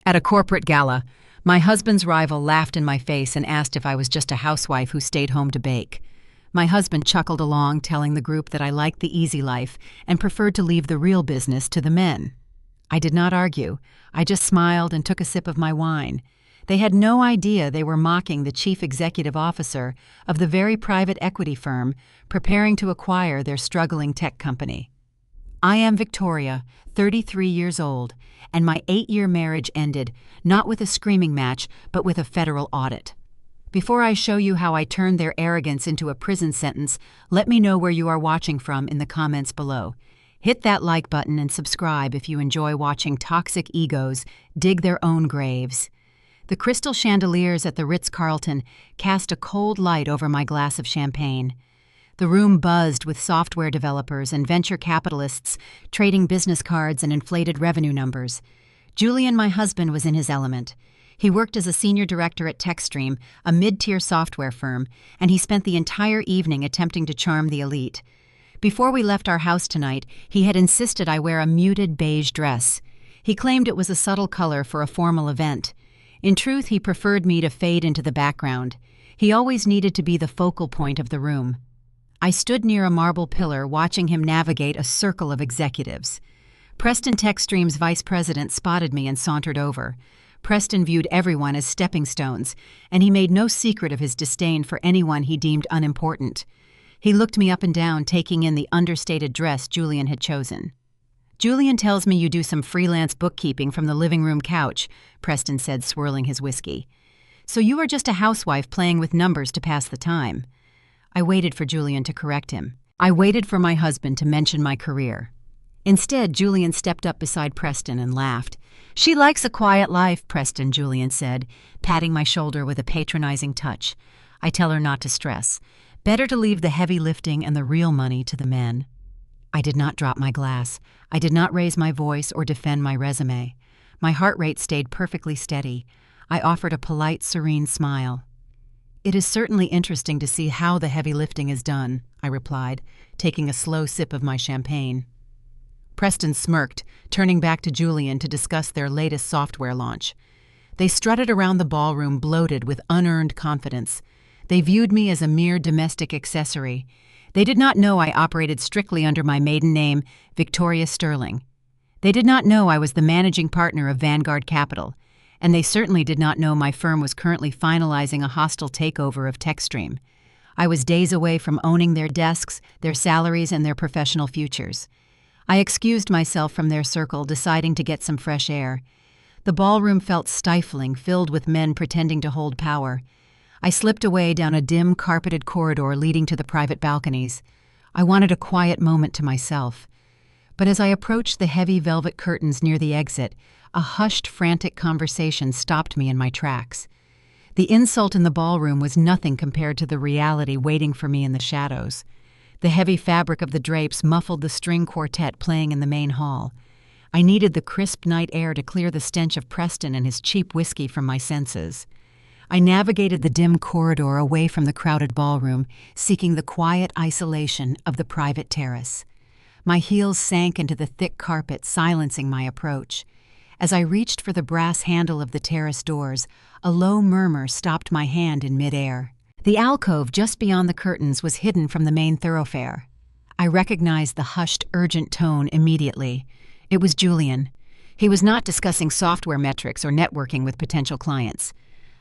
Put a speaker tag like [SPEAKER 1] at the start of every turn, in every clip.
[SPEAKER 1] At a corporate gala, my husband's rival laughed in my face and asked if I was just a housewife who stayed home to bake. My husband chuckled along, telling the group that I liked the easy life and preferred to leave the real business to the men. I did not argue. I just smiled and took a sip of my wine. They had no idea they were mocking the chief executive officer of the very private equity firm preparing to acquire their struggling tech company. I am Victoria, 33 years old, and my 8-year marriage ended not with a screaming match, but with a federal audit. Before I show you how I turned their arrogance into a prison sentence, let me know where you are watching from in the comments below. Hit that like button and subscribe if you enjoy watching toxic egos dig their own graves. The crystal chandeliers at the Ritz-Carlton cast a cold light over my glass of champagne. The room buzzed with software developers and venture capitalists trading business cards and inflated revenue numbers. Julian, my husband, was in his element. He worked as a senior director at TechStream, a mid-tier software firm, and he spent the entire evening attempting to charm the elite. Before we left our house tonight, he had insisted I wear a muted beige dress. He claimed it was a subtle color for a formal event. In truth, he preferred me to fade into the background. He always needed to be the focal point of the room. I stood near a marble pillar watching him navigate a circle of executives. Preston, TechStream's vice president, spotted me and sauntered over. Preston viewed everyone as stepping stones, and he made no secret of his disdain for anyone he deemed unimportant. He looked me up and down, taking in the understated dress Julian had chosen. "Julian tells me you do some freelance bookkeeping from the living room couch," Preston said, swirling his whiskey. "So you are just a housewife playing with numbers to pass the time." I waited for Julian to correct him. I waited for my husband to mention my career. Instead, Julian stepped up beside Preston and laughed. "She likes a quiet life," Julian said, patting my shoulder with a patronizing touch. "I tell her not to stress. Better to leave the heavy lifting and the real money to the men." I did not drop my glass. I did not raise my voice or defend my resume. My heart rate stayed perfectly steady. I offered a polite, serene smile. "It is certainly interesting to see how the heavy lifting is done," I replied, taking a slow sip of my champagne. Preston smirked, turning back to Julian to discuss their latest software launch. They strutted around the ballroom bloated with unearned confidence. They viewed me as a mere domestic accessory. They did not know I operated strictly under my maiden name, Victoria Sterling. They did not know I was the managing partner of Vanguard Capital, and they certainly did not know my firm was currently finalizing a hostile takeover of TechStream. I was days away from owning their desks, their salaries, and their professional futures. I excused myself from their circle, deciding to get some fresh air. The ballroom felt stifling, filled with men pretending to hold power. I slipped away down a dim, carpeted corridor leading to the private balconies. I wanted a quiet moment to myself. But as I approached the heavy velvet curtains near the exit, a hushed, frantic conversation stopped me in my tracks. The insult in the ballroom was nothing compared to the reality waiting for me in the shadows. The heavy fabric of the drapes muffled the string quartet playing in the main hall. I needed the crisp night air to clear the stench of Preston and his cheap whiskey from my senses. I navigated the dim corridor away from the crowded ballroom, seeking the quiet isolation of the private terrace. My heels sank into the thick carpet, silencing my approach. As I reached for the brass handle of the terrace doors, a low murmur stopped my hand in midair. The alcove just beyond the curtains was hidden from the main thoroughfare. I recognized the hushed, urgent tone immediately. It was Julian. He was not discussing software metrics or networking with potential clients.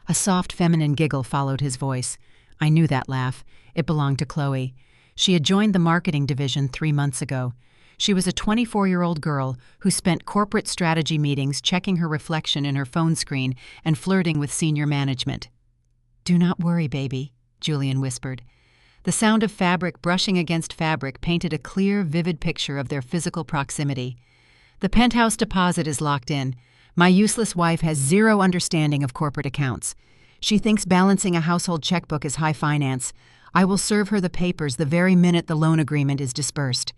[SPEAKER 1] A soft, feminine giggle followed his voice. I knew that laugh. It belonged to Chloe. She had joined the marketing division 3 months ago. She was a 24-year-old girl who spent corporate strategy meetings checking her reflection in her phone screen and flirting with senior management. "Do not worry, baby," Julian whispered. The sound of fabric brushing against fabric painted a clear, vivid picture of their physical proximity. "The Penthouse deposit is locked in. My useless wife has zero understanding of corporate accounts. She thinks balancing a household checkbook is high finance. I will serve her the papers the very minute the loan agreement is dispersed."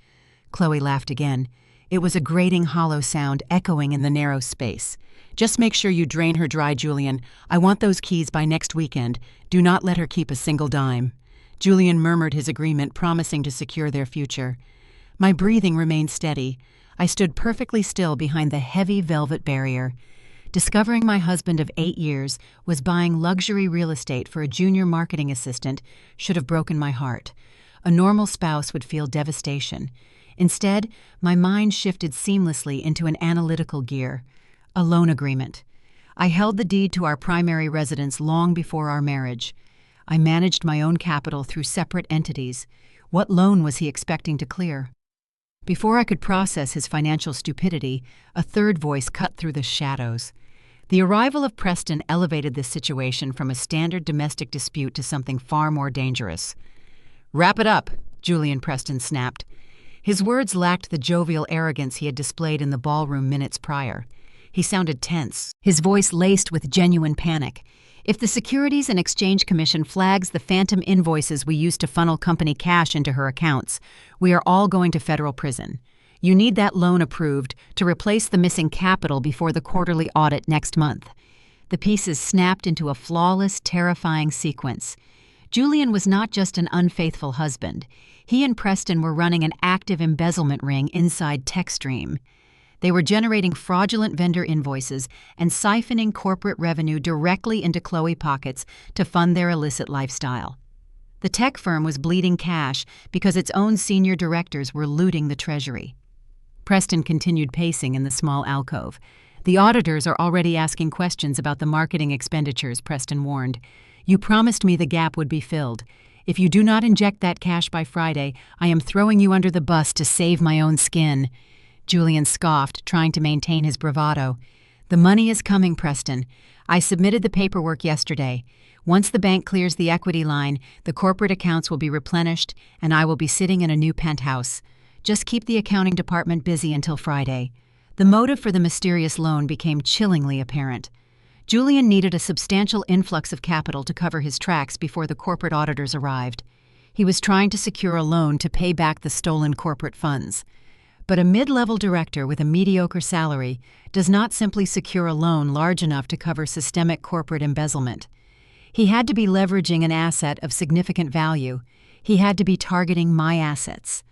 [SPEAKER 1] Chloe laughed again. It was a grating, hollow sound echoing in the narrow space. "Just make sure you drain her dry, Julian. I want those keys by next weekend. Do not let her keep a single dime." Julian murmured his agreement, promising to secure their future. My breathing remained steady. I stood perfectly still behind the heavy velvet barrier. Discovering my husband of 8 years was buying luxury real estate for a junior marketing assistant should have broken my heart. A normal spouse would feel devastation. Instead, my mind shifted seamlessly into an analytical gear, a loan agreement. I held the deed to our primary residence long before our marriage. I managed my own capital through separate entities. What loan was he expecting to clear? Before I could process his financial stupidity, a third voice cut through the shadows. The arrival of Preston elevated this situation from a standard domestic dispute to something far more dangerous. "Wrap it up," Julian Preston snapped. His words lacked the jovial arrogance he had displayed in the ballroom minutes prior. He sounded tense, his voice laced with genuine panic. "If the Securities and Exchange Commission flags the phantom invoices we used to funnel company cash into her accounts, we are all going to federal prison. You need that loan approved to replace the missing capital before the quarterly audit next month." The pieces snapped into a flawless, terrifying sequence. Julian was not just an unfaithful husband. He and Preston were running an active embezzlement ring inside TechStream. They were generating fraudulent vendor invoices and siphoning corporate revenue directly into Chloe pockets to fund their illicit lifestyle. The tech firm was bleeding cash because its own senior directors were looting the treasury. Preston continued pacing in the small alcove. "The auditors are already asking questions about the marketing expenditures," Preston warned. "You promised me the gap would be filled. If you do not inject that cash by Friday, I am throwing you under the bus to save my own skin." Julian scoffed, trying to maintain his bravado. "The money is coming, Preston. I submitted the paperwork yesterday. Once the bank clears the equity line, the corporate accounts will be replenished, and I will be sitting in a new penthouse. Just keep the accounting department busy until Friday." The motive for the mysterious loan became chillingly apparent. Julian needed a substantial influx of capital to cover his tracks before the corporate auditors arrived. He was trying to secure a loan to pay back the stolen corporate funds. But a mid-level director with a mediocre salary does not simply secure a loan large enough to cover systemic corporate embezzlement. He had to be leveraging an asset of significant value. He had to be targeting my assets.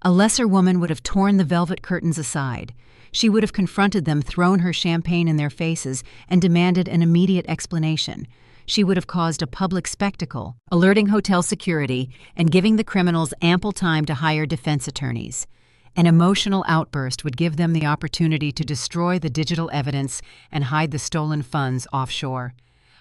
[SPEAKER 1] A lesser woman would have torn the velvet curtains aside. She would have confronted them, thrown her champagne in their faces, and demanded an immediate explanation. She would have caused a public spectacle, alerting hotel security and giving the criminals ample time to hire defense attorneys. An emotional outburst would give them the opportunity to destroy the digital evidence and hide the stolen funds offshore.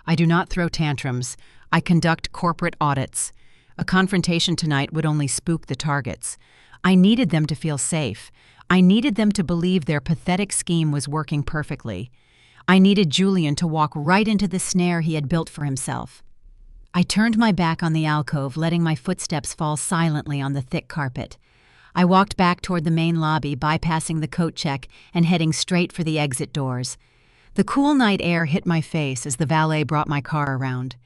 [SPEAKER 1] I do not throw tantrums. I conduct corporate audits. A confrontation tonight would only spook the targets. I needed them to feel safe. I needed them to believe their pathetic scheme was working perfectly. I needed Julian to walk right into the snare he had built for himself. I turned my back on the alcove, letting my footsteps fall silently on the thick carpet. I walked back toward the main lobby, bypassing the coat check and heading straight for the exit doors. The cool night air hit my face as the valet brought my car around.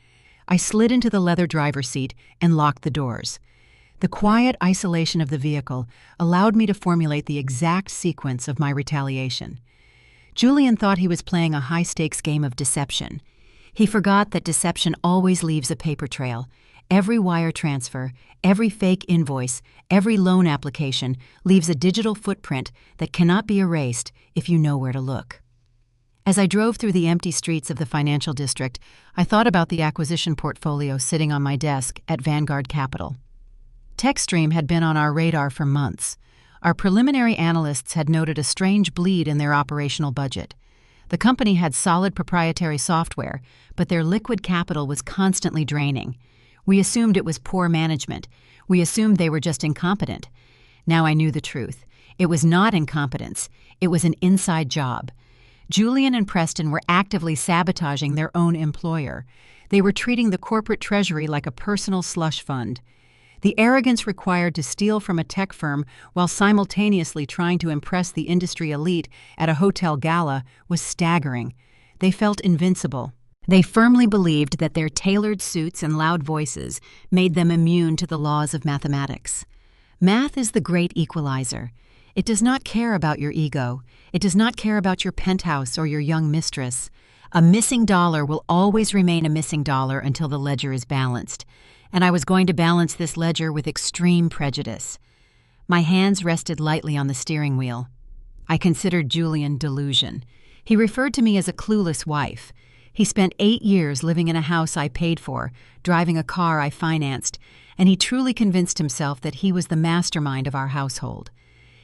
[SPEAKER 1] I slid into the leather driver's seat and locked the doors. The quiet isolation of the vehicle allowed me to formulate the exact sequence of my retaliation. Julian thought he was playing a high-stakes game of deception. He forgot that deception always leaves a paper trail. Every wire transfer, every fake invoice, every loan application leaves a digital footprint that cannot be erased if you know where to look. As I drove through the empty streets of the financial district, I thought about the acquisition portfolio sitting on my desk at Vanguard Capital. TechStream had been on our radar for months. Our preliminary analysts had noted a strange bleed in their operational budget. The company had solid proprietary software, but their liquid capital was constantly draining. We assumed it was poor management. We assumed they were just incompetent. Now I knew the truth. It was not incompetence. It was an inside job. Julian and Preston were actively sabotaging their own employer. They were treating the corporate treasury like a personal slush fund. The arrogance required to steal from a tech firm while simultaneously trying to impress the industry elite at a hotel gala was staggering. They felt invincible. They firmly believed that their tailored suits and loud voices made them immune to the laws of mathematics. Math is the great equalizer. It does not care about your ego. It does not care about your penthouse or your young mistress. A missing dollar will always remain a missing dollar until the ledger is balanced. And I was going to balance this ledger with extreme prejudice. My hands rested lightly on the steering wheel. I considered Julian delusion. He referred to me as a clueless wife. He spent 8 years living in a house I paid for, driving a car I financed, and he truly convinced himself that he was the mastermind of our household.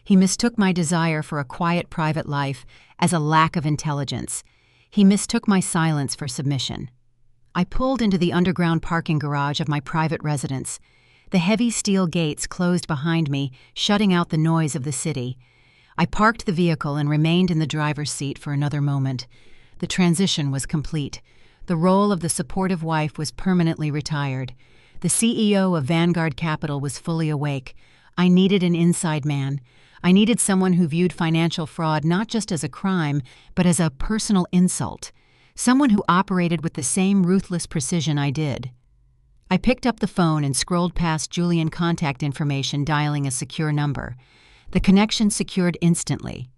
[SPEAKER 1] He mistook my desire for a quiet private life as a lack of intelligence. He mistook my silence for submission. I pulled into the underground parking garage of my private residence. The heavy steel gates closed behind me, shutting out the noise of the city. I parked the vehicle and remained in the driver's seat for another moment. The transition was complete. The role of the supportive wife was permanently retired. The CEO of Vanguard Capital was fully awake. I needed an inside man. I needed someone who viewed financial fraud not just as a crime, but as a personal insult. Someone who operated with the same ruthless precision I did. I picked up the phone and scrolled past Julian contact information, dialing a secure number. The connection secured instantly.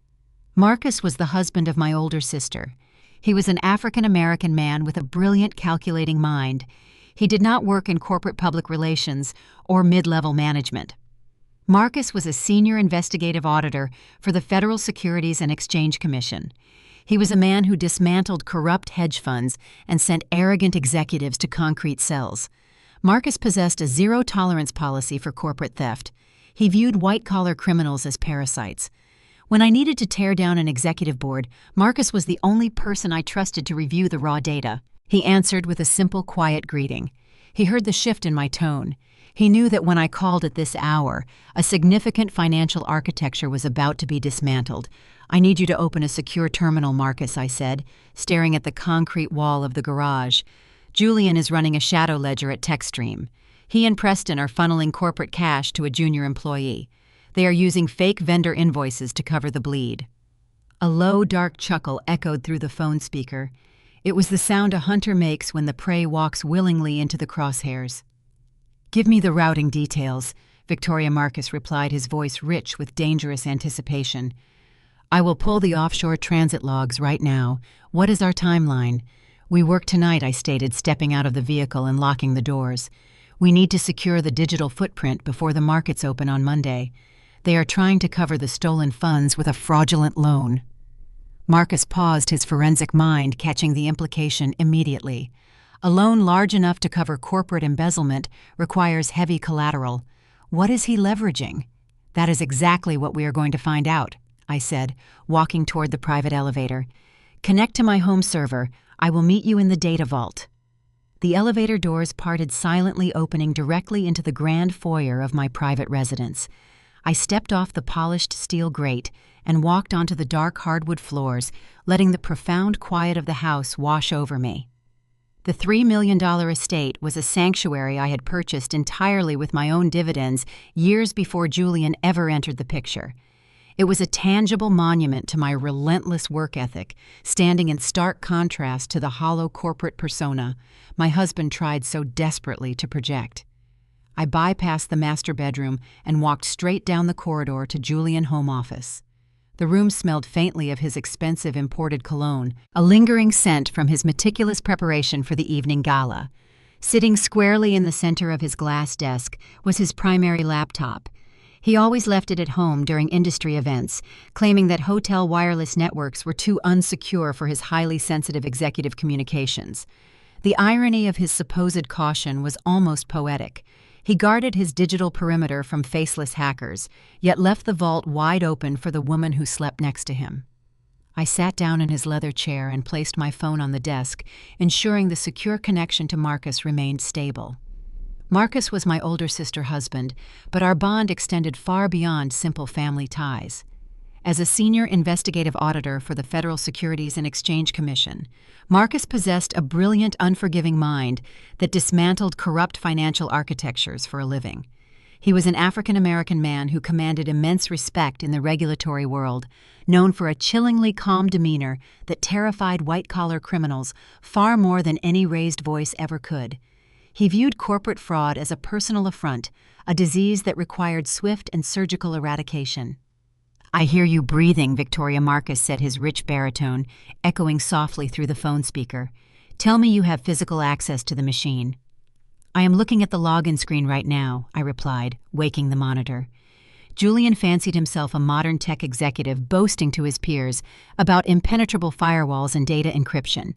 [SPEAKER 1] Marcus was the husband of my older sister. He was an African-American man with a brilliant, calculating mind. He did not work in corporate public relations or mid-level management. Marcus was a senior investigative auditor for the Federal Securities and Exchange Commission. He was a man who dismantled corrupt hedge funds and sent arrogant executives to concrete cells. Marcus possessed a zero-tolerance policy for corporate theft. He viewed white-collar criminals as parasites. When I needed to tear down an executive board, Marcus was the only person I trusted to review the raw data. He answered with a simple, quiet greeting. He heard the shift in my tone. He knew that when I called at this hour, a significant financial architecture was about to be dismantled. "I need you to open a secure terminal, Marcus," I said, staring at the concrete wall of the garage. "Julian is running a shadow ledger at TechStream. He and Preston are funneling corporate cash to a junior employee. They are using fake vendor invoices to cover the bleed." A low, dark chuckle echoed through the phone speaker. It was the sound a hunter makes when the prey walks willingly into the crosshairs. "Give me the routing details," Victoria Marcus replied, his voice rich with dangerous anticipation. "I will pull the offshore transit logs right now. What is our timeline?" "We work tonight," I stated, stepping out of the vehicle and locking the doors. "We need to secure the digital footprint before the markets open on Monday. They are trying to cover the stolen funds with a fraudulent loan." Marcus paused, his forensic mind catching the implication immediately. A loan large enough to cover corporate embezzlement requires heavy collateral. What is he leveraging? "That is exactly what we are going to find out," I said, walking toward the private elevator. "Connect to my home server. I will meet you in the data vault." The elevator doors parted silently, opening directly into the grand foyer of my private residence. I stepped off the polished steel grate and walked onto the dark hardwood floors, letting the profound quiet of the house wash over me. The $3 million estate was a sanctuary I had purchased entirely with my own dividends years before Julian ever entered the picture. It was a tangible monument to my relentless work ethic, standing in stark contrast to the hollow corporate persona my husband tried so desperately to project. I bypassed the master bedroom and walked straight down the corridor to Julian home office. The room smelled faintly of his expensive imported cologne, a lingering scent from his meticulous preparation for the evening gala. Sitting squarely in the center of his glass desk was his primary laptop. He always left it at home during industry events, claiming that hotel wireless networks were too unsecure for his highly sensitive executive communications. The irony of his supposed caution was almost poetic. He guarded his digital perimeter from faceless hackers, yet left the vault wide open for the woman who slept next to him. I sat down in his leather chair and placed my phone on the desk, ensuring the secure connection to Marcus remained stable. Marcus was my older sister's husband, but our bond extended far beyond simple family ties. As a senior investigative auditor for the Federal Securities and Exchange Commission, Marcus possessed a brilliant, unforgiving mind that dismantled corrupt financial architectures for a living. He was an African-American man who commanded immense respect in the regulatory world, known for a chillingly calm demeanor that terrified white-collar criminals far more than any raised voice ever could. He viewed corporate fraud as a personal affront, a disease that required swift and surgical eradication. "I hear you breathing," Victoria Marcus said, his rich baritone echoing softly through the phone speaker. "Tell me you have physical access to the machine." "I am looking at the login screen right now," I replied, waking the monitor. Julian fancied himself a modern tech executive boasting to his peers about impenetrable firewalls and data encryption.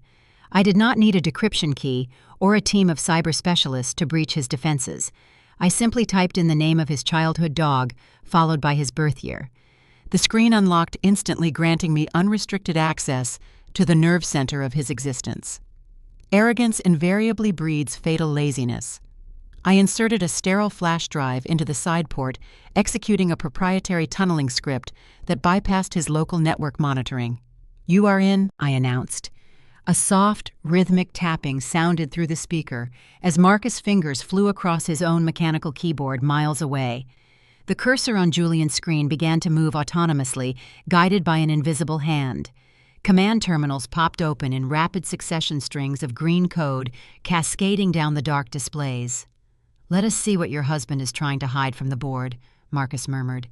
[SPEAKER 1] I did not need a decryption key or a team of cyber specialists to breach his defenses. I simply typed in the name of his childhood dog, followed by his birth year. The screen unlocked instantly, granting me unrestricted access to the nerve center of his existence. Arrogance invariably breeds fatal laziness. I inserted a sterile flash drive into the side port, executing a proprietary tunneling script that bypassed his local network monitoring. "You are in," I announced. A soft, rhythmic tapping sounded through the speaker as Marcus' fingers flew across his own mechanical keyboard miles away. The cursor on Julian's screen began to move autonomously, guided by an invisible hand. Command terminals popped open in rapid succession, strings of green code cascading down the dark displays. "Let us see what your husband is trying to hide from the board," Marcus murmured.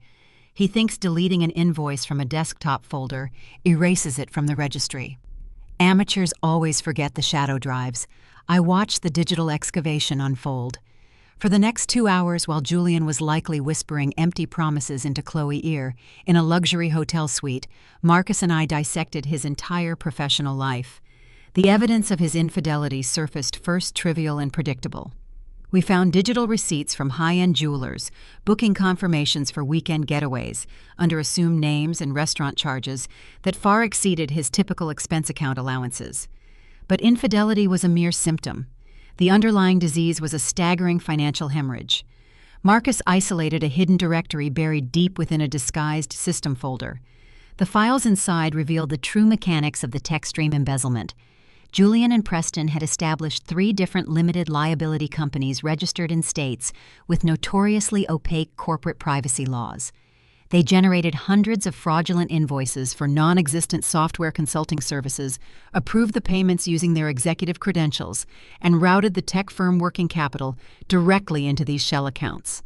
[SPEAKER 1] "He thinks deleting an invoice from a desktop folder erases it from the registry." Amateurs always forget the shadow drives. I watched the digital excavation unfold. For the next 2 hours, while Julian was likely whispering empty promises into Chloe's ear in a luxury hotel suite, Marcus and I dissected his entire professional life. The evidence of his infidelity surfaced first trivial and predictable. We found digital receipts from high-end jewelers, booking confirmations for weekend getaways under assumed names and restaurant charges that far exceeded his typical expense account allowances. But infidelity was a mere symptom. The underlying disease was a staggering financial hemorrhage. Marcus isolated a hidden directory buried deep within a disguised system folder. The files inside revealed the true mechanics of the tech stream embezzlement. Julian and Preston had established 3 different limited liability companies registered in states with notoriously opaque corporate privacy laws. They generated hundreds of fraudulent invoices for non-existent software consulting services, approved the payments using their executive credentials, and routed the tech firm working capital directly into these shell accounts.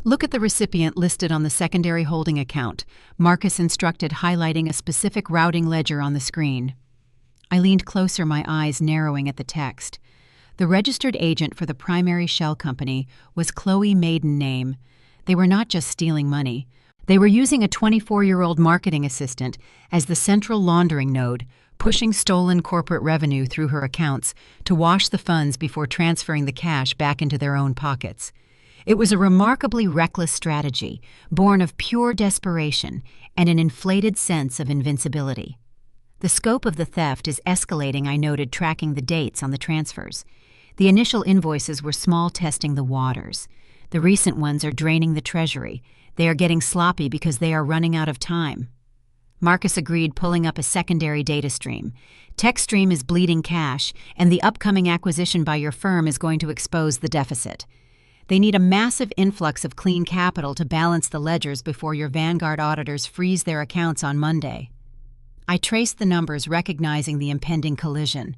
[SPEAKER 1] "Look at the recipient listed on the secondary holding account," Marcus instructed, highlighting a specific routing ledger on the screen. I leaned closer, my eyes narrowing at the text. The registered agent for the primary shell company was Chloe maiden name. They were not just stealing money. They were using a 24-year-old marketing assistant as the central laundering node, pushing stolen corporate revenue through her accounts to wash the funds before transferring the cash back into their own pockets. It was a remarkably reckless strategy, born of pure desperation and an inflated sense of invincibility. The scope of the theft is escalating, I noted, tracking the dates on the transfers. The initial invoices were small, testing the waters. The recent ones are draining the treasury. They are getting sloppy because they are running out of time. Marcus agreed, pulling up a secondary data stream. TechStream is bleeding cash, and the upcoming acquisition by your firm is going to expose the deficit. They need a massive influx of clean capital to balance the ledgers before your Vanguard auditors freeze their accounts on Monday. I traced the numbers, recognizing the impending collision.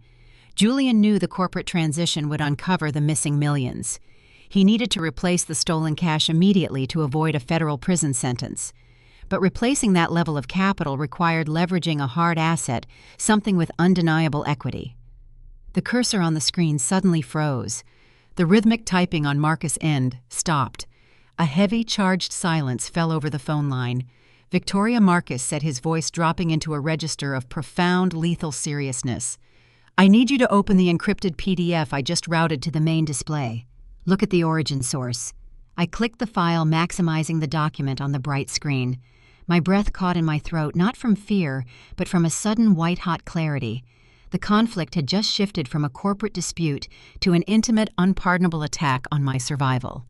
[SPEAKER 1] Julian knew the corporate transition would uncover the missing millions. He needed to replace the stolen cash immediately to avoid a federal prison sentence. But replacing that level of capital required leveraging a hard asset, something with undeniable equity. The cursor on the screen suddenly froze. The rhythmic typing on Marcus' end stopped. A heavy, charged silence fell over the phone line. Victoria, Marcus said, his voice dropping into a register of profound, lethal seriousness. "I need you to open the encrypted PDF I just routed to the main display. Look at the origin source." I clicked the file, maximizing the document on the bright screen. My breath caught in my throat, not from fear, but from a sudden white-hot clarity. The conflict had just shifted from a corporate dispute to an intimate, unpardonable attack on my survival.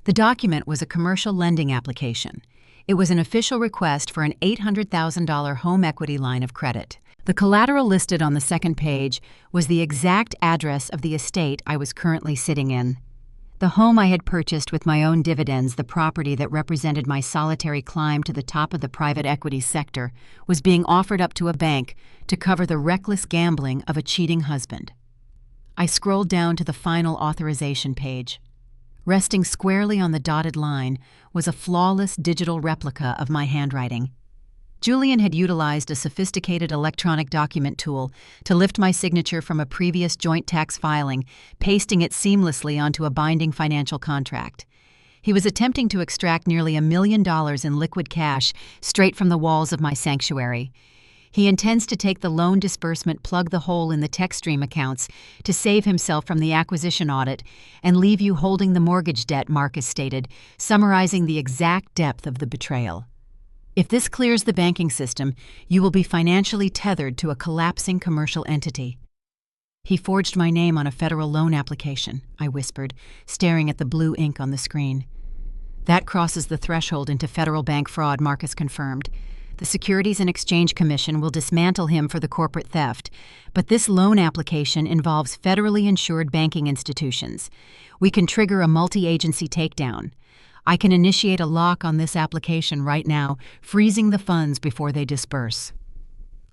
[SPEAKER 1] The document was a commercial lending application. It was an official request for an $800,000 home equity line of credit. The collateral listed on the second page was the exact address of the estate I was currently sitting in. The home I had purchased with my own dividends, the property that represented my solitary climb to the top of the private equity sector, was being offered up to a bank to cover the reckless gambling of a cheating husband. I scrolled down to the final authorization page. Resting squarely on the dotted line was a flawless digital replica of my handwriting. Julian had utilized a sophisticated electronic document tool to lift my signature from a previous joint tax filing, pasting it seamlessly onto a binding financial contract. He was attempting to extract nearly $1 million in liquid cash straight from the walls of my sanctuary. He intends to take the loan disbursement, plug the hole in the TechStream accounts to save himself from the acquisition audit, and leave you holding the mortgage debt, Marcus stated, summarizing the exact depth of the betrayal. If this clears the banking system, you will be financially tethered to a collapsing commercial entity. He forged my name on a federal loan application, I whispered, staring at the blue ink on the screen. That crosses the threshold into federal bank fraud, Marcus confirmed. The Securities and Exchange Commission will dismantle him for the corporate theft, but this loan application involves federally insured banking institutions. We can trigger a multi-agency takedown. I can initiate a lock on this application right now, freezing the funds before they disperse.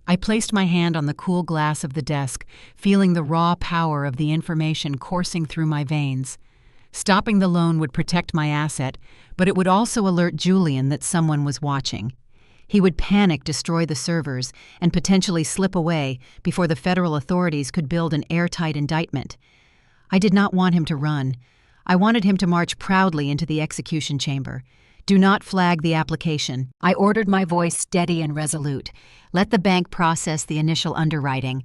[SPEAKER 1] I placed my hand on the cool glass of the desk, feeling the raw power of the information coursing through my veins. Stopping the loan would protect my asset, but it would also alert Julian that someone was watching. He would panic, destroy the servers, and potentially slip away before the federal authorities could build an airtight indictment. I did not want him to run. I wanted him to march proudly into the execution chamber. Do not flag the application. I ordered, my voice steady and resolute. Let the bank process the initial underwriting.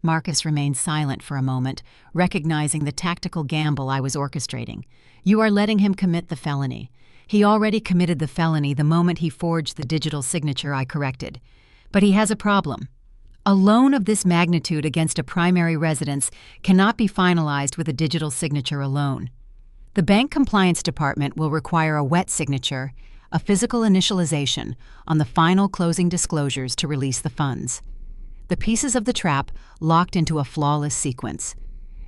[SPEAKER 1] Marcus remained silent for a moment, recognizing the tactical gamble I was orchestrating. You are letting him commit the felony. He already committed the felony the moment he forged the digital signature, I corrected. But he has a problem. A loan of this magnitude against a primary residence cannot be finalized with a digital signature alone. The Bank Compliance Department will require a wet signature, a physical initialization, on the final closing disclosures to release the funds. The pieces of the trap locked into a flawless sequence.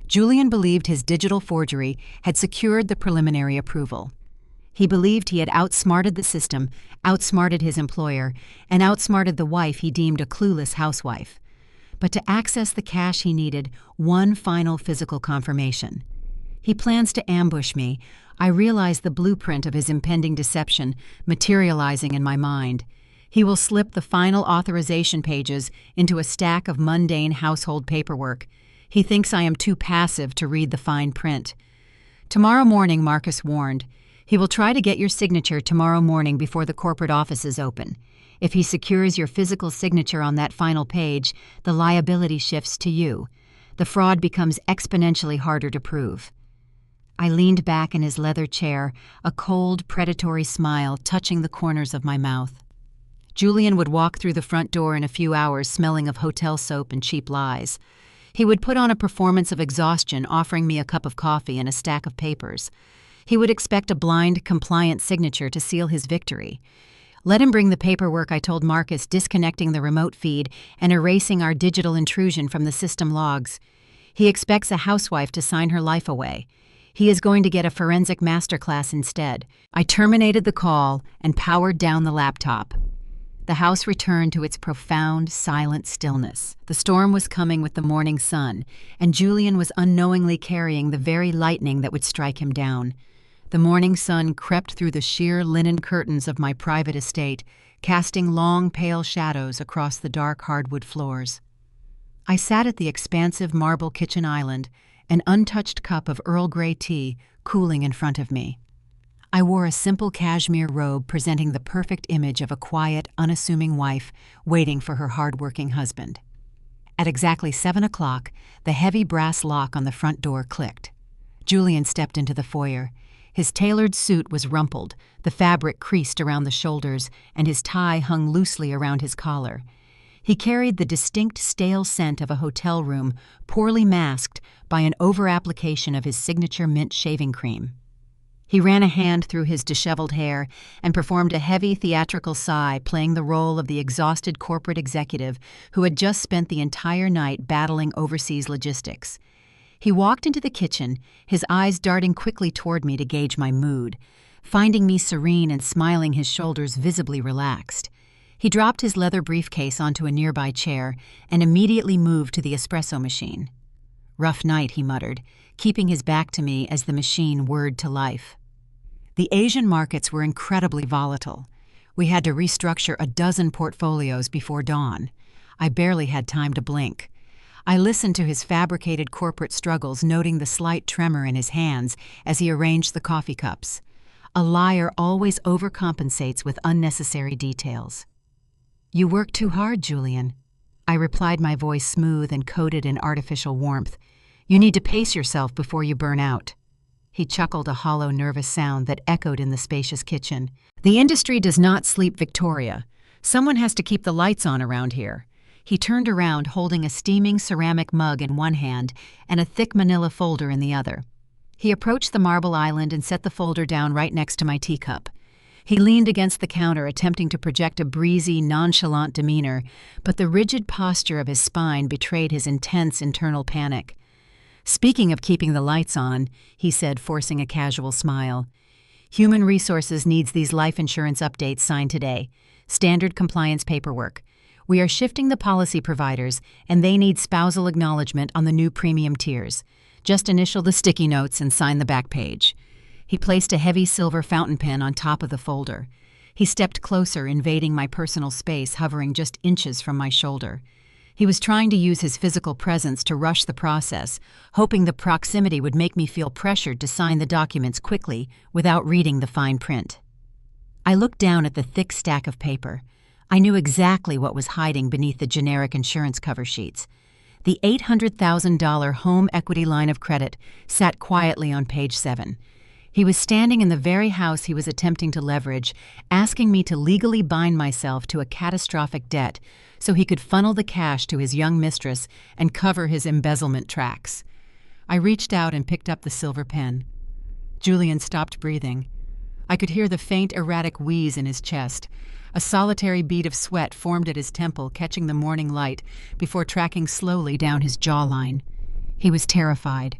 [SPEAKER 1] Julian believed his digital forgery had secured the preliminary approval. He believed he had outsmarted the system, outsmarted his employer, and outsmarted the wife he deemed a clueless housewife. But to access the cash he needed one final physical confirmation. He plans to ambush me. I realize the blueprint of his impending deception materializing in my mind. He will slip the final authorization pages into a stack of mundane household paperwork. He thinks I am too passive to read the fine print. Tomorrow morning, Marcus warned. He will try to get your signature tomorrow morning before the corporate offices open. If he secures your physical signature on that final page, the liability shifts to you. The fraud becomes exponentially harder to prove. I leaned back in his leather chair, a cold, predatory smile touching the corners of my mouth. Julian would walk through the front door in a few hours smelling of hotel soap and cheap lies. He would put on a performance of exhaustion, offering me a cup of coffee and a stack of papers. He would expect a blind, compliant signature to seal his victory. Let him bring the paperwork, I told Marcus, disconnecting the remote feed and erasing our digital intrusion from the system logs. He expects a housewife to sign her life away. He is going to get a forensic masterclass instead. I terminated the call and powered down the laptop. The house returned to its profound, silent stillness. The storm was coming with the morning sun, and Julian was unknowingly carrying the very lightning that would strike him down. The morning sun crept through the sheer linen curtains of my private estate, casting long, pale shadows across the dark hardwood floors. I sat at the expansive marble kitchen island, an untouched cup of Earl Grey tea cooling in front of me. I wore a simple cashmere robe presenting the perfect image of a quiet, unassuming wife waiting for her hard-working husband. At exactly 7 o'clock, the heavy brass lock on the front door clicked. Julian stepped into the foyer. His tailored suit was rumpled, the fabric creased around the shoulders, and his tie hung loosely around his collar. He carried the distinct stale scent of a hotel room, poorly masked by an over-application of his signature mint shaving cream. He ran a hand through his disheveled hair and performed a heavy theatrical sigh, playing the role of the exhausted corporate executive who had just spent the entire night battling overseas logistics. He walked into the kitchen, his eyes darting quickly toward me to gauge my mood. Finding me serene and smiling, his shoulders visibly relaxed. He dropped his leather briefcase onto a nearby chair and immediately moved to the espresso machine. "Rough night," he muttered, keeping his back to me as the machine whirred to life. The Asian markets were incredibly volatile. We had to restructure a dozen portfolios before dawn. I barely had time to blink. I listened to his fabricated corporate struggles, noting the slight tremor in his hands as he arranged the coffee cups. A liar always overcompensates with unnecessary details. "You work too hard, Julian," I replied, my voice smooth and coated in artificial warmth. "You need to pace yourself before you burn out." He chuckled, a hollow, nervous sound that echoed in the spacious kitchen. "The industry does not sleep, Victoria. Someone has to keep the lights on around here." He turned around, holding a steaming ceramic mug in one hand and a thick manila folder in the other. He approached the marble island and set the folder down right next to my teacup. He leaned against the counter, attempting to project a breezy, nonchalant demeanor, but the rigid posture of his spine betrayed his intense internal panic. "Speaking of keeping the lights on," he said, forcing a casual smile, "Human Resources needs these life insurance updates signed today. Standard compliance paperwork. We are shifting the policy providers, and they need spousal acknowledgement on the new premium tiers. Just initial the sticky notes and sign the back page." He placed a heavy silver fountain pen on top of the folder. He stepped closer, invading my personal space, hovering just inches from my shoulder. He was trying to use his physical presence to rush the process, hoping the proximity would make me feel pressured to sign the documents quickly without reading the fine print. I looked down at the thick stack of paper. I knew exactly what was hiding beneath the generic insurance cover sheets. The $800,000 home equity line of credit sat quietly on page 7. He was standing in the very house he was attempting to leverage, asking me to legally bind myself to a catastrophic debt so he could funnel the cash to his young mistress and cover his embezzlement tracks. I reached out and picked up the silver pen. Julian stopped breathing. I could hear the faint, erratic wheeze in his chest. A solitary bead of sweat formed at his temple, catching the morning light before tracking slowly down his jawline. He was terrified.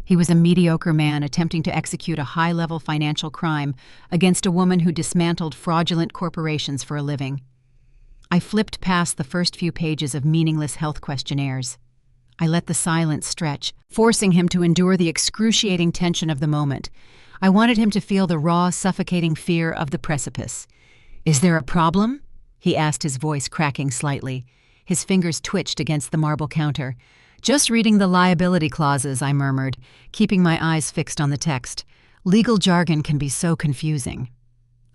[SPEAKER 1] He was a mediocre man attempting to execute a high-level financial crime against a woman who dismantled fraudulent corporations for a living. I flipped past the first few pages of meaningless health questionnaires. I let the silence stretch, forcing him to endure the excruciating tension of the moment. I wanted him to feel the raw, suffocating fear of the precipice. "Is there a problem?" he asked, his voice cracking slightly. His fingers twitched against the marble counter. "Just reading the liability clauses," I murmured, keeping my eyes fixed on the text. Legal jargon can be so confusing.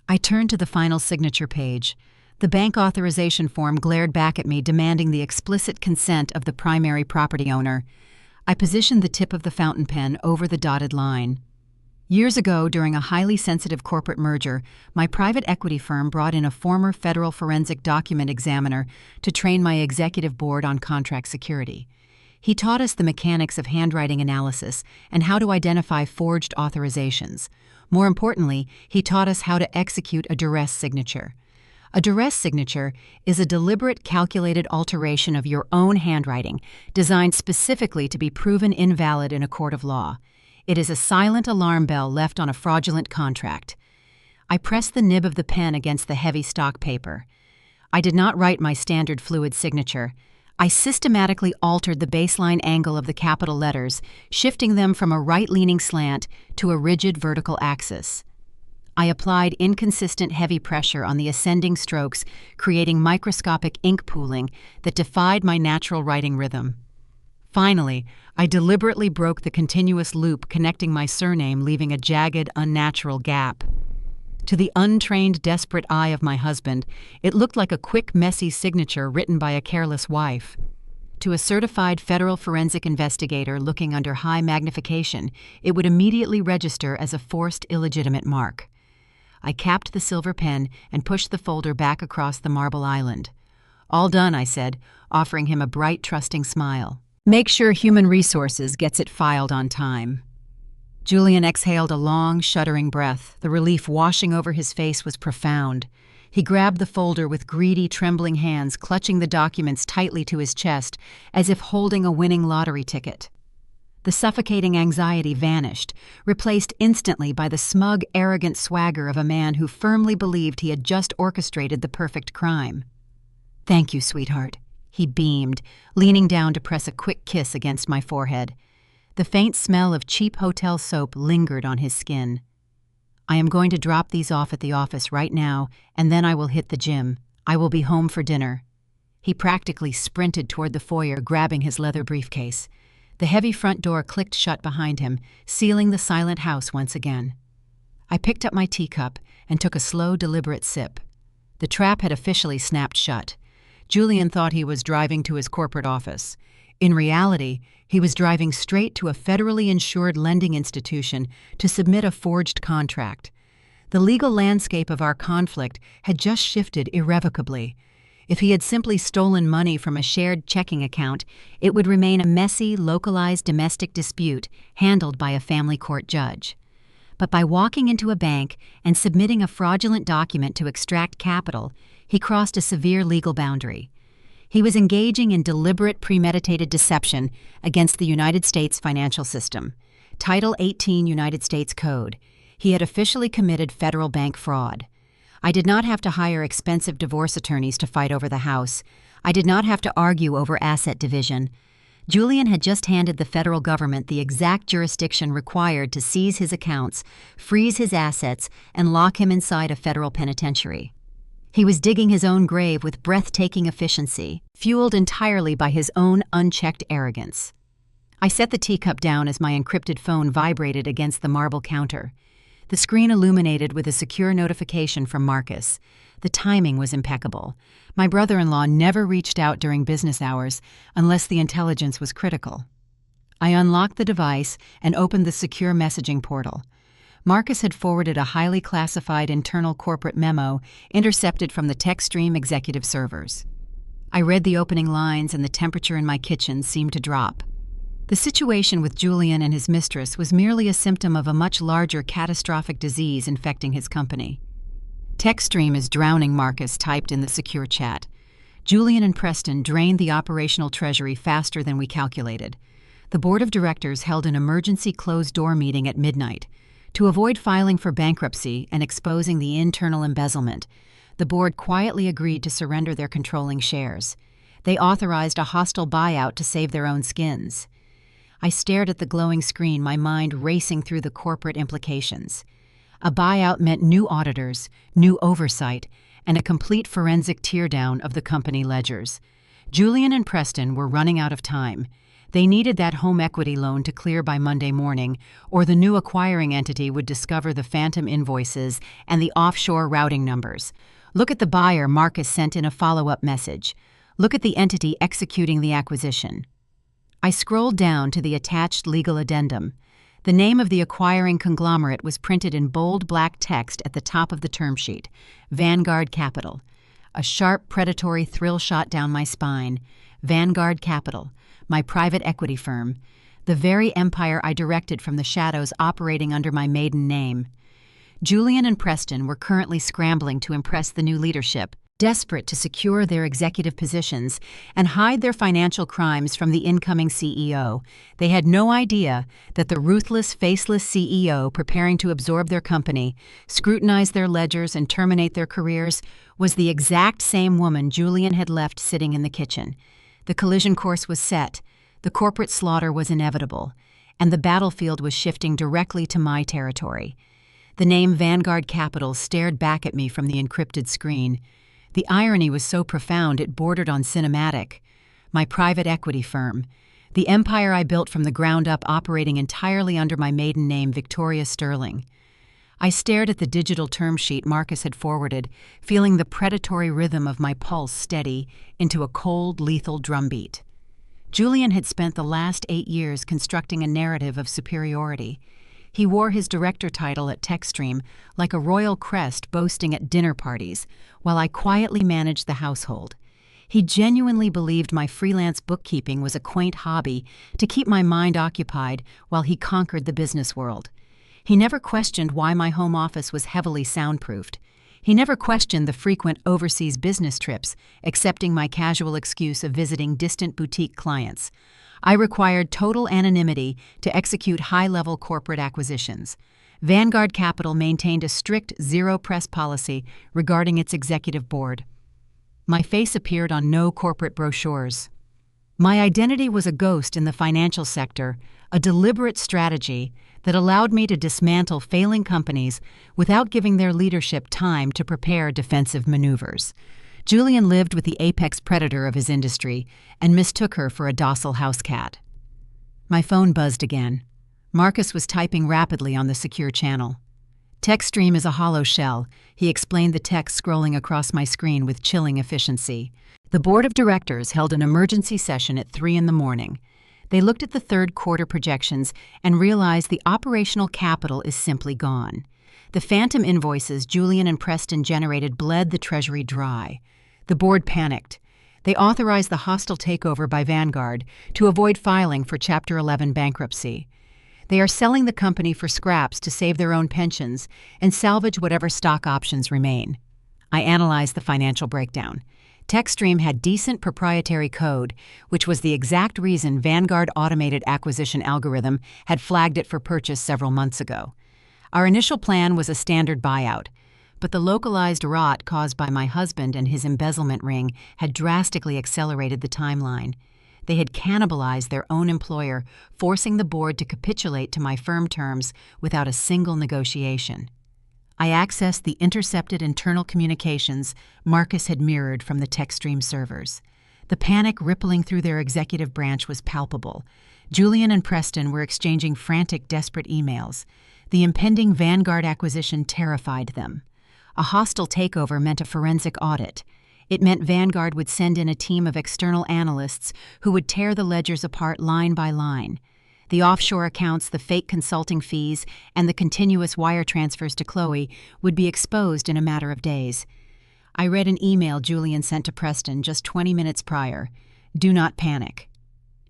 [SPEAKER 1] I turned to the final signature page. The bank authorization form glared back at me, demanding the explicit consent of the primary property owner. I positioned the tip of the fountain pen over the dotted line. Years ago, during a highly sensitive corporate merger, my private equity firm brought in a former federal forensic document examiner to train my executive board on contract security. He taught us the mechanics of handwriting analysis and how to identify forged authorizations. More importantly, he taught us how to execute a duress signature. A duress signature is a deliberate, calculated alteration of your own handwriting, designed specifically to be proven invalid in a court of law. It is a silent alarm bell left on a fraudulent contract. I pressed the nib of the pen against the heavy stock paper. I did not write my standard fluid signature. I systematically altered the baseline angle of the capital letters, shifting them from a right-leaning slant to a rigid vertical axis. I applied inconsistent heavy pressure on the ascending strokes, creating microscopic ink pooling that defied my natural writing rhythm. Finally, I deliberately broke the continuous loop connecting my surname, leaving a jagged, unnatural gap. To the untrained, desperate eye of my husband, it looked like a quick, messy signature written by a careless wife. To a certified federal forensic investigator looking under high magnification, it would immediately register as a forced, illegitimate mark. I capped the silver pen and pushed the folder back across the marble island. "All done," I said, offering him a bright, trusting smile. "Make sure Human Resources gets it filed on time." Julian exhaled a long, shuddering breath. The relief washing over his face was profound. He grabbed the folder with greedy, trembling hands, clutching the documents tightly to his chest, as if holding a winning lottery ticket. The suffocating anxiety vanished, replaced instantly by the smug, arrogant swagger of a man who firmly believed he had just orchestrated the perfect crime. "Thank you, sweetheart," he beamed, leaning down to press a quick kiss against my forehead. The faint smell of cheap hotel soap lingered on his skin. "I am going to drop these off at the office right now, and then I will hit the gym. I will be home for dinner." He practically sprinted toward the foyer, grabbing his leather briefcase. The heavy front door clicked shut behind him, sealing the silent house once again. I picked up my teacup and took a slow, deliberate sip. The trap had officially snapped shut. Julian thought he was driving to his corporate office. In reality, he was driving straight to a federally insured lending institution to submit a forged contract. The legal landscape of our conflict had just shifted irrevocably. If he had simply stolen money from a shared checking account, it would remain a messy, localized domestic dispute handled by a family court judge. But by walking into a bank and submitting a fraudulent document to extract capital, he crossed a severe legal boundary. He was engaging in deliberate, premeditated deception against the United States financial system. Title 18 United States Code. He had officially committed federal bank fraud. I did not have to hire expensive divorce attorneys to fight over the house. I did not have to argue over asset division. Julian had just handed the federal government the exact jurisdiction required to seize his accounts, freeze his assets, and lock him inside a federal penitentiary. He was digging his own grave with breathtaking efficiency, fueled entirely by his own unchecked arrogance. I set the teacup down as my encrypted phone vibrated against the marble counter. The screen illuminated with a secure notification from Marcus. The timing was impeccable. My brother-in-law never reached out during business hours unless the intelligence was critical. I unlocked the device and opened the secure messaging portal. Marcus had forwarded a highly classified internal corporate memo intercepted from the TechStream executive servers. I read the opening lines and the temperature in my kitchen seemed to drop. The situation with Julian and his mistress was merely a symptom of a much larger catastrophic disease infecting his company. TechStream is drowning, Marcus typed in the secure chat. Julian and Preston drained the operational treasury faster than we calculated. The board of directors held an emergency closed-door meeting at midnight. To avoid filing for bankruptcy and exposing the internal embezzlement, the board quietly agreed to surrender their controlling shares. They authorized a hostile buyout to save their own skins. I stared at the glowing screen, my mind racing through the corporate implications. A buyout meant new auditors, new oversight, and a complete forensic teardown of the company ledgers. Julian and Preston were running out of time. They needed that home equity loan to clear by Monday morning, or the new acquiring entity would discover the phantom invoices and the offshore routing numbers. Look at the buyer, Marcus sent in a follow-up message. Look at the entity executing the acquisition. I scrolled down to the attached legal addendum. The name of the acquiring conglomerate was printed in bold black text at the top of the term sheet, Vanguard Capital. A sharp, predatory thrill shot down my spine. Vanguard Capital, my private equity firm, the very empire I directed from the shadows operating under my maiden name. Julian and Preston were currently scrambling to impress the new leadership, desperate to secure their executive positions and hide their financial crimes from the incoming CEO. They had no idea that the ruthless, faceless CEO preparing to absorb their company, scrutinize their ledgers, and terminate their careers was the exact same woman Julian had left sitting in the kitchen. The collision course was set, the corporate slaughter was inevitable, and the battlefield was shifting directly to my territory. The name Vanguard Capital stared back at me from the encrypted screen. The irony was so profound it bordered on cinematic. My private equity firm, the empire I built from the ground up operating entirely under my maiden name, Victoria Sterling. I stared at the digital term sheet Marcus had forwarded, feeling the predatory rhythm of my pulse steady into a cold, lethal drumbeat. Julian had spent the last 8 years constructing a narrative of superiority. He wore his director title at TechStream like a royal crest boasting at dinner parties, while I quietly managed the household. He genuinely believed my freelance bookkeeping was a quaint hobby to keep my mind occupied while he conquered the business world. He never questioned why my home office was heavily soundproofed. He never questioned the frequent overseas business trips, accepting my casual excuse of visiting distant boutique clients. I required total anonymity to execute high-level corporate acquisitions. Vanguard Capital maintained a strict zero-press policy regarding its executive board. My face appeared on no corporate brochures. My identity was a ghost in the financial sector, a deliberate strategy that allowed me to dismantle failing companies without giving their leadership time to prepare defensive maneuvers. Julian lived with the apex predator of his industry and mistook her for a docile house cat. My phone buzzed again. Marcus was typing rapidly on the secure channel. TechStream is a hollow shell, he explained, the text scrolling across my screen with chilling efficiency. The board of directors held an emergency session at 3 in the morning. They looked at the third quarter projections and realized the operational capital is simply gone. The phantom invoices Julian and Preston generated bled the treasury dry. The board panicked. They authorized the hostile takeover by Vanguard to avoid filing for Chapter 11 bankruptcy. They are selling the company for scraps to save their own pensions and salvage whatever stock options remain. I analyzed the financial breakdown. TechStream had decent proprietary code, which was the exact reason Vanguard automated acquisition algorithm had flagged it for purchase several months ago. Our initial plan was a standard buyout, but the localized rot caused by my husband and his embezzlement ring had drastically accelerated the timeline. They had cannibalized their own employer, forcing the board to capitulate to my firm terms without a single negotiation. I accessed the intercepted internal communications Marcus had mirrored from the TechStream servers. The panic rippling through their executive branch was palpable. Julian and Preston were exchanging frantic, desperate emails. The impending Vanguard acquisition terrified them. A hostile takeover meant a forensic audit. It meant Vanguard would send in a team of external analysts who would tear the ledgers apart line by line. The offshore accounts, the fake consulting fees, and the continuous wire transfers to Chloe would be exposed in a matter of days. I read an email Julian sent to Preston just 20 minutes prior. "Do not panic."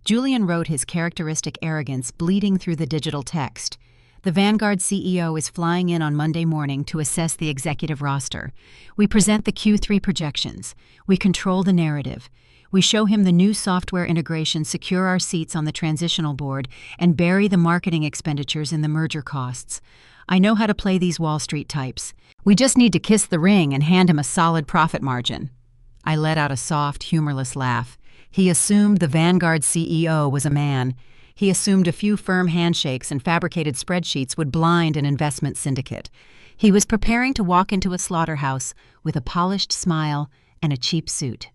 [SPEAKER 1] Julian wrote, his characteristic arrogance bleeding through the digital text. The Vanguard CEO is flying in on Monday morning to assess the executive roster. We present the Q3 projections. We control the narrative. We show him the new software integration, secure our seats on the transitional board, and bury the marketing expenditures in the merger costs. I know how to play these Wall Street types. We just need to kiss the ring and hand him a solid profit margin. I let out a soft, humorless laugh. He assumed the Vanguard CEO was a man. He assumed a few firm handshakes and fabricated spreadsheets would blind an investment syndicate. He was preparing to walk into a slaughterhouse with a polished smile and a cheap suit.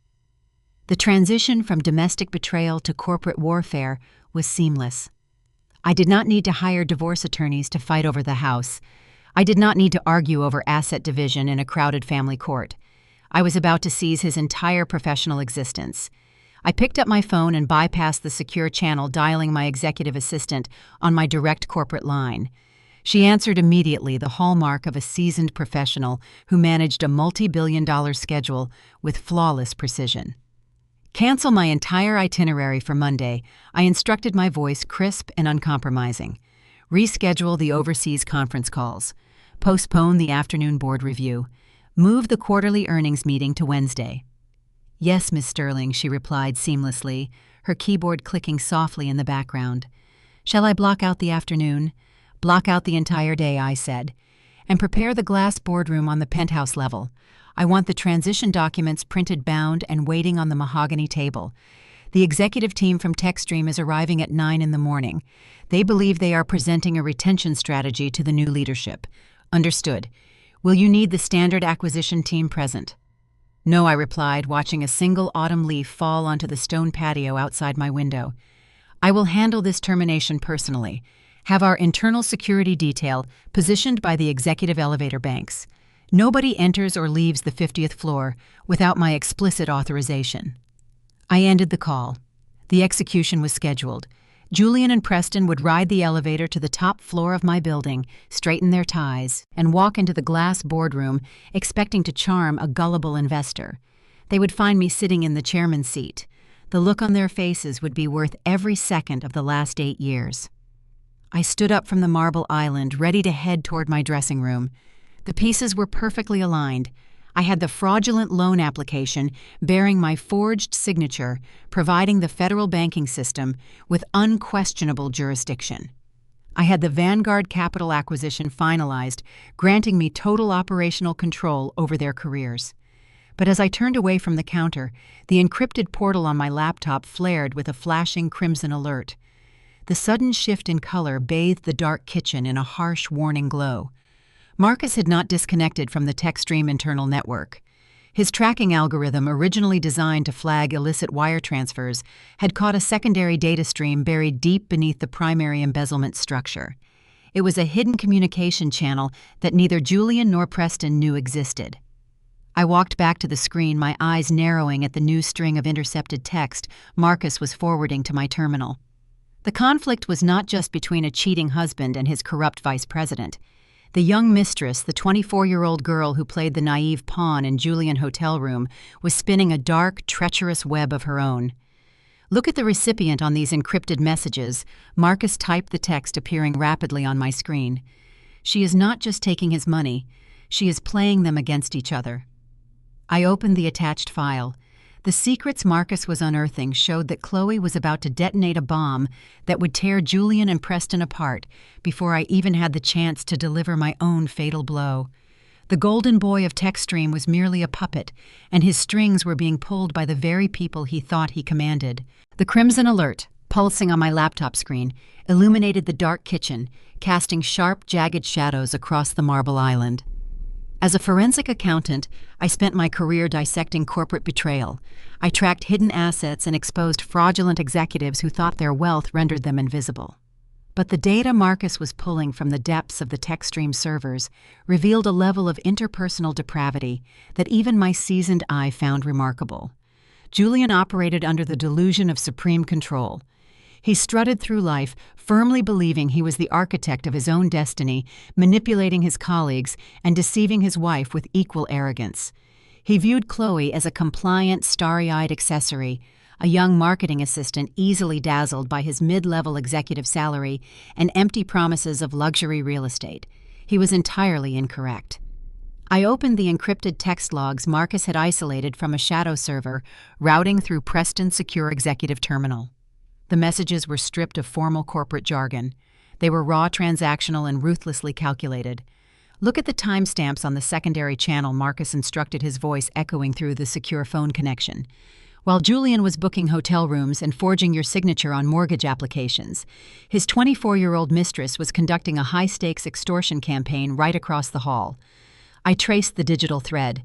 [SPEAKER 1] The transition from domestic betrayal to corporate warfare was seamless. I did not need to hire divorce attorneys to fight over the house. I did not need to argue over asset division in a crowded family court. I was about to seize his entire professional existence. I picked up my phone and bypassed the secure channel, dialing my executive assistant on my direct corporate line. She answered immediately, the hallmark of a seasoned professional who managed a multi-billion-dollar schedule with flawless precision. Cancel my entire itinerary for Monday, I instructed, my voice crisp and uncompromising. Reschedule the overseas conference calls. Postpone the afternoon board review. Move the quarterly earnings meeting to Wednesday. "Yes, Miss Sterling," she replied seamlessly, her keyboard clicking softly in the background. "Shall I block out the afternoon?" "Block out the entire day," I said. "And prepare the glass boardroom on the penthouse level. I want the transition documents printed, bound, and waiting on the mahogany table. The executive team from TechStream is arriving at 9 in the morning. They believe they are presenting a retention strategy to the new leadership." "Understood. Will you need the standard acquisition team present?" "No," I replied, watching a single autumn leaf fall onto the stone patio outside my window. "I will handle this termination personally. Have our internal security detail positioned by the executive elevator banks. Nobody enters or leaves the 50th floor without my explicit authorization." I ended the call. The execution was scheduled. Julian and Preston would ride the elevator to the top floor of my building, straighten their ties, and walk into the glass boardroom, expecting to charm a gullible investor. They would find me sitting in the chairman's seat. The look on their faces would be worth every second of the last 8 years. I stood up from the marble island, ready to head toward my dressing room. The pieces were perfectly aligned. I had the fraudulent loan application bearing my forged signature, providing the federal banking system with unquestionable jurisdiction. I had the Vanguard capital acquisition finalized, granting me total operational control over their careers. But as I turned away from the counter, the encrypted portal on my laptop flared with a flashing crimson alert. The sudden shift in color bathed the dark kitchen in a harsh, warning glow. Marcus had not disconnected from the TechStream internal network. His tracking algorithm, originally designed to flag illicit wire transfers, had caught a secondary data stream buried deep beneath the primary embezzlement structure. It was a hidden communication channel that neither Julian nor Preston knew existed. I walked back to the screen, my eyes narrowing at the new string of intercepted text Marcus was forwarding to my terminal. The conflict was not just between a cheating husband and his corrupt vice president. The young mistress, the 24-year-old girl who played the naive pawn in Julian hotel room, was spinning a dark, treacherous web of her own. Look at the recipient on these encrypted messages. Marcus typed the text appearing rapidly on my screen. She is not just taking his money, she is playing them against each other. I opened the attached file. The secrets Marcus was unearthing showed that Chloe was about to detonate a bomb that would tear Julian and Preston apart before I even had the chance to deliver my own fatal blow. The golden boy of TechStream was merely a puppet, and his strings were being pulled by the very people he thought he commanded. The crimson alert, pulsing on my laptop screen, illuminated the dark kitchen, casting sharp, jagged shadows across the marble island. As a forensic accountant, I spent my career dissecting corporate betrayal. I tracked hidden assets and exposed fraudulent executives who thought their wealth rendered them invisible. But the data Marcus was pulling from the depths of the TechStream servers revealed a level of interpersonal depravity that even my seasoned eye found remarkable. Julian operated under the delusion of supreme control. He strutted through life, firmly believing he was the architect of his own destiny, manipulating his colleagues and deceiving his wife with equal arrogance. He viewed Chloe as a compliant, starry-eyed accessory, a young marketing assistant easily dazzled by his mid-level executive salary and empty promises of luxury real estate. He was entirely incorrect. I opened the encrypted text logs Marcus had isolated from a shadow server, routing through Preston's secure executive terminal. The messages were stripped of formal corporate jargon. They were raw, transactional, and ruthlessly calculated. Look at the timestamps on the secondary channel Marcus instructed, his voice echoing through the secure phone connection. While Julian was booking hotel rooms and forging your signature on mortgage applications, his 24-year-old mistress was conducting a high-stakes extortion campaign right across the hall. I traced the digital thread.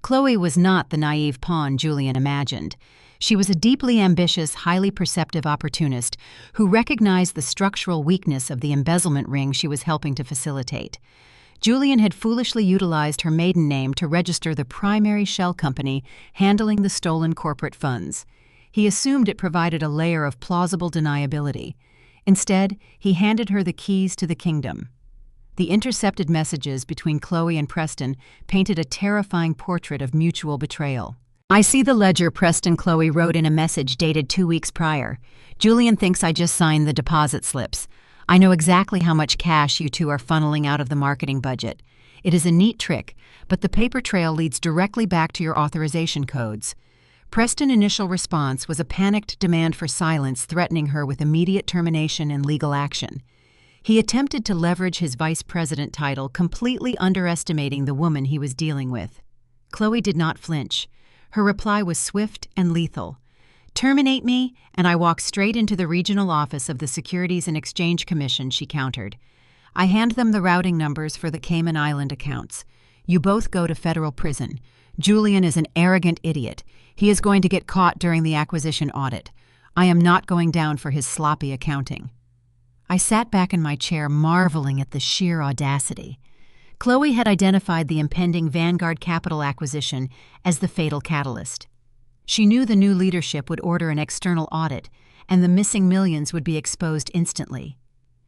[SPEAKER 1] Chloe was not the naive pawn Julian imagined. She was a deeply ambitious, highly perceptive opportunist who recognized the structural weakness of the embezzlement ring she was helping to facilitate. Julian had foolishly utilized her maiden name to register the primary shell company handling the stolen corporate funds. He assumed it provided a layer of plausible deniability. Instead, he handed her the keys to the kingdom. The intercepted messages between Chloe and Preston painted a terrifying portrait of mutual betrayal. I see the ledger Preston Chloe wrote in a message dated 2 weeks prior. Julian thinks I just signed the deposit slips. I know exactly how much cash you two are funneling out of the marketing budget. It is a neat trick, but the paper trail leads directly back to your authorization codes. Preston's initial response was a panicked demand for silence, threatening her with immediate termination and legal action. He attempted to leverage his vice president title, completely underestimating the woman he was dealing with. Chloe did not flinch. Her reply was swift and lethal. "Terminate me, and I walk straight into the regional office of the Securities and Exchange Commission," she countered. "I hand them the routing numbers for the Cayman Island accounts. You both go to federal prison. Julian is an arrogant idiot. He is going to get caught during the acquisition audit. I am not going down for his sloppy accounting." I sat back in my chair, marveling at the sheer audacity. Chloe had identified the impending Vanguard Capital acquisition as the fatal catalyst. She knew the new leadership would order an external audit, and the missing millions would be exposed instantly.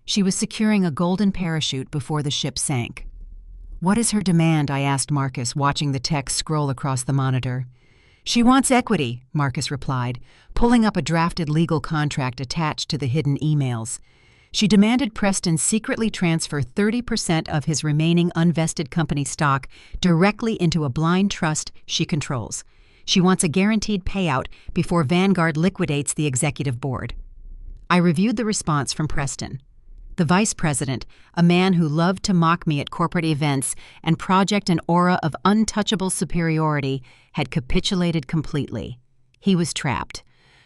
[SPEAKER 1] She was securing a golden parachute before the ship sank. "What is her demand?" I asked Marcus, watching the text scroll across the monitor. "She wants equity," Marcus replied, pulling up a drafted legal contract attached to the hidden emails. She demanded Preston secretly transfer 30% of his remaining unvested company stock directly into a blind trust she controls. She wants a guaranteed payout before Vanguard liquidates the executive board. I reviewed the response from Preston. The vice president, a man who loved to mock me at corporate events and project an aura of untouchable superiority, had capitulated completely. He was trapped.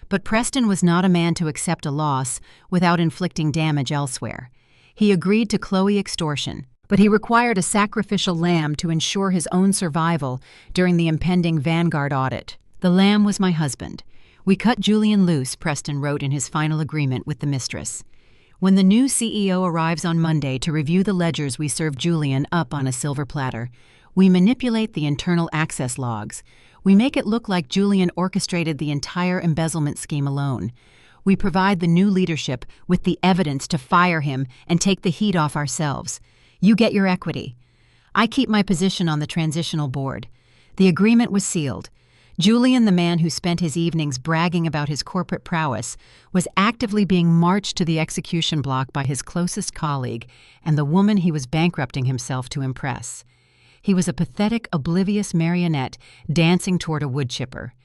[SPEAKER 1] But Preston was not a man to accept a loss without inflicting damage elsewhere. He agreed to Chloe extortion, but he required a sacrificial lamb to ensure his own survival during the impending Vanguard audit. The lamb was my husband. "We cut Julian loose," Preston wrote in his final agreement with the mistress. When the new CEO arrives on Monday to review the ledgers, we serve Julian up on a silver platter. We manipulate the internal access logs. We make it look like Julian orchestrated the entire embezzlement scheme alone. We provide the new leadership with the evidence to fire him and take the heat off ourselves. You get your equity. I keep my position on the transitional board. The agreement was sealed. Julian, the man who spent his evenings bragging about his corporate prowess, was actively being marched to the execution block by his closest colleague and the woman he was bankrupting himself to impress. He was a pathetic, oblivious marionette dancing toward a wood chipper.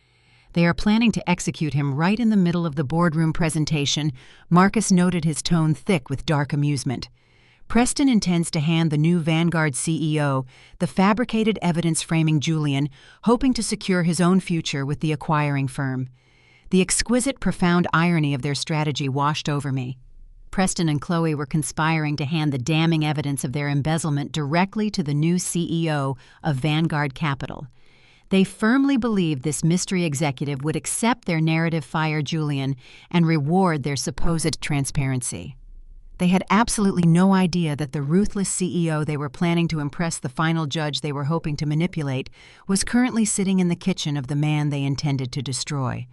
[SPEAKER 1] They are planning to execute him right in the middle of the boardroom presentation. Marcus noted his tone thick with dark amusement. Preston intends to hand the new Vanguard CEO the fabricated evidence framing Julian, hoping to secure his own future with the acquiring firm. The exquisite, profound irony of their strategy washed over me. Preston and Chloe were conspiring to hand the damning evidence of their embezzlement directly to the new CEO of Vanguard Capital. They firmly believed this mystery executive would accept their narrative, fire Julian, and reward their supposed transparency. They had absolutely no idea that the ruthless CEO they were planning to impress, the final judge they were hoping to manipulate, was currently sitting in the kitchen of the man they intended to destroy.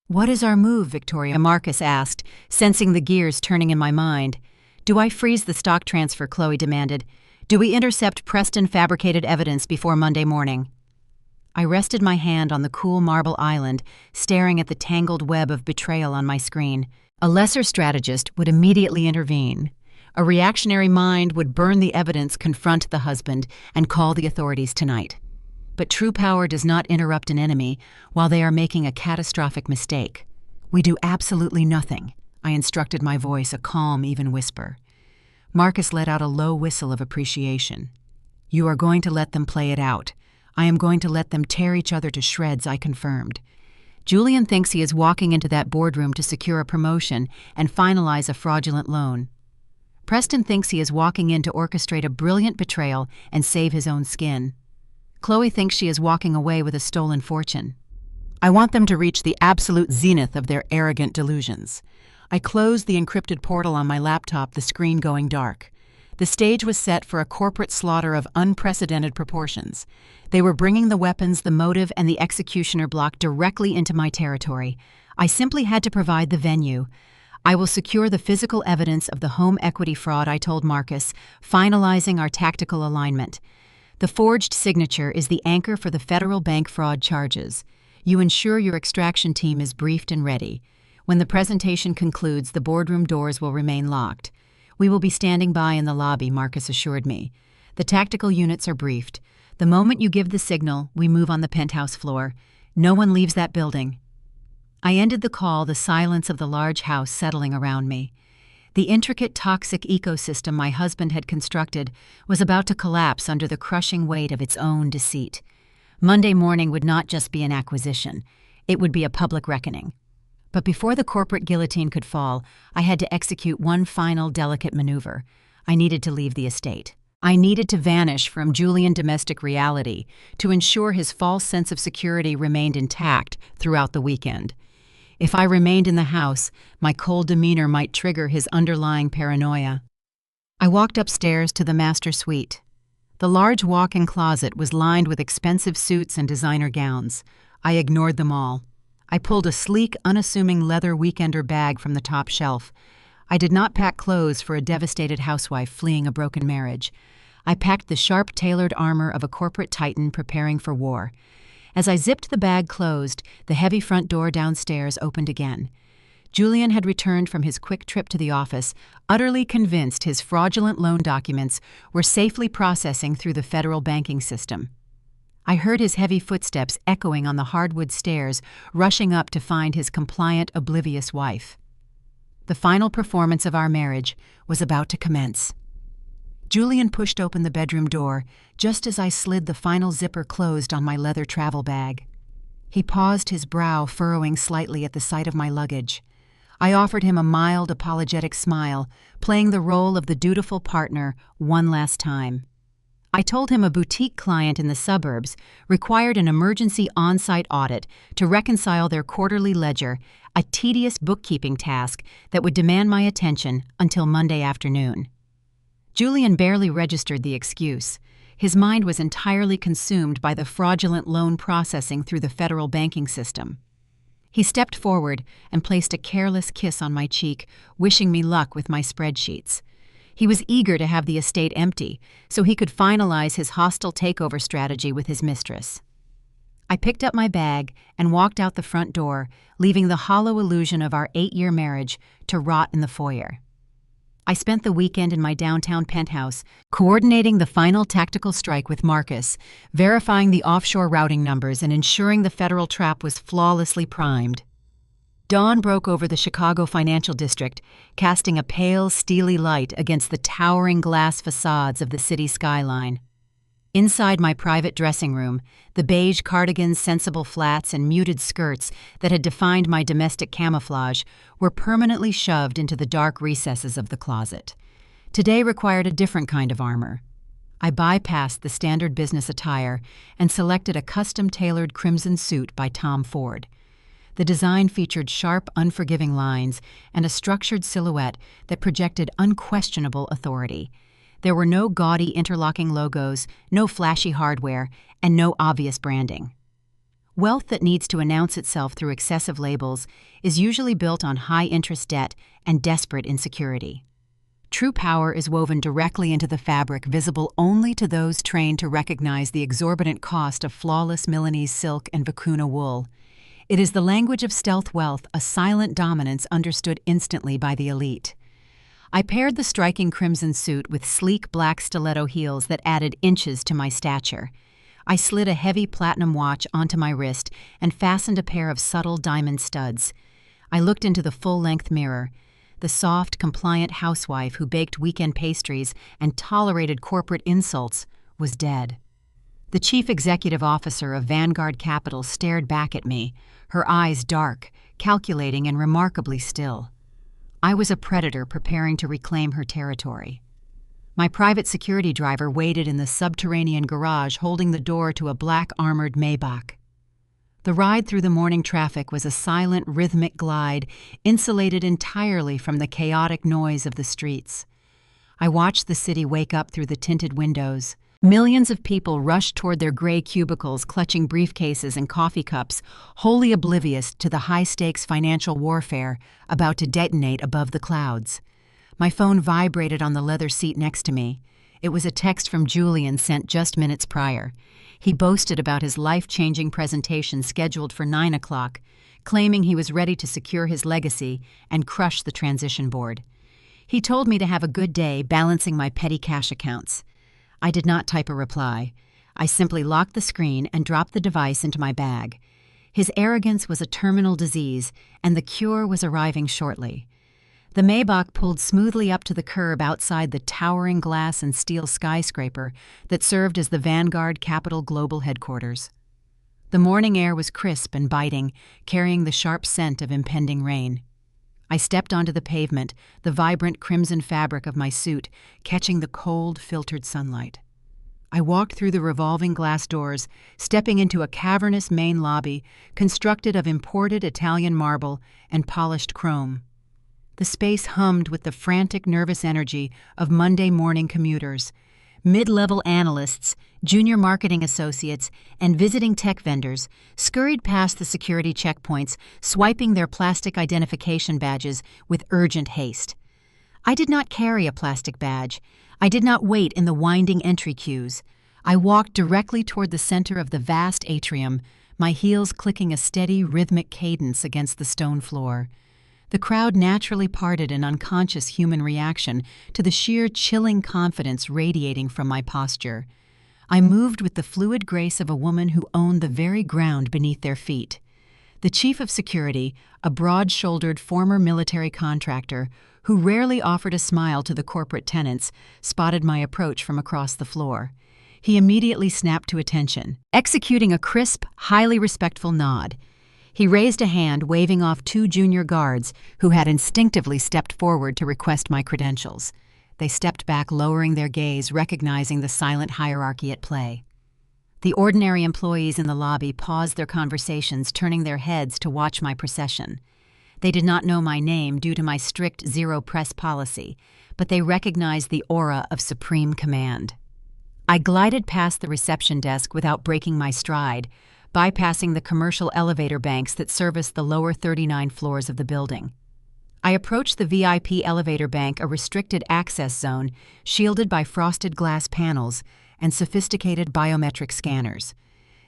[SPEAKER 1] "What is our move, Victoria?" Marcus asked, sensing the gears turning in my mind. "Do I freeze the stock transfer?" Chloe demanded. "Do we intercept Preston fabricated evidence before Monday morning?" I rested my hand on the cool marble island, staring at the tangled web of betrayal on my screen. A lesser strategist would immediately intervene. A reactionary mind would burn the evidence, confront the husband, and call the authorities tonight. But true power does not interrupt an enemy while they are making a catastrophic mistake. "We do absolutely nothing," I instructed, my voice a calm, even whisper. Marcus let out a low whistle of appreciation. "You are going to let them play it out. I am going to let them tear each other to shreds," I confirmed. "Julian thinks he is walking into that boardroom to secure a promotion and finalize a fraudulent loan. Preston thinks he is walking in to orchestrate a brilliant betrayal and save his own skin. Chloe thinks she is walking away with a stolen fortune. I want them to reach the absolute zenith of their arrogant delusions." I closed the encrypted portal on my laptop, the screen going dark. The stage was set for a corporate slaughter of unprecedented proportions. They were bringing the weapons, the motive, and the executioner block directly into my territory. I simply had to provide the venue. "I will secure the physical evidence of the home equity fraud," I told Marcus, finalizing our tactical alignment. "The forged signature is the anchor for the federal bank fraud charges. You ensure your extraction team is briefed and ready. When the presentation concludes, the boardroom doors will remain locked. We will be standing by in the lobby," Marcus assured me. "The tactical units are briefed. The moment you give the signal, we move on the penthouse floor. No one leaves that building." I ended the call, the silence of the large house settling around me. The intricate, toxic ecosystem my husband had constructed was about to collapse under the crushing weight of its own deceit. Monday morning would not just be an acquisition. It would be a public reckoning. But before the corporate guillotine could fall, I had to execute one final delicate maneuver. I needed to leave the estate. I needed to vanish from Julian domestic reality to ensure his false sense of security remained intact throughout the weekend. If I remained in the house, my cold demeanor might trigger his underlying paranoia. I walked upstairs to the master suite. The large walk-in closet was lined with expensive suits and designer gowns. I ignored them all. I pulled a sleek, unassuming leather weekender bag from the top shelf. I did not pack clothes for a devastated housewife fleeing a broken marriage. I packed the sharp, tailored armor of a corporate titan preparing for war. As I zipped the bag closed, the heavy front door downstairs opened again. Julian had returned from his quick trip to the office, utterly convinced his fraudulent loan documents were safely processing through the federal banking system. I heard his heavy footsteps echoing on the hardwood stairs, rushing up to find his compliant, oblivious wife. The final performance of our marriage was about to commence. Julian pushed open the bedroom door just as I slid the final zipper closed on my leather travel bag. He paused, his brow furrowing slightly at the sight of my luggage. I offered him a mild, apologetic smile, playing the role of the dutiful partner one last time. I told him a boutique client in the suburbs required an emergency on-site audit to reconcile their quarterly ledger, a tedious bookkeeping task that would demand my attention until Monday afternoon. Julian barely registered the excuse. His mind was entirely consumed by the fraudulent loan processing through the federal banking system. He stepped forward and placed a careless kiss on my cheek, wishing me luck with my spreadsheets. He was eager to have the estate empty, so he could finalize his hostile takeover strategy with his mistress. I picked up my bag and walked out the front door, leaving the hollow illusion of our 8-year marriage to rot in the foyer. I spent the weekend in my downtown penthouse, coordinating the final tactical strike with Marcus, verifying the offshore routing numbers, and ensuring the federal trap was flawlessly primed. Dawn broke over the Chicago financial district, casting a pale, steely light against the towering glass facades of the city skyline. Inside my private dressing room, the beige cardigans, sensible flats, and muted skirts that had defined my domestic camouflage were permanently shoved into the dark recesses of the closet. Today required a different kind of armor. I bypassed the standard business attire and selected a custom-tailored crimson suit by Tom Ford. The design featured sharp, unforgiving lines and a structured silhouette that projected unquestionable authority. There were no gaudy interlocking logos, no flashy hardware, and no obvious branding. Wealth that needs to announce itself through excessive labels is usually built on high-interest debt and desperate insecurity. True power is woven directly into the fabric, visible only to those trained to recognize the exorbitant cost of flawless Milanese silk and vicuna wool. It is the language of stealth wealth, a silent dominance understood instantly by the elite. I paired the striking crimson suit with sleek black stiletto heels that added inches to my stature. I slid a heavy platinum watch onto my wrist and fastened a pair of subtle diamond studs. I looked into the full-length mirror. The soft, compliant housewife who baked weekend pastries and tolerated corporate insults was dead. The chief executive officer of Vanguard Capital stared back at me, her eyes dark, calculating and remarkably still. I was a predator preparing to reclaim her territory. My private security driver waited in the subterranean garage holding the door to a black armored Maybach. The ride through the morning traffic was a silent, rhythmic glide, insulated entirely from the chaotic noise of the streets. I watched the city wake up through the tinted windows. Millions of people rushed toward their gray cubicles, clutching briefcases and coffee cups, wholly oblivious to the high-stakes financial warfare about to detonate above the clouds. My phone vibrated on the leather seat next to me. It was a text from Julian sent just minutes prior. He boasted about his life-changing presentation scheduled for 9 o'clock, claiming he was ready to secure his legacy and crush the transition board. He told me to have a good day balancing my petty cash accounts. I did not type a reply. I simply locked the screen and dropped the device into my bag. His arrogance was a terminal disease, and the cure was arriving shortly. The Maybach pulled smoothly up to the curb outside the towering glass and steel skyscraper that served as the Vanguard Capital Global headquarters. The morning air was crisp and biting, carrying the sharp scent of impending rain. I stepped onto the pavement, the vibrant crimson fabric of my suit catching the cold, filtered sunlight. I walked through the revolving glass doors, stepping into a cavernous main lobby constructed of imported Italian marble and polished chrome. The space hummed with the frantic, nervous energy of Monday morning commuters. Mid-level analysts, junior marketing associates, and visiting tech vendors scurried past the security checkpoints, swiping their plastic identification badges with urgent haste. I did not carry a plastic badge. I did not wait in the winding entry queues. I walked directly toward the center of the vast atrium, my heels clicking a steady, rhythmic cadence against the stone floor. The crowd naturally parted in unconscious human reaction to the sheer chilling confidence radiating from my posture. I moved with the fluid grace of a woman who owned the very ground beneath their feet. The chief of security, a broad-shouldered former military contractor who rarely offered a smile to the corporate tenants, spotted my approach from across the floor. He immediately snapped to attention, executing a crisp, highly respectful nod. He raised a hand, waving off 2 junior guards who had instinctively stepped forward to request my credentials. They stepped back, lowering their gaze, recognizing the silent hierarchy at play. The ordinary employees in the lobby paused their conversations, turning their heads to watch my procession. They did not know my name due to my strict zero press policy, but they recognized the aura of supreme command. I glided past the reception desk without breaking my stride, bypassing the commercial elevator banks that service the lower 39 floors of the building. I approached the VIP elevator bank, a restricted access zone shielded by frosted glass panels and sophisticated biometric scanners.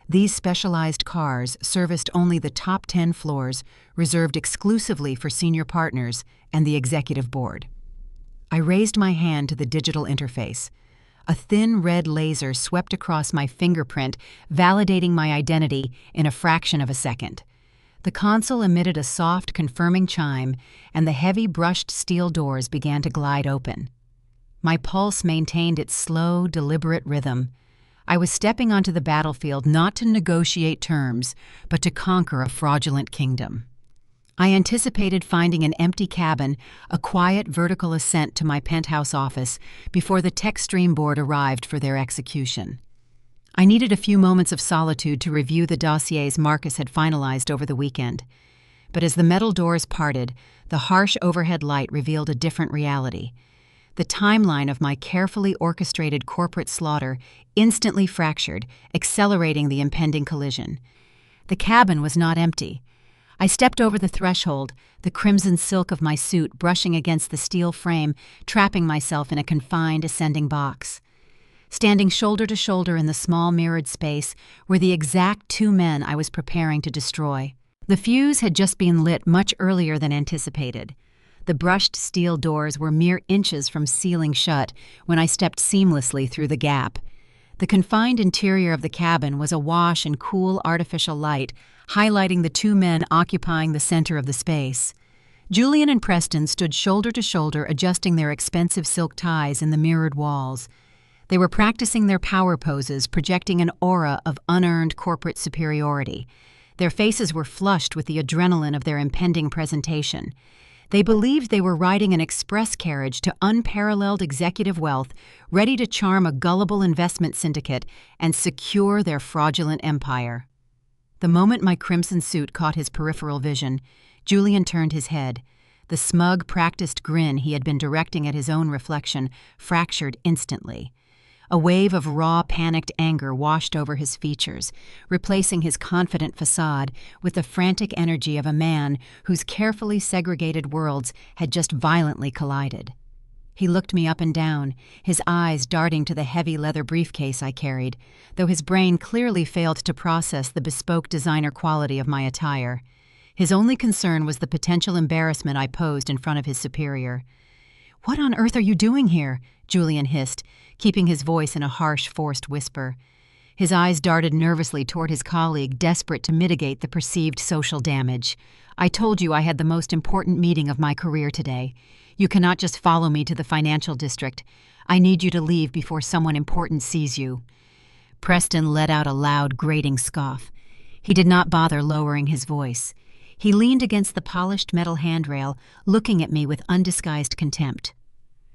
[SPEAKER 1] These specialized cars serviced only the top 10 floors, reserved exclusively for senior partners and the executive board. I raised my hand to the digital interface. A thin red laser swept across my fingerprint, validating my identity in a fraction of a second. The console emitted a soft, confirming chime, and the heavy brushed steel doors began to glide open. My pulse maintained its slow, deliberate rhythm. I was stepping onto the battlefield not to negotiate terms, but to conquer a fraudulent kingdom. I anticipated finding an empty cabin, a quiet vertical ascent to my penthouse office before the tech stream board arrived for their execution. I needed a few moments of solitude to review the dossiers Marcus had finalized over the weekend. But as the metal doors parted, the harsh overhead light revealed a different reality. The timeline of my carefully orchestrated corporate slaughter instantly fractured, accelerating the impending collision. The cabin was not empty. I stepped over the threshold, the crimson silk of my suit brushing against the steel frame, trapping myself in a confined ascending box. Standing shoulder to shoulder in the small mirrored space were the exact two men I was preparing to destroy. The fuse had just been lit much earlier than anticipated. The brushed steel doors were mere inches from sealing shut when I stepped seamlessly through the gap. The confined interior of the cabin was awash in cool artificial light, highlighting the two men occupying the center of the space. Julian and Preston stood shoulder to shoulder, adjusting their expensive silk ties in the mirrored walls. They were practicing their power poses, projecting an aura of unearned corporate superiority. Their faces were flushed with the adrenaline of their impending presentation. They believed they were riding an express carriage to unparalleled executive wealth, ready to charm a gullible investment syndicate and secure their fraudulent empire. The moment my crimson suit caught his peripheral vision, Julian turned his head. The smug, practiced grin he had been directing at his own reflection fractured instantly. A wave of raw, panicked anger washed over his features, replacing his confident facade with the frantic energy of a man whose carefully segregated worlds had just violently collided. He looked me up and down, his eyes darting to the heavy leather briefcase I carried, though his brain clearly failed to process the bespoke designer quality of my attire. His only concern was the potential embarrassment I posed in front of his superior. "What on earth are you doing here?" Julian hissed, keeping his voice in a harsh, forced whisper. His eyes darted nervously toward his colleague, desperate to mitigate the perceived social damage. "I told you I had the most important meeting of my career today. You cannot just follow me to the financial district. I need you to leave before someone important sees you." Preston let out a loud, grating scoff. He did not bother lowering his voice. He leaned against the polished metal handrail, looking at me with undisguised contempt.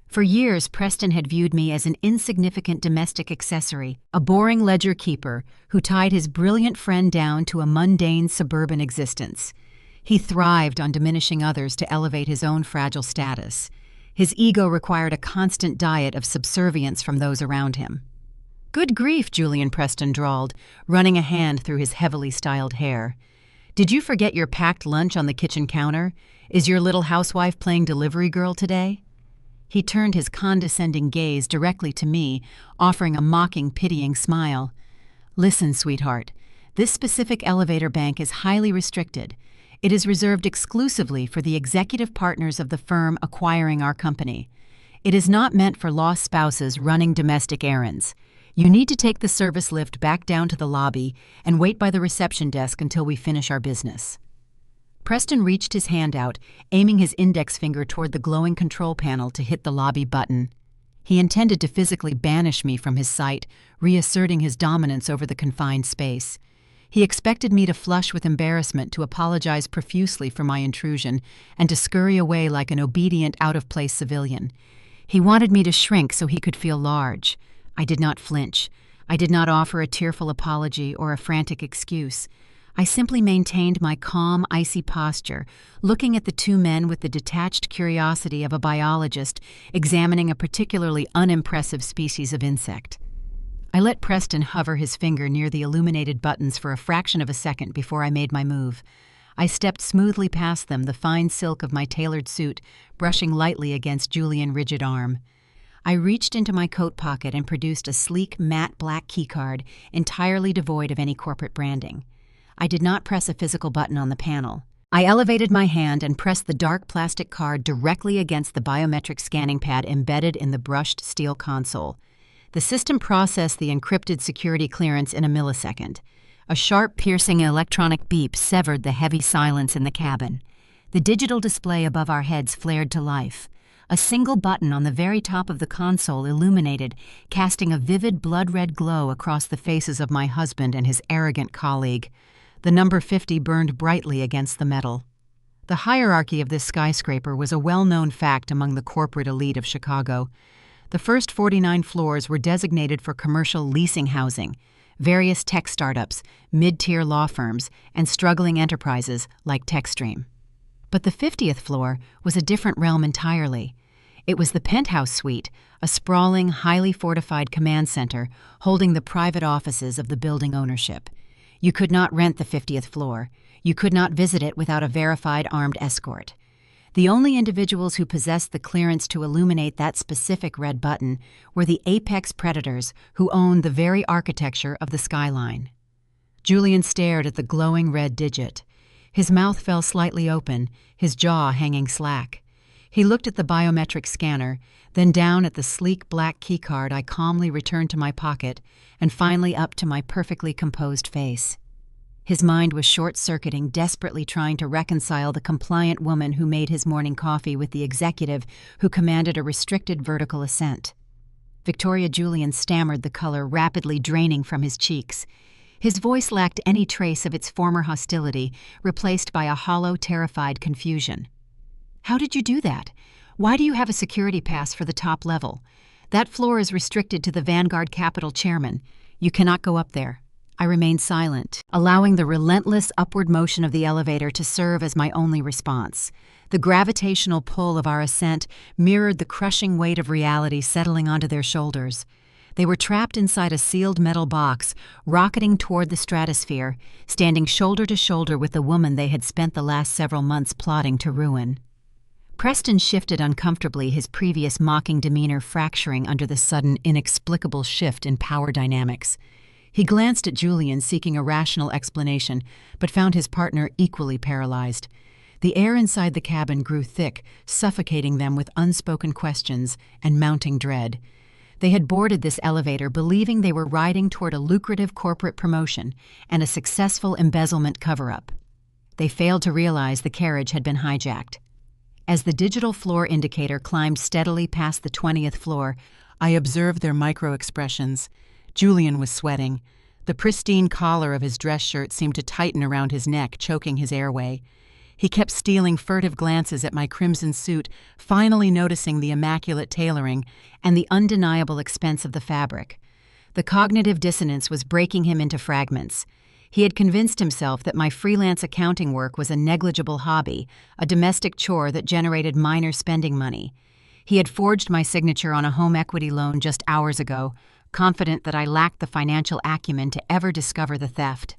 [SPEAKER 1] For years, Preston had viewed me as an insignificant domestic accessory, a boring ledger keeper who tied his brilliant friend down to a mundane suburban existence. He thrived on diminishing others to elevate his own fragile status. His ego required a constant diet of subservience from those around him. "Good grief," Julian Preston drawled, running a hand through his heavily styled hair. "Did you forget your packed lunch on the kitchen counter? Is your little housewife playing delivery girl today?" He turned his condescending gaze directly to me, offering a mocking, pitying smile. "Listen, sweetheart, this specific elevator bank is highly restricted. It is reserved exclusively for the executive partners of the firm acquiring our company. It is not meant for lost spouses running domestic errands. You need to take the service lift back down to the lobby and wait by the reception desk until we finish our business." Preston reached his hand out, aiming his index finger toward the glowing control panel to hit the lobby button. He intended to physically banish me from his sight, reasserting his dominance over the confined space. He expected me to flush with embarrassment, to apologize profusely for my intrusion, and to scurry away like an obedient, out-of-place civilian. He wanted me to shrink so he could feel large. I did not flinch. I did not offer a tearful apology or a frantic excuse. I simply maintained my calm, icy posture, looking at the two men with the detached curiosity of a biologist examining a particularly unimpressive species of insect. I let Preston hover his finger near the illuminated buttons for a fraction of a second before I made my move. I stepped smoothly past them, the fine silk of my tailored suit brushing lightly against Julian's rigid arm. I reached into my coat pocket and produced a sleek, matte black keycard entirely devoid of any corporate branding. I did not press a physical button on the panel. I elevated my hand and pressed the dark plastic card directly against the biometric scanning pad embedded in the brushed steel console. The system processed the encrypted security clearance in a millisecond. A sharp, piercing electronic beep severed the heavy silence in the cabin. The digital display above our heads flared to life. A single button on the very top of the console illuminated, casting a vivid blood-red glow across the faces of my husband and his arrogant colleague. The number 50 burned brightly against the metal. The hierarchy of this skyscraper was a well-known fact among the corporate elite of Chicago. The first 49 floors were designated for commercial leasing housing, various tech startups, mid-tier law firms, and struggling enterprises like TechStream. But the 50th floor was a different realm entirely. It was the Penthouse suite, a sprawling, highly fortified command center holding the private offices of the building ownership. You could not rent the 50th floor. You could not visit it without a verified armed escort. The only individuals who possessed the clearance to illuminate that specific red button were the apex predators who owned the very architecture of the skyline. Julian stared at the glowing red digit. His mouth fell slightly open, his jaw hanging slack. He looked at the biometric scanner, then down at the sleek black keycard I calmly returned to my pocket, and finally up to my perfectly composed face. His mind was short-circuiting, desperately trying to reconcile the compliant woman who made his morning coffee with the executive who commanded a restricted vertical ascent. Victoria Julian stammered, the color rapidly draining from his cheeks. His voice lacked any trace of its former hostility, replaced by a hollow, terrified confusion. "How did you do that? Why do you have a security pass for the top level? That floor is restricted to the Vanguard Capital chairman. You cannot go up there." I remained silent, allowing the relentless upward motion of the elevator to serve as my only response. The gravitational pull of our ascent mirrored the crushing weight of reality settling onto their shoulders. They were trapped inside a sealed metal box, rocketing toward the stratosphere, standing shoulder to shoulder with the woman they had spent the last several months plotting to ruin. Preston shifted uncomfortably, his previous mocking demeanor fracturing under the sudden, inexplicable shift in power dynamics. He glanced at Julian, seeking a rational explanation, but found his partner equally paralyzed. The air inside the cabin grew thick, suffocating them with unspoken questions and mounting dread. They had boarded this elevator believing they were riding toward a lucrative corporate promotion and a successful embezzlement cover-up. They failed to realize the carriage had been hijacked. As the digital floor indicator climbed steadily past the 20th floor, I observed their micro-expressions. Julian was sweating. The pristine collar of his dress shirt seemed to tighten around his neck, choking his airway. He kept stealing furtive glances at my crimson suit, finally noticing the immaculate tailoring and the undeniable expense of the fabric. The cognitive dissonance was breaking him into fragments. He had convinced himself that my freelance accounting work was a negligible hobby, a domestic chore that generated minor spending money. He had forged my signature on a home equity loan just hours ago, confident that I lacked the financial acumen to ever discover the theft.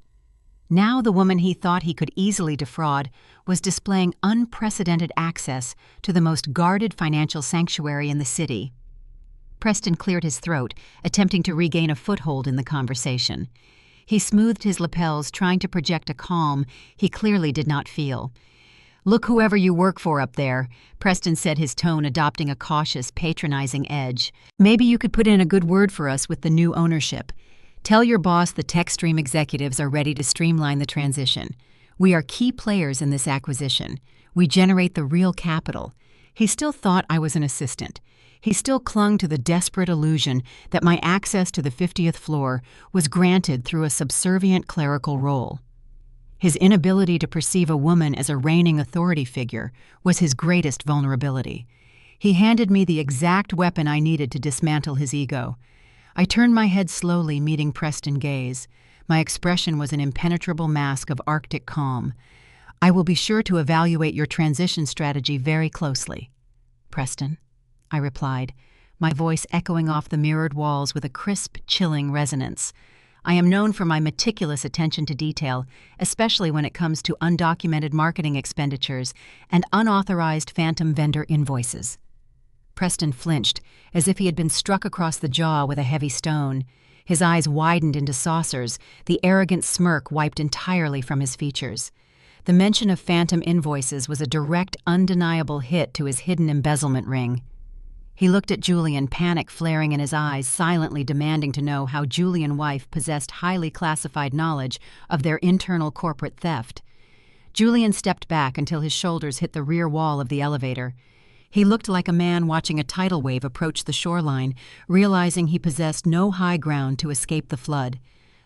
[SPEAKER 1] Now the woman he thought he could easily defraud was displaying unprecedented access to the most guarded financial sanctuary in the city. Preston cleared his throat, attempting to regain a foothold in the conversation. He smoothed his lapels, trying to project a calm he clearly did not feel. "Look whoever you work for up there," Preston said, his tone adopting a cautious, patronizing edge. "Maybe you could put in a good word for us with the new ownership. Tell your boss the TechStream executives are ready to streamline the transition. We are key players in this acquisition. We generate the real capital." He still thought I was an assistant. He still clung to the desperate illusion that my access to the 50th floor was granted through a subservient clerical role. His inability to perceive a woman as a reigning authority figure was his greatest vulnerability. He handed me the exact weapon I needed to dismantle his ego. I turned my head slowly, meeting Preston's gaze. My expression was an impenetrable mask of Arctic calm. "I will be sure to evaluate your transition strategy very closely." "Preston," I replied, my voice echoing off the mirrored walls with a crisp, chilling resonance. I am known for my meticulous attention to detail, especially when it comes to undocumented marketing expenditures and unauthorized phantom vendor invoices. Preston flinched, as if he had been struck across the jaw with a heavy stone. His eyes widened into saucers, the arrogant smirk wiped entirely from his features. The mention of phantom invoices was a direct, undeniable hit to his hidden embezzlement ring. He looked at Julian, panic flaring in his eyes, silently demanding to know how Julian Wife possessed highly classified knowledge of their internal corporate theft. Julian stepped back until his shoulders hit the rear wall of the elevator. He looked like a man watching a tidal wave approach the shoreline, realizing he possessed no high ground to escape the flood.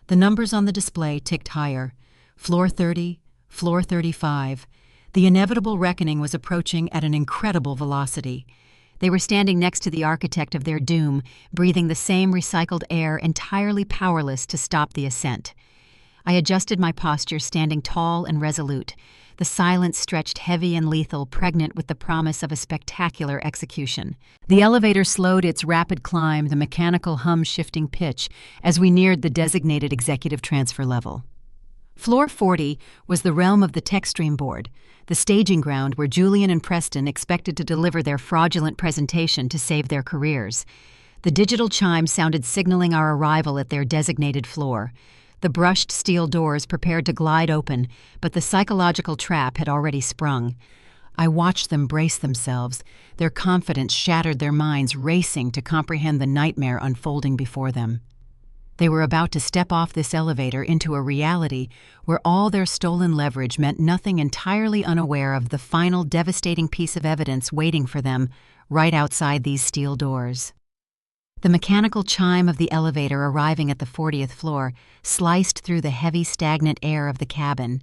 [SPEAKER 1] The numbers on the display ticked higher. Floor 30, floor 35. The inevitable reckoning was approaching at an incredible velocity. They were standing next to the architect of their doom, breathing the same recycled air, entirely powerless to stop the ascent. I adjusted my posture, standing tall and resolute. The silence stretched heavy and lethal, pregnant with the promise of a spectacular execution. The elevator slowed its rapid climb, the mechanical hum shifting pitch, as we neared the designated executive transfer level. Floor 40 was the realm of the TechStream board, the staging ground where Julian and Preston expected to deliver their fraudulent presentation to save their careers. The digital chime sounded, signaling our arrival at their designated floor. The brushed steel doors prepared to glide open, but the psychological trap had already sprung. I watched them brace themselves. Their confidence shattered, their minds racing to comprehend the nightmare unfolding before them. They were about to step off this elevator into a reality where all their stolen leverage meant nothing, entirely unaware of the final devastating piece of evidence waiting for them right outside these steel doors. The mechanical chime of the elevator arriving at the 40th floor sliced through the heavy, stagnant air of the cabin.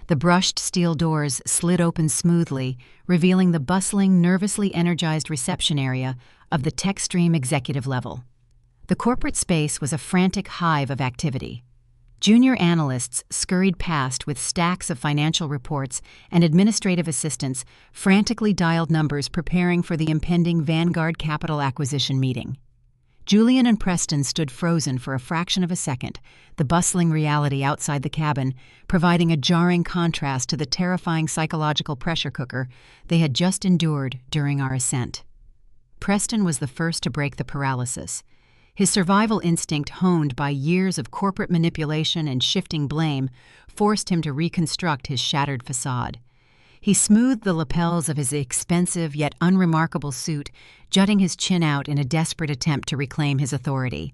[SPEAKER 1] The brushed steel doors slid open smoothly, revealing the bustling, nervously energized reception area of the TechStream executive level. The corporate space was a frantic hive of activity. Junior analysts scurried past with stacks of financial reports, and administrative assistants frantically dialed numbers, preparing for the impending Vanguard Capital acquisition meeting. Julian and Preston stood frozen for a fraction of a second, the bustling reality outside the cabin providing a jarring contrast to the terrifying psychological pressure cooker they had just endured during our ascent. Preston was the first to break the paralysis. His survival instinct, honed by years of corporate manipulation and shifting blame, forced him to reconstruct his shattered facade. He smoothed the lapels of his expensive yet unremarkable suit, jutting his chin out in a desperate attempt to reclaim his authority.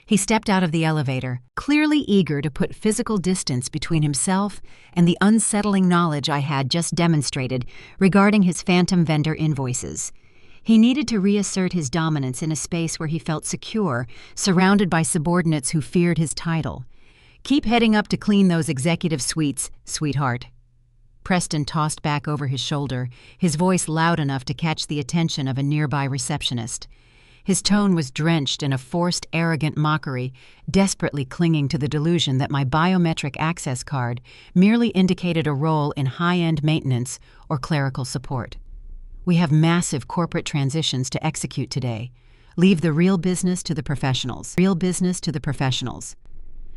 [SPEAKER 1] He stepped out of the elevator, clearly eager to put physical distance between himself and the unsettling knowledge I had just demonstrated regarding his phantom vendor invoices. He needed to reassert his dominance in a space where he felt secure, surrounded by subordinates who feared his title. "Keep heading up to clean those executive suites, sweetheart." Preston tossed back over his shoulder, his voice loud enough to catch the attention of a nearby receptionist. His tone was drenched in a forced, arrogant mockery, desperately clinging to the delusion that my biometric access card merely indicated a role in high-end maintenance or clerical support. "We have massive corporate transitions to execute today. Leave the real business to the professionals. Real business to the professionals."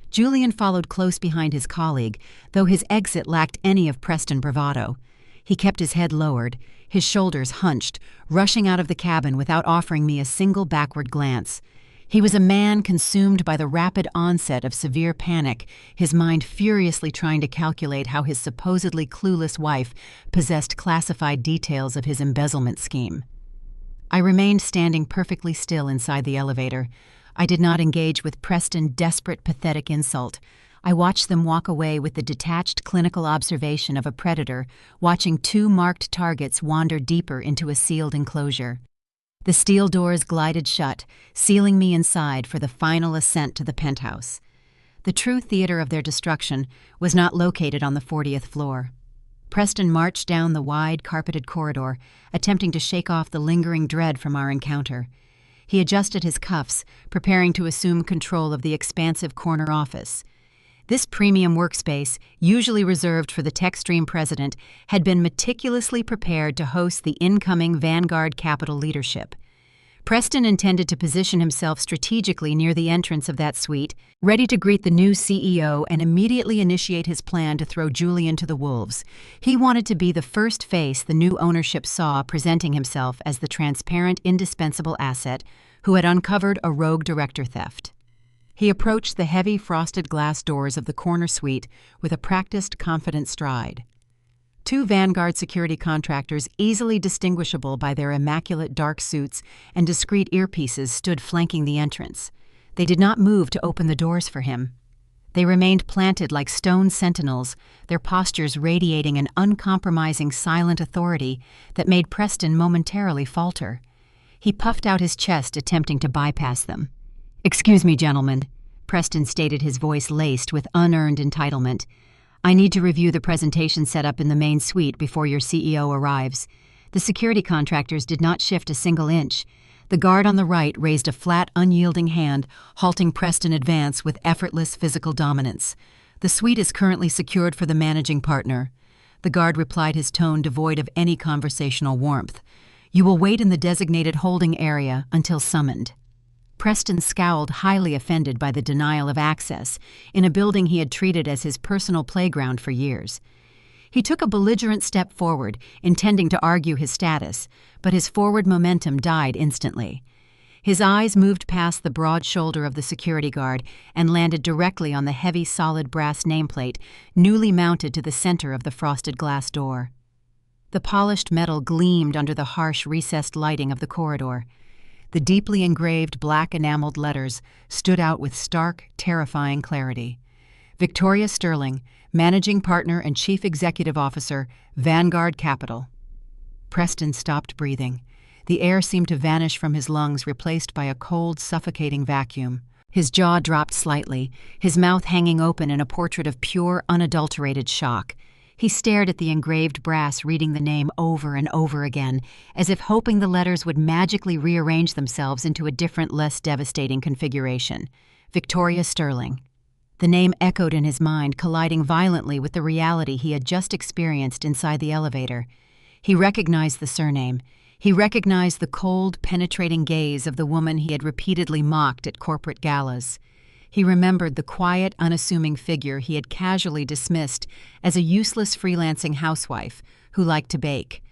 [SPEAKER 1] Julian followed close behind his colleague, though his exit lacked any of Preston bravado. He kept his head lowered, his shoulders hunched, rushing out of the cabin without offering me a single backward glance. He was a man consumed by the rapid onset of severe panic, his mind furiously trying to calculate how his supposedly clueless wife possessed classified details of his embezzlement scheme. I remained standing perfectly still inside the elevator. I did not engage with Preston's desperate, pathetic insult. I watched them walk away with the detached clinical observation of a predator watching two marked targets wander deeper into a sealed enclosure. The steel doors glided shut, sealing me inside for the final ascent to the penthouse. The true theater of their destruction was not located on the 40th floor. Preston marched down the wide, carpeted corridor, attempting to shake off the lingering dread from our encounter. He adjusted his cuffs, preparing to assume control of the expansive corner office. This premium workspace, usually reserved for the tech-stream president, had been meticulously prepared to host the incoming Vanguard Capital leadership. Preston intended to position himself strategically near the entrance of that suite, ready to greet the new CEO and immediately initiate his plan to throw Julian to the wolves. He wanted to be the first face the new ownership saw presenting himself as the transparent, indispensable asset who had uncovered a rogue director theft. He approached the heavy frosted glass doors of the corner suite with a practiced, confident stride. Two Vanguard security contractors, easily distinguishable by their immaculate dark suits and discreet earpieces, stood flanking the entrance. They did not move to open the doors for him. They remained planted like stone sentinels, their postures radiating an uncompromising, silent authority that made Preston momentarily falter. He puffed out his chest, attempting to bypass them. "Excuse me, gentlemen," Preston stated, his voice laced with unearned entitlement. "I need to review the presentation set up in the main suite before your CEO arrives." The security contractors did not shift a single inch. The guard on the right raised a flat, unyielding hand, halting Preston's advance with effortless physical dominance. "The suite is currently secured for the managing partner." The guard replied, his tone devoid of any conversational warmth. "You will wait in the designated holding area until summoned." Preston scowled, highly offended by the denial of access in a building he had treated as his personal playground for years. He took a belligerent step forward, intending to argue his status, but his forward momentum died instantly. His eyes moved past the broad shoulder of the security guard and landed directly on the heavy, solid brass nameplate newly mounted to the center of the frosted glass door. The polished metal gleamed under the harsh, recessed lighting of the corridor. The deeply engraved black enameled letters stood out with stark, terrifying clarity. Victoria Sterling, Managing Partner and Chief Executive Officer, Vanguard Capital. Preston stopped breathing. The air seemed to vanish from his lungs, replaced by a cold, suffocating vacuum. His jaw dropped slightly, his mouth hanging open in a portrait of pure, unadulterated shock. He stared at the engraved brass, reading the name over and over again, as if hoping the letters would magically rearrange themselves into a different, less devastating configuration. Victoria Sterling. The name echoed in his mind, colliding violently with the reality he had just experienced inside the elevator. He recognized the surname. He recognized the cold, penetrating gaze of the woman he had repeatedly mocked at corporate galas. He remembered the quiet, unassuming figure he had casually dismissed as a useless freelancing housewife who liked to bake.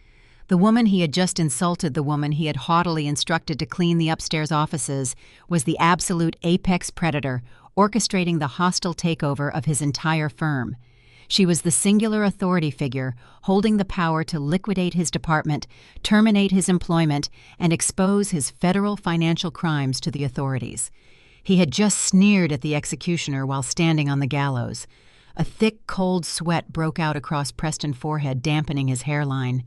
[SPEAKER 1] The woman he had just insulted, the woman he had haughtily instructed to clean the upstairs offices, was the absolute apex predator, orchestrating the hostile takeover of his entire firm. She was the singular authority figure, holding the power to liquidate his department, terminate his employment, and expose his federal financial crimes to the authorities. He had just sneered at the executioner while standing on the gallows. A thick, cold sweat broke out across Preston's forehead, dampening his hairline.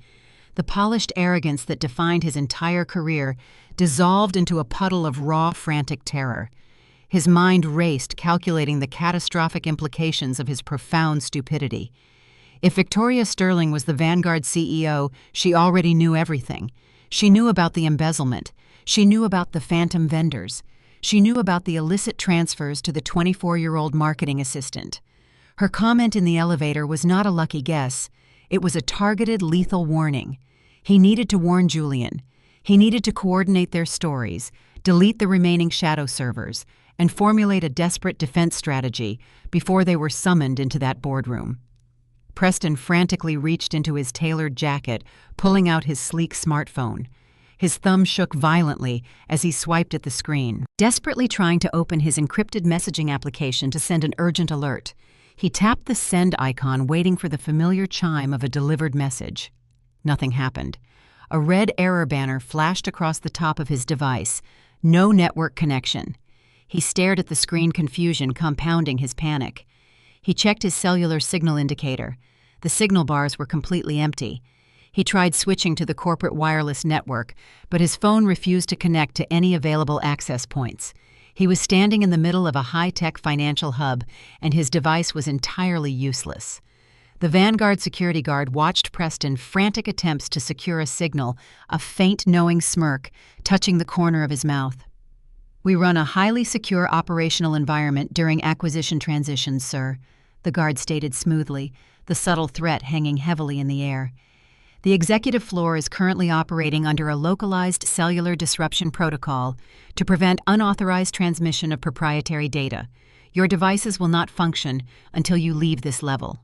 [SPEAKER 1] The polished arrogance that defined his entire career dissolved into a puddle of raw, frantic terror. His mind raced, calculating the catastrophic implications of his profound stupidity. If Victoria Sterling was the Vanguard CEO, she already knew everything. She knew about the embezzlement. She knew about the phantom vendors. She knew about the illicit transfers to the 24-year-old marketing assistant. Her comment in the elevator was not a lucky guess. It was a targeted, lethal warning. He needed to warn Julian. He needed to coordinate their stories, delete the remaining shadow servers, and formulate a desperate defense strategy before they were summoned into that boardroom. Preston frantically reached into his tailored jacket, pulling out his sleek smartphone. His thumb shook violently as he swiped at the screen, desperately trying to open his encrypted messaging application to send an urgent alert. He tapped the send icon, waiting for the familiar chime of a delivered message. Nothing happened. A red error banner flashed across the top of his device. No network connection. He stared at the screen, confusion compounding his panic. He checked his cellular signal indicator. The signal bars were completely empty. He tried switching to the corporate wireless network, but his phone refused to connect to any available access points. He was standing in the middle of a high-tech financial hub, and his device was entirely useless. The Vanguard security guard watched Preston's frantic attempts to secure a signal, a faint, knowing smirk touching the corner of his mouth. "We run a highly secure operational environment during acquisition transitions, sir," the guard stated smoothly, the subtle threat hanging heavily in the air. "The executive floor is currently operating under a localized cellular disruption protocol to prevent unauthorized transmission of proprietary data. Your devices will not function until you leave this level."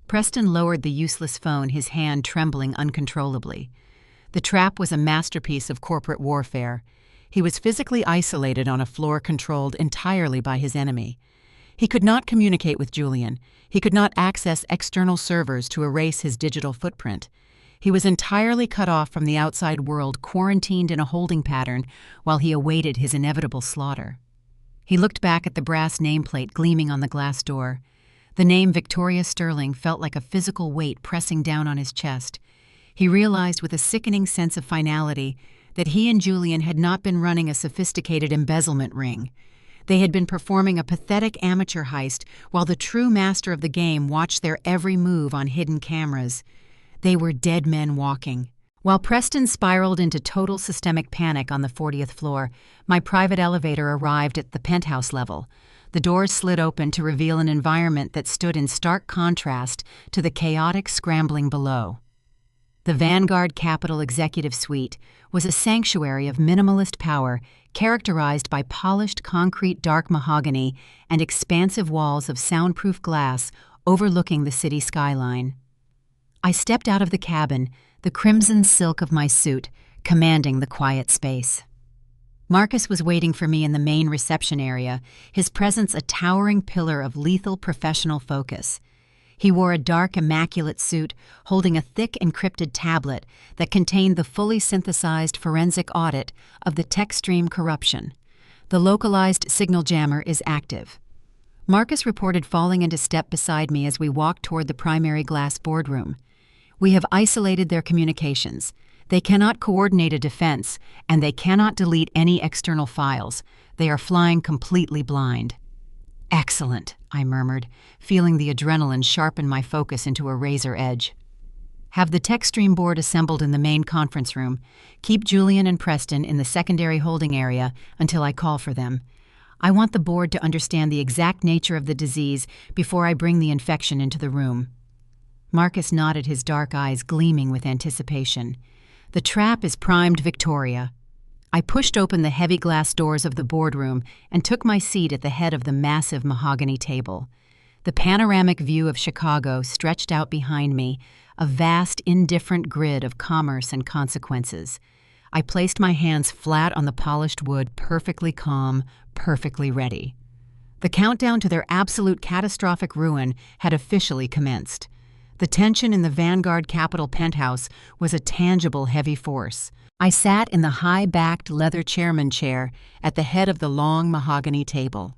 [SPEAKER 1] Preston lowered the useless phone, his hand trembling uncontrollably. The trap was a masterpiece of corporate warfare. He was physically isolated on a floor controlled entirely by his enemy. He could not communicate with Julian. He could not access external servers to erase his digital footprint. He was entirely cut off from the outside world, quarantined in a holding pattern while he awaited his inevitable slaughter. He looked back at the brass nameplate gleaming on the glass door. The name Victoria Sterling felt like a physical weight pressing down on his chest. He realized with a sickening sense of finality that he and Julian had not been running a sophisticated embezzlement ring. They had been performing a pathetic amateur heist while the true master of the game watched their every move on hidden cameras. They were dead men walking. While Preston spiraled into total systemic panic on the 40th floor, my private elevator arrived at the penthouse level. The doors slid open to reveal an environment that stood in stark contrast to the chaotic scrambling below. The Vanguard Capital Executive Suite was a sanctuary of minimalist power characterized by polished concrete dark mahogany and expansive walls of soundproof glass overlooking the city skyline. I stepped out of the cabin, the crimson silk of my suit commanding the quiet space. Marcus was waiting for me in the main reception area, his presence a towering pillar of lethal professional focus. He wore a dark, immaculate suit, holding a thick, encrypted tablet that contained the fully synthesized forensic audit of the tech stream corruption. The localized signal jammer is active. Marcus reported falling into step beside me as we walked toward the primary glass boardroom. "We have isolated their communications. They cannot coordinate a defense, and they cannot delete any external files. They are flying completely blind." "Excellent," I murmured, feeling the adrenaline sharpen my focus into a razor edge. "Have the tech stream board assembled in the main conference room. Keep Julian and Preston in the secondary holding area until I call for them. I want the board to understand the exact nature of the disease before I bring the infection into the room." Marcus nodded, his dark eyes gleaming with anticipation. "The trap is primed, Victoria." I pushed open the heavy glass doors of the boardroom and took my seat at the head of the massive mahogany table. The panoramic view of Chicago stretched out behind me, a vast, indifferent grid of commerce and consequences. I placed my hands flat on the polished wood, perfectly calm, perfectly ready. The countdown to their absolute catastrophic ruin had officially commenced. The tension in the Vanguard Capital penthouse was a tangible, heavy force. I sat in the high-backed leather chairman chair at the head of the long mahogany table.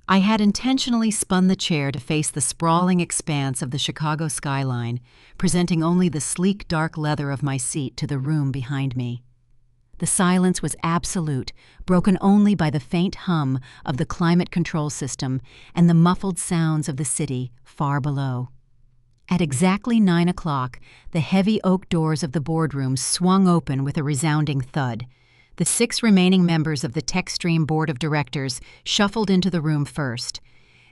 [SPEAKER 1] I had intentionally spun the chair to face the sprawling expanse of the Chicago skyline, presenting only the sleek dark leather of my seat to the room behind me. The silence was absolute, broken only by the faint hum of the climate control system and the muffled sounds of the city far below. At exactly 9 o'clock, the heavy oak doors of the boardroom swung open with a resounding thud. The 6 remaining members of the TechStream Board of Directors shuffled into the room first.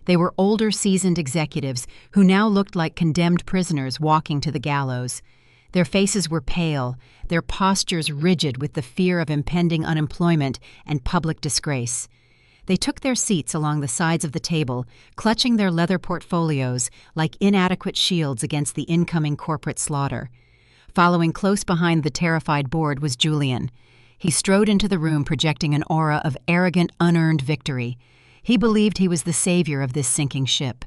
[SPEAKER 1] They were older, seasoned executives who now looked like condemned prisoners walking to the gallows. Their faces were pale, their postures rigid with the fear of impending unemployment and public disgrace. They took their seats along the sides of the table, clutching their leather portfolios like inadequate shields against the incoming corporate slaughter. Following close behind the terrified board was Julian. He strode into the room projecting an aura of arrogant, unearned victory. He believed he was the savior of this sinking ship.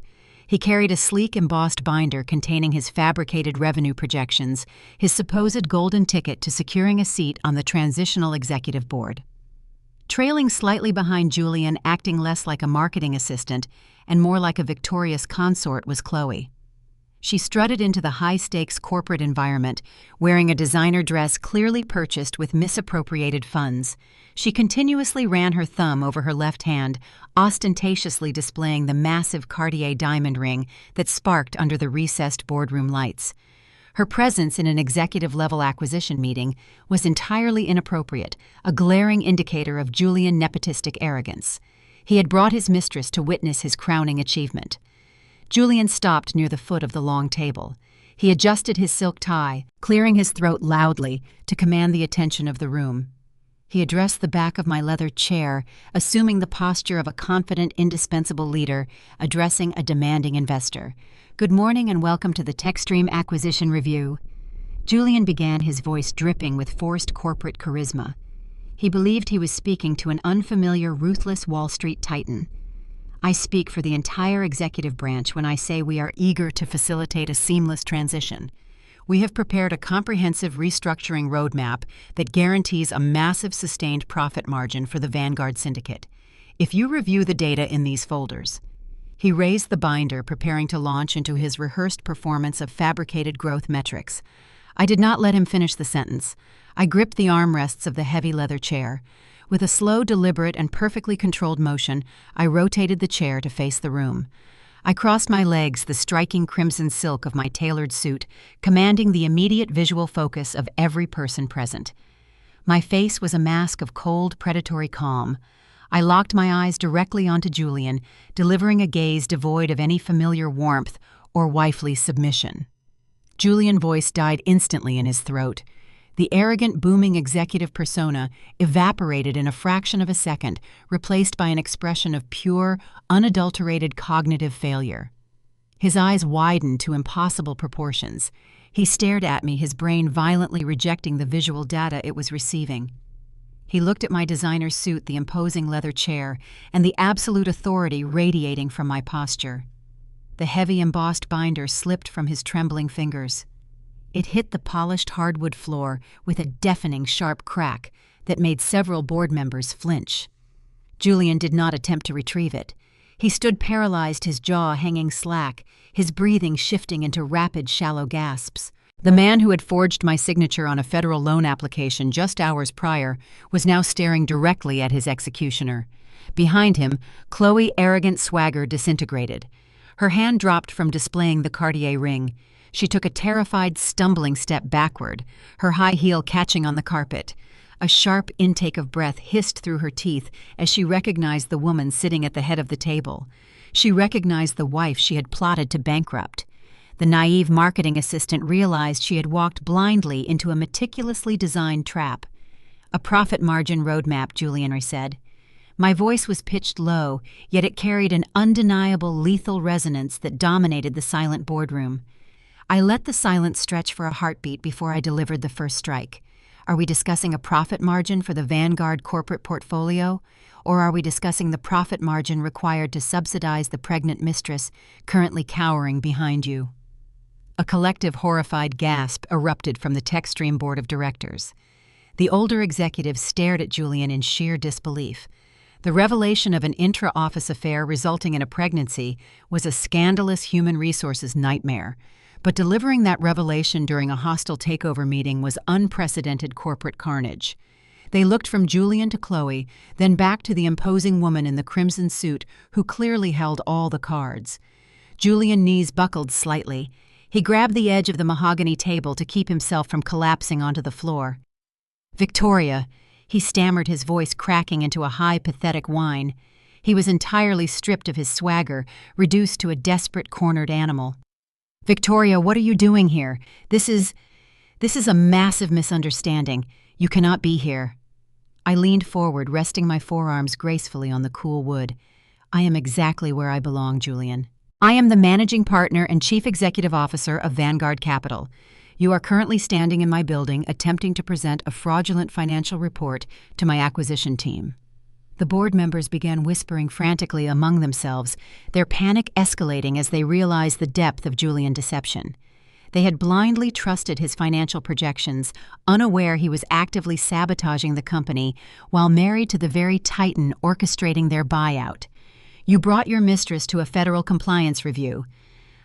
[SPEAKER 1] He carried a sleek embossed binder containing his fabricated revenue projections, his supposed golden ticket to securing a seat on the transitional executive board. Trailing slightly behind Julian, acting less like a marketing assistant and more like a victorious consort, was Chloe. She strutted into the high-stakes corporate environment, wearing a designer dress clearly purchased with misappropriated funds. She continuously ran her thumb over her left hand, ostentatiously displaying the massive Cartier diamond ring that sparked under the recessed boardroom lights. Her presence in an executive-level acquisition meeting was entirely inappropriate, a glaring indicator of Julian nepotistic arrogance. He had brought his mistress to witness his crowning achievement. Julian stopped near the foot of the long table. He adjusted his silk tie, clearing his throat loudly to command the attention of the room. He addressed the back of my leather chair, assuming the posture of a confident, indispensable leader addressing a demanding investor. "Good morning and welcome to the Techstream Acquisition Review." Julian began, his voice dripping with forced corporate charisma. He believed he was speaking to an unfamiliar, ruthless Wall Street titan. "I speak for the entire executive branch when I say we are eager to facilitate a seamless transition. We have prepared a comprehensive restructuring roadmap that guarantees a massive sustained profit margin for the Vanguard syndicate. If you review the data in these folders." He raised the binder, preparing to launch into his rehearsed performance of fabricated growth metrics. I did not let him finish the sentence. I gripped the armrests of the heavy leather chair. With a slow, deliberate, and perfectly controlled motion, I rotated the chair to face the room. I crossed my legs, the striking crimson silk of my tailored suit, commanding the immediate visual focus of every person present. My face was a mask of cold, predatory calm. I locked my eyes directly onto Julian, delivering a gaze devoid of any familiar warmth or wifely submission. Julian's voice died instantly in his throat. The arrogant, booming executive persona evaporated in a fraction of a second, replaced by an expression of pure, unadulterated cognitive failure. His eyes widened to impossible proportions. He stared at me, his brain violently rejecting the visual data it was receiving. He looked at my designer suit, the imposing leather chair, and the absolute authority radiating from my posture. The heavy embossed binder slipped from his trembling fingers. It hit the polished hardwood floor with a deafening sharp crack that made several board members flinch. Julian did not attempt to retrieve it. He stood paralyzed, his jaw hanging slack, his breathing shifting into rapid, shallow gasps. The man who had forged my signature on a federal loan application just hours prior was now staring directly at his executioner. Behind him, Chloe's arrogant swagger disintegrated. Her hand dropped from displaying the Cartier ring. She took a terrified, stumbling step backward, her high heel catching on the carpet. A sharp intake of breath hissed through her teeth as she recognized the woman sitting at the head of the table. She recognized the wife she had plotted to bankrupt. The naive marketing assistant realized she had walked blindly into a meticulously designed trap. "A profit margin roadmap," Julian said. My voice was pitched low, yet it carried an undeniable lethal resonance that dominated the silent boardroom. I let the silence stretch for a heartbeat before I delivered the first strike. Are we discussing a profit margin for the Vanguard corporate portfolio, or are we discussing the profit margin required to subsidize the pregnant mistress currently cowering behind you? A collective horrified gasp erupted from the Techstream board of directors. The older executives stared at Julian in sheer disbelief. The revelation of an intra-office affair resulting in a pregnancy was a scandalous human resources nightmare. But delivering that revelation during a hostile takeover meeting was unprecedented corporate carnage. They looked from Julian to Chloe, then back to the imposing woman in the crimson suit who clearly held all the cards. Julian's knees buckled slightly. He grabbed the edge of the mahogany table to keep himself from collapsing onto the floor. "Victoria," he stammered, his voice cracking into a high, pathetic whine. He was entirely stripped of his swagger, reduced to a desperate, cornered animal. "Victoria, what are you doing here? This is a massive misunderstanding. You cannot be here." I leaned forward, resting my forearms gracefully on the cool wood. "I am exactly where I belong, Julian. I am the managing partner and chief executive officer of Vanguard Capital. You are currently standing in my building attempting to present a fraudulent financial report to my acquisition team." The board members began whispering frantically among themselves, their panic escalating as they realized the depth of Julian's deception. They had blindly trusted his financial projections, unaware he was actively sabotaging the company while married to the very titan orchestrating their buyout. "You brought your mistress to a federal compliance review."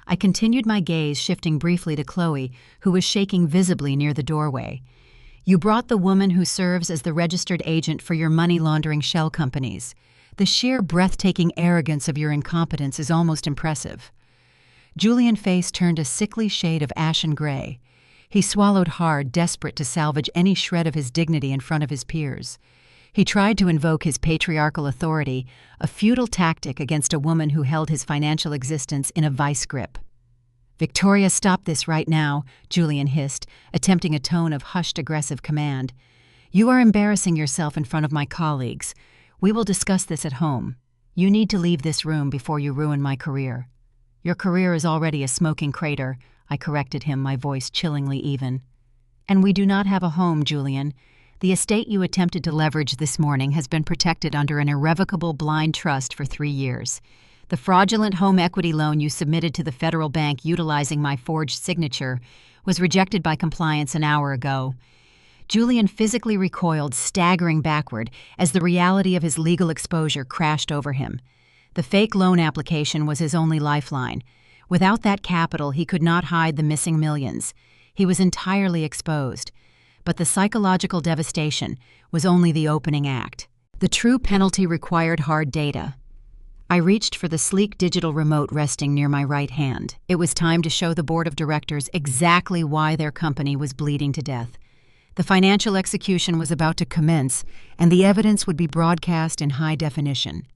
[SPEAKER 1] I continued, my gaze shifting briefly to Chloe, who was shaking visibly near the doorway. "You brought the woman who serves as the registered agent for your money laundering shell companies. The sheer breathtaking arrogance of your incompetence is almost impressive." Julian's face turned a sickly shade of ashen gray. He swallowed hard, desperate to salvage any shred of his dignity in front of his peers. He tried to invoke his patriarchal authority, a futile tactic against a woman who held his financial existence in a vice grip. "Victoria, stop this right now," Julian hissed, attempting a tone of hushed, aggressive command. "You are embarrassing yourself in front of my colleagues. We will discuss this at home. You need to leave this room before you ruin my career." "Your career is already a smoking crater," I corrected him, my voice chillingly even. "And we do not have a home, Julian. The estate you attempted to leverage this morning has been protected under an irrevocable blind trust for 3 years. The fraudulent home equity loan you submitted to the federal bank utilizing my forged signature was rejected by compliance an hour ago." Julian physically recoiled, staggering backward as the reality of his legal exposure crashed over him. The fake loan application was his only lifeline. Without that capital, he could not hide the missing millions. He was entirely exposed. But the psychological devastation was only the opening act. The true penalty required hard data. I reached for the sleek digital remote resting near my right hand. It was time to show the board of directors exactly why their company was bleeding to death. The financial execution was about to commence, and the evidence would be broadcast in high definition.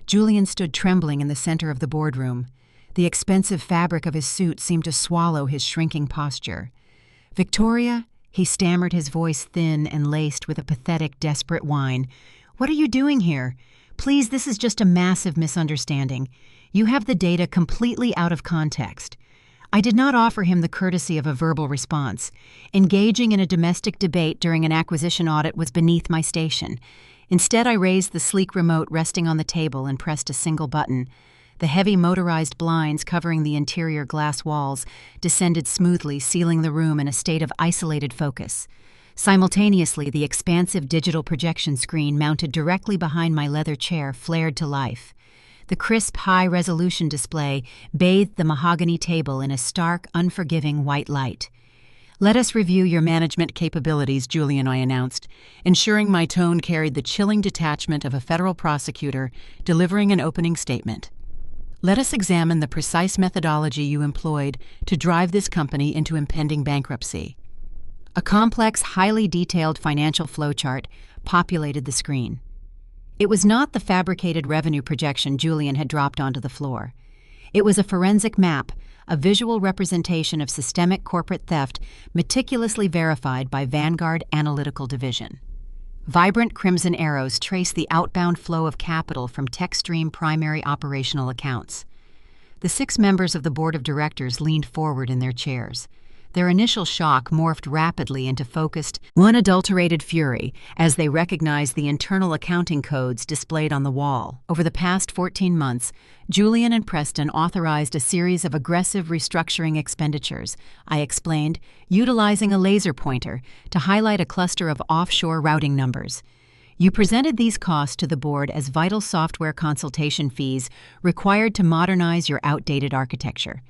[SPEAKER 1] Julian stood trembling in the center of the boardroom. The expensive fabric of his suit seemed to swallow his shrinking posture. "Victoria," he stammered, his voice thin and laced with a pathetic, desperate whine. "What are you doing here? Please, this is just a massive misunderstanding. You have the data completely out of context." I did not offer him the courtesy of a verbal response. Engaging in a domestic debate during an acquisition audit was beneath my station. Instead, I raised the sleek remote resting on the table and pressed a single button. The heavy motorized blinds covering the interior glass walls descended smoothly, sealing the room in a state of isolated focus. Simultaneously, the expansive digital projection screen mounted directly behind my leather chair flared to life. The crisp, high-resolution display bathed the mahogany table in a stark, unforgiving white light. "Let us review your management capabilities," Julian, I announced, ensuring my tone carried the chilling detachment of a federal prosecutor delivering an opening statement. "Let us examine the precise methodology you employed to drive this company into impending bankruptcy." A complex, highly detailed financial flowchart populated the screen. It was not the fabricated revenue projection Julian had dropped onto the floor. It was a forensic map, a visual representation of systemic corporate theft meticulously verified by Vanguard Analytical Division. Vibrant crimson arrows traced the outbound flow of capital from TechStream primary operational accounts. The 6 members of the board of directors leaned forward in their chairs. Their initial shock morphed rapidly into focused, unadulterated fury as they recognized the internal accounting codes displayed on the wall. Over the past 14 months, Julian and Preston authorized a series of aggressive restructuring expenditures, I explained, utilizing a laser pointer to highlight a cluster of offshore routing numbers. You presented these costs to the board as vital software consultation fees required to modernize your outdated architecture.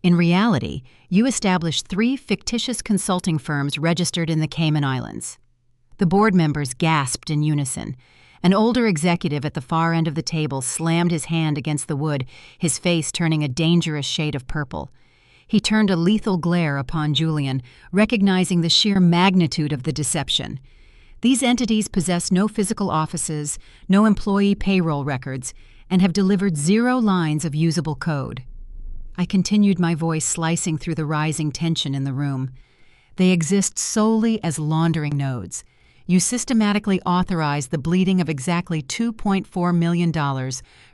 [SPEAKER 1] In reality, you established 3 fictitious consulting firms registered in the Cayman Islands. The board members gasped in unison. An older executive at the far end of the table slammed his hand against the wood, his face turning a dangerous shade of purple. He turned a lethal glare upon Julian, recognizing the sheer magnitude of the deception. These entities possess no physical offices, no employee payroll records, and have delivered 0 lines of usable code. I continued, my voice slicing through the rising tension in the room. They exist solely as laundering nodes. You systematically authorized the bleeding of exactly $2.4 million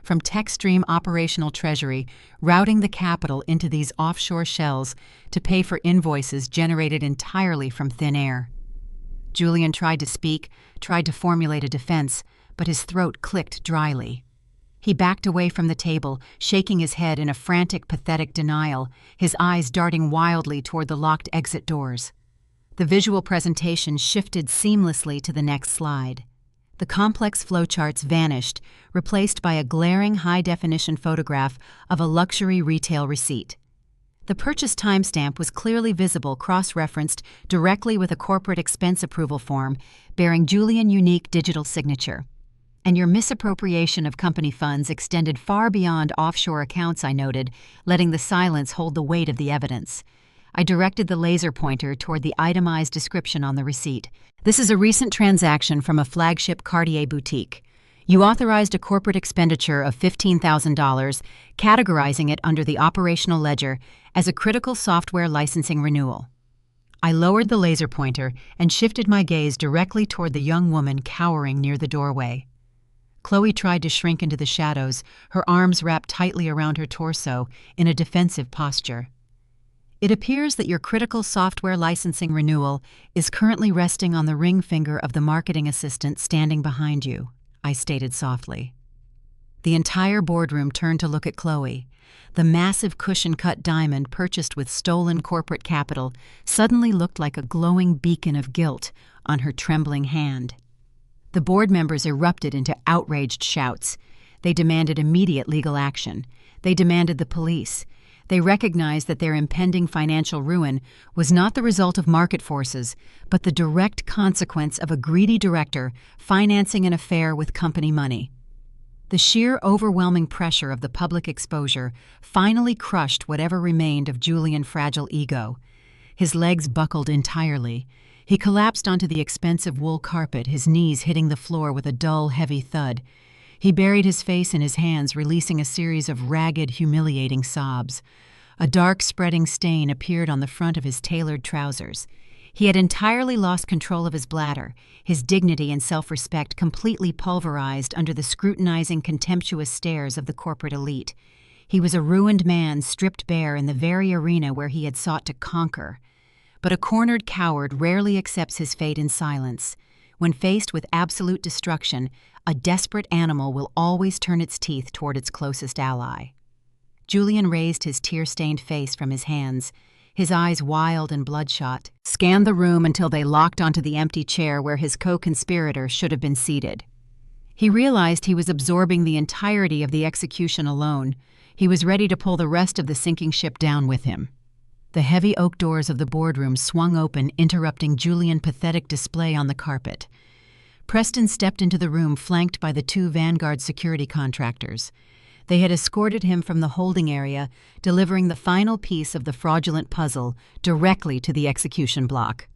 [SPEAKER 1] from TechStream operational treasury, routing the capital into these offshore shells to pay for invoices generated entirely from thin air. Julian tried to speak, tried to formulate a defense, but his throat clicked dryly. He backed away from the table, shaking his head in a frantic, pathetic denial, his eyes darting wildly toward the locked exit doors. The visual presentation shifted seamlessly to the next slide. The complex flowcharts vanished, replaced by a glaring high-definition photograph of a luxury retail receipt. The purchase timestamp was clearly visible, cross-referenced directly with a corporate expense approval form bearing Julian unique digital signature. And your misappropriation of company funds extended far beyond offshore accounts, I noted, letting the silence hold the weight of the evidence. I directed the laser pointer toward the itemized description on the receipt. This is a recent transaction from a flagship Cartier boutique. You authorized a corporate expenditure of $15,000, categorizing it under the operational ledger as a critical software licensing renewal. I lowered the laser pointer and shifted my gaze directly toward the young woman cowering near the doorway. Chloe tried to shrink into the shadows, her arms wrapped tightly around her torso in a defensive posture. It appears that your critical software licensing renewal is currently resting on the ring finger of the marketing assistant standing behind you, I stated softly. The entire boardroom turned to look at Chloe. The massive cushion-cut diamond purchased with stolen corporate capital suddenly looked like a glowing beacon of guilt on her trembling hand. The board members erupted into outraged shouts. They demanded immediate legal action. They demanded the police. They recognized that their impending financial ruin was not the result of market forces, but the direct consequence of a greedy director financing an affair with company money. The sheer overwhelming pressure of the public exposure finally crushed whatever remained of Julian's fragile ego. His legs buckled entirely. He collapsed onto the expensive wool carpet, his knees hitting the floor with a dull, heavy thud. He buried his face in his hands, releasing a series of ragged, humiliating sobs. A dark, spreading stain appeared on the front of his tailored trousers. He had entirely lost control of his bladder, his dignity and self-respect completely pulverized under the scrutinizing, contemptuous stares of the corporate elite. He was a ruined man stripped bare in the very arena where he had sought to conquer. But a cornered coward rarely accepts his fate in silence. When faced with absolute destruction, a desperate animal will always turn its teeth toward its closest ally. Julian raised his tear-stained face from his hands. His eyes, wild and bloodshot, scanned the room until they locked onto the empty chair where his co-conspirator should have been seated. He realized he was absorbing the entirety of the execution alone. He was ready to pull the rest of the sinking ship down with him. The heavy oak doors of the boardroom swung open, interrupting Julian's pathetic display on the carpet. Preston stepped into the room flanked by the two Vanguard security contractors. They had escorted him from the holding area, delivering the final piece of the fraudulent puzzle directly to the execution block.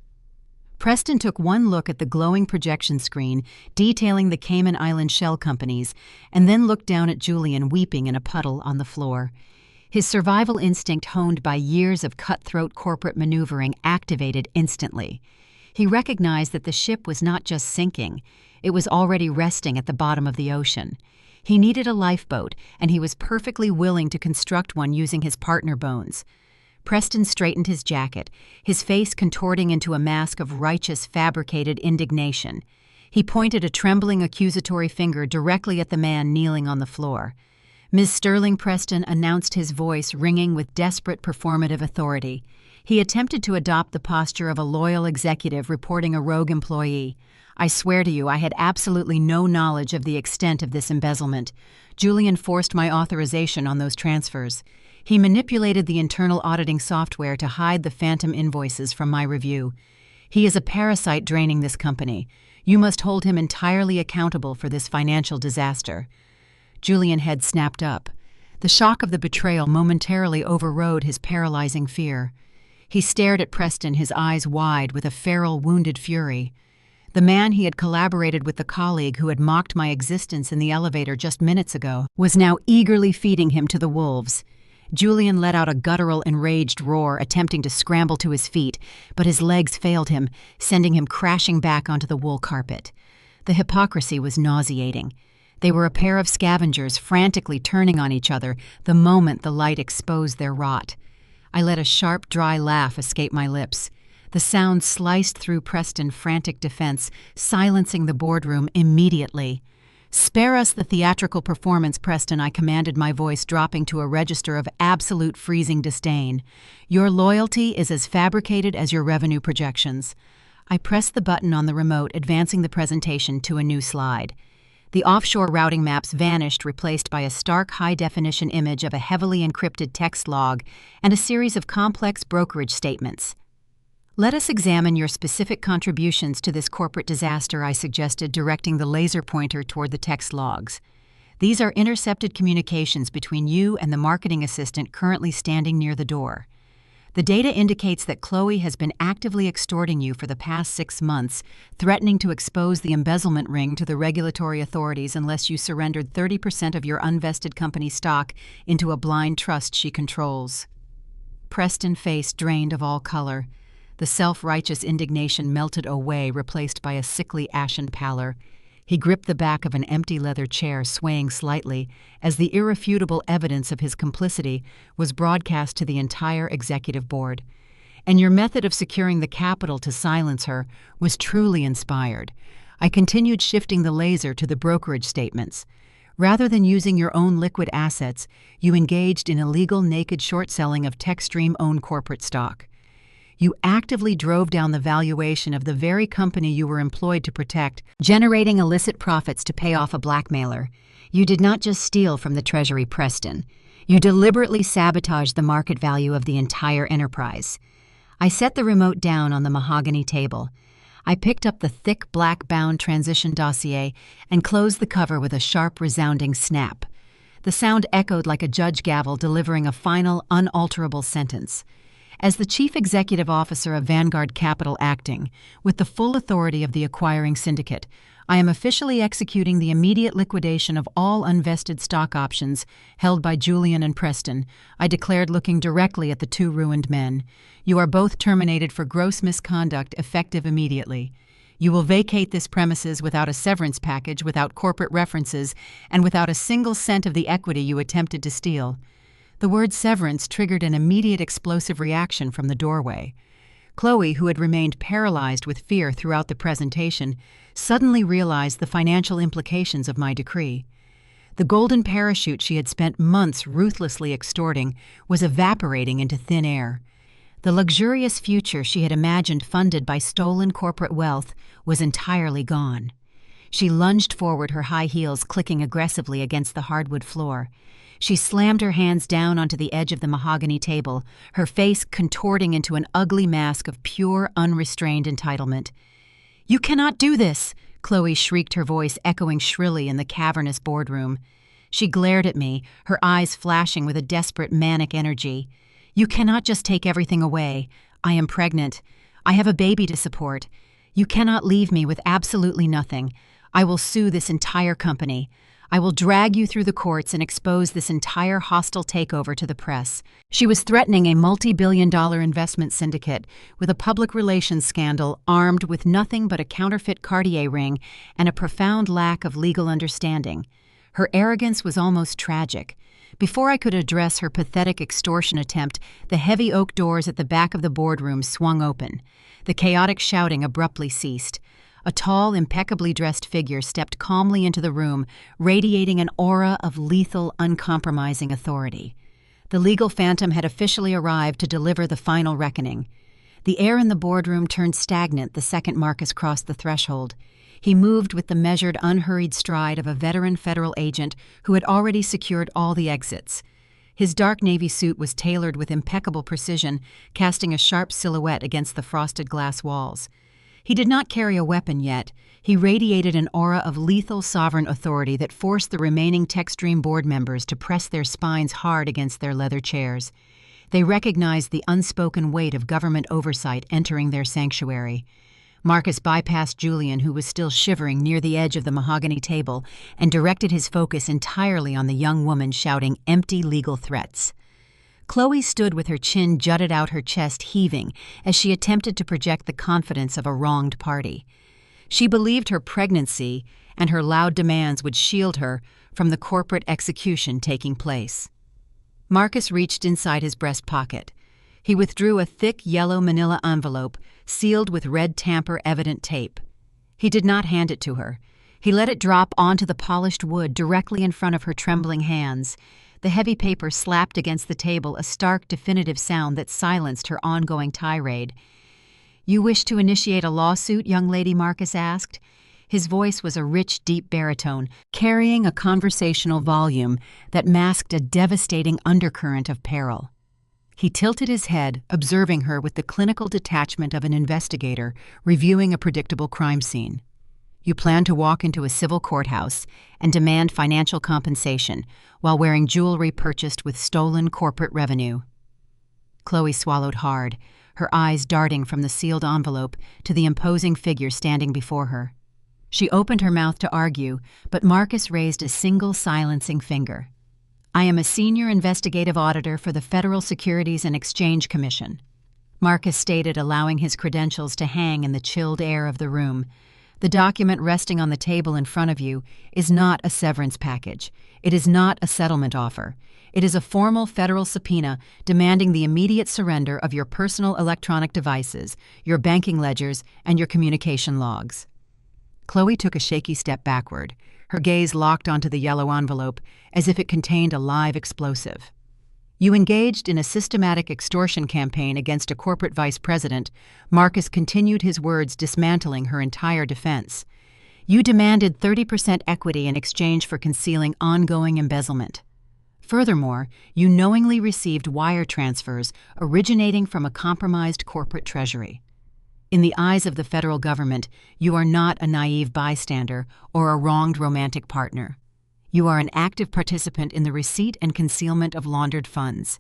[SPEAKER 1] Preston took one look at the glowing projection screen detailing the Cayman Island shell companies, and then looked down at Julian weeping in a puddle on the floor. His survival instinct, honed by years of cutthroat corporate maneuvering, activated instantly. He recognized that the ship was not just sinking, it was already resting at the bottom of the ocean. He needed a lifeboat, and he was perfectly willing to construct one using his partner bones. Preston straightened his jacket, his face contorting into a mask of righteous, fabricated indignation. He pointed a trembling accusatory finger directly at the man kneeling on the floor. Ms. Sterling, Preston announced, his voice ringing with desperate performative authority. He attempted to adopt the posture of a loyal executive reporting a rogue employee. I swear to you, I had absolutely no knowledge of the extent of this embezzlement. Julian forced my authorization on those transfers. He manipulated the internal auditing software to hide the phantom invoices from my review. He is a parasite draining this company. You must hold him entirely accountable for this financial disaster. Julian's head snapped up. The shock of the betrayal momentarily overrode his paralyzing fear. He stared at Preston, his eyes wide with a feral, wounded fury. The man he had collaborated with, the colleague who had mocked my existence in the elevator just minutes ago, was now eagerly feeding him to the wolves. Julian let out a guttural, enraged roar, attempting to scramble to his feet, but his legs failed him, sending him crashing back onto the wool carpet. The hypocrisy was nauseating. They were a pair of scavengers frantically turning on each other the moment the light exposed their rot. I let a sharp, dry laugh escape my lips. The sound sliced through Preston's frantic defense, silencing the boardroom immediately. "Spare us the theatrical performance, Preston," I commanded, my voice dropping to a register of absolute freezing disdain. "Your loyalty is as fabricated as your revenue projections." I pressed the button on the remote, advancing the presentation to a new slide. The offshore routing maps vanished, replaced by a stark, high-definition image of a heavily encrypted text log and a series of complex brokerage statements. "Let us examine your specific contributions to this corporate disaster," I suggested, directing the laser pointer toward the text logs. "These are intercepted communications between you and the marketing assistant currently standing near the door." The data indicates that Chloe has been actively extorting you for the past 6 months, threatening to expose the embezzlement ring to the regulatory authorities unless you surrendered 30% of your unvested company stock into a blind trust she controls." Preston's face drained of all color. The self-righteous indignation melted away, replaced by a sickly ashen pallor. He gripped the back of an empty leather chair, swaying slightly, as the irrefutable evidence of his complicity was broadcast to the entire executive board. "And your method of securing the capital to silence her was truly inspired." I continued, shifting the laser to the brokerage statements. "Rather than using your own liquid assets, you engaged in illegal naked short-selling of Techstream-owned corporate stock. You actively drove down the valuation of the very company you were employed to protect, generating illicit profits to pay off a blackmailer. You did not just steal from the Treasury, Preston. You deliberately sabotaged the market value of the entire enterprise." I set the remote down on the mahogany table. I picked up the thick black-bound transition dossier and closed the cover with a sharp, resounding snap. The sound echoed like a judge gavel delivering a final, unalterable sentence. "As the Chief Executive Officer of Vanguard Capital Acting, with the full authority of the acquiring syndicate, I am officially executing the immediate liquidation of all unvested stock options held by Julian and Preston," I declared, looking directly at the two ruined men. "You are both terminated for gross misconduct, effective immediately. You will vacate this premises without a severance package, without corporate references, and without a single cent of the equity you attempted to steal." The word severance triggered an immediate explosive reaction from the doorway. Chloe, who had remained paralyzed with fear throughout the presentation, suddenly realized the financial implications of my decree. The golden parachute she had spent months ruthlessly extorting was evaporating into thin air. The luxurious future she had imagined funded by stolen corporate wealth was entirely gone. She lunged forward, her high heels clicking aggressively against the hardwood floor. She slammed her hands down onto the edge of the mahogany table, her face contorting into an ugly mask of pure, unrestrained entitlement. "You cannot do this!" Chloe shrieked, her voice echoing shrilly in the cavernous boardroom. She glared at me, her eyes flashing with a desperate, manic energy. "You cannot just take everything away. I am pregnant. I have a baby to support. You cannot leave me with absolutely nothing. I will sue this entire company. I will drag you through the courts and expose this entire hostile takeover to the press." She was threatening a multi-billion-dollar investment syndicate with a public relations scandal armed with nothing but a counterfeit Cartier ring and a profound lack of legal understanding. Her arrogance was almost tragic. Before I could address her pathetic extortion attempt, the heavy oak doors at the back of the boardroom swung open. The chaotic shouting abruptly ceased. A tall, impeccably dressed figure stepped calmly into the room, radiating an aura of lethal, uncompromising authority. The legal phantom had officially arrived to deliver the final reckoning. The air in the boardroom turned stagnant the second Marcus crossed the threshold. He moved with the measured, unhurried stride of a veteran federal agent who had already secured all the exits. His dark navy suit was tailored with impeccable precision, casting a sharp silhouette against the frosted glass walls. He did not carry a weapon yet. He radiated an aura of lethal sovereign authority that forced the remaining Techstream board members to press their spines hard against their leather chairs. They recognized the unspoken weight of government oversight entering their sanctuary. Marcus bypassed Julian, who was still shivering near the edge of the mahogany table, and directed his focus entirely on the young woman shouting empty legal threats. Chloe stood with her chin jutted out, her chest heaving, as she attempted to project the confidence of a wronged party. She believed her pregnancy and her loud demands would shield her from the corporate execution taking place. Marcus reached inside his breast pocket. He withdrew a thick yellow manila envelope sealed with red tamper-evident tape. He did not hand it to her. He let it drop onto the polished wood directly in front of her trembling hands. The heavy paper slapped against the table, a stark, definitive sound that silenced her ongoing tirade. "You wish to initiate a lawsuit, young lady?" Marcus asked. His voice was a rich, deep baritone, carrying a conversational volume that masked a devastating undercurrent of peril. He tilted his head, observing her with the clinical detachment of an investigator reviewing a predictable crime scene. "You plan to walk into a civil courthouse and demand financial compensation while wearing jewelry purchased with stolen corporate revenue." Chloe swallowed hard, her eyes darting from the sealed envelope to the imposing figure standing before her. She opened her mouth to argue, but Marcus raised a single silencing finger. "I am a senior investigative auditor for the Federal Securities and Exchange Commission," Marcus stated, allowing his credentials to hang in the chilled air of the room. "The document resting on the table in front of you is not a severance package. It is not a settlement offer. It is a formal federal subpoena demanding the immediate surrender of your personal electronic devices, your banking ledgers, and your communication logs." Chloe took a shaky step backward, her gaze locked onto the yellow envelope as if it contained a live explosive. "You engaged in a systematic extortion campaign against a corporate vice president," Marcus continued, his words dismantling her entire defense. "You demanded 30% equity in exchange for concealing ongoing embezzlement. Furthermore, you knowingly received wire transfers originating from a compromised corporate treasury. In the eyes of the federal government, you are not a naive bystander or a wronged romantic partner. You are an active participant in the receipt and concealment of laundered funds."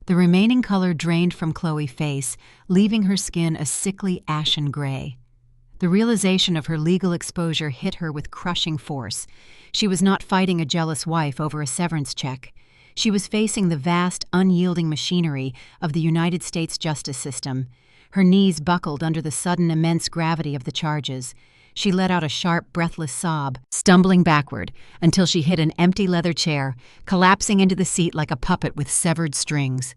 [SPEAKER 1] The remaining color drained from Chloe's face, leaving her skin a sickly ashen gray. The realization of her legal exposure hit her with crushing force. She was not fighting a jealous wife over a severance check. She was facing the vast, unyielding machinery of the United States justice system. Her knees buckled under the sudden immense gravity of the charges. She let out a sharp, breathless sob, stumbling backward until she hit an empty leather chair, collapsing into the seat like a puppet with severed strings.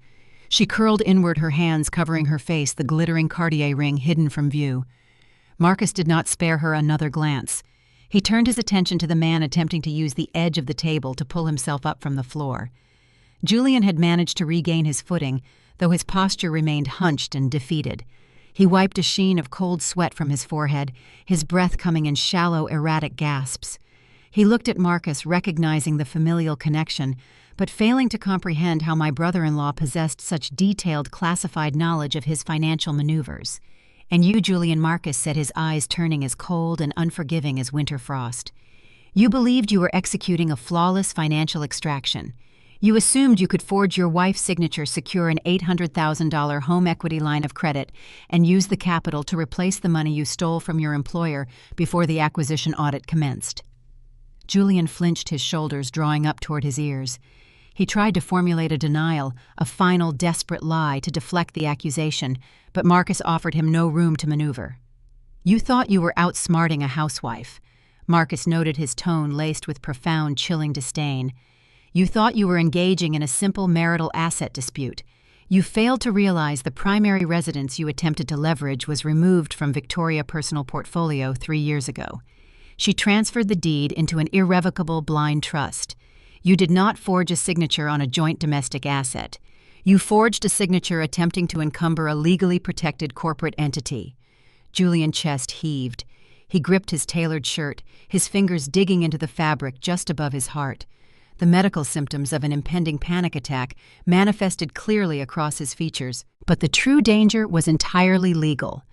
[SPEAKER 1] She curled inward, her hands covering her face, the glittering Cartier ring hidden from view. Marcus did not spare her another glance. He turned his attention to the man attempting to use the edge of the table to pull himself up from the floor. Julian had managed to regain his footing, though his posture remained hunched and defeated. He wiped a sheen of cold sweat from his forehead, his breath coming in shallow, erratic gasps. He looked at Marcus, recognizing the familial connection, but failing to comprehend how my brother-in-law possessed such detailed, classified knowledge of his financial maneuvers. "And you," Julian, Marcus said, his eyes turning as cold and unforgiving as winter frost. "You believed you were executing a flawless financial extraction. You assumed you could forge your wife's signature, secure an $800,000 home equity line of credit, and use the capital to replace the money you stole from your employer before the acquisition audit commenced." Julian flinched, his shoulders drawing up toward his ears. He tried to formulate a denial, a final, desperate lie to deflect the accusation, but Marcus offered him no room to maneuver. "You thought you were outsmarting a housewife," Marcus noted, his tone laced with profound, chilling disdain. "You thought you were engaging in a simple marital asset dispute. You failed to realize the primary residence you attempted to leverage was removed from Victoria's personal portfolio 3 years ago. She transferred the deed into an irrevocable blind trust. You did not forge a signature on a joint domestic asset. You forged a signature attempting to encumber a legally protected corporate entity." Julian's chest heaved. He gripped his tailored shirt, his fingers digging into the fabric just above his heart. The medical symptoms of an impending panic attack manifested clearly across his features, but the true danger was entirely legal.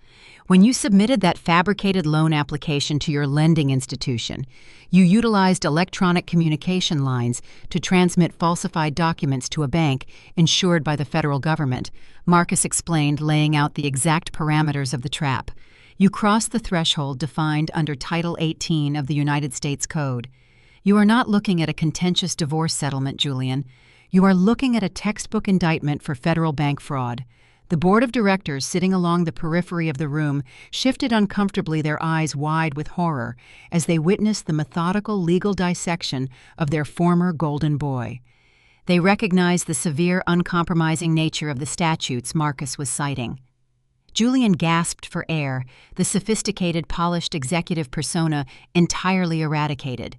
[SPEAKER 1] When you submitted that fabricated loan application to your lending institution, you utilized electronic communication lines to transmit falsified documents to a bank insured by the federal government, Marcus explained, laying out the exact parameters of the trap. You crossed the threshold defined under Title 18 of the United States Code. You are not looking at a contentious divorce settlement, Julian. You are looking at a textbook indictment for federal bank fraud. The board of directors sitting along the periphery of the room shifted uncomfortably, their eyes wide with horror, as they witnessed the methodical legal dissection of their former golden boy. They recognized the severe, uncompromising nature of the statutes Marcus was citing. Julian gasped for air, the sophisticated, polished executive persona entirely eradicated.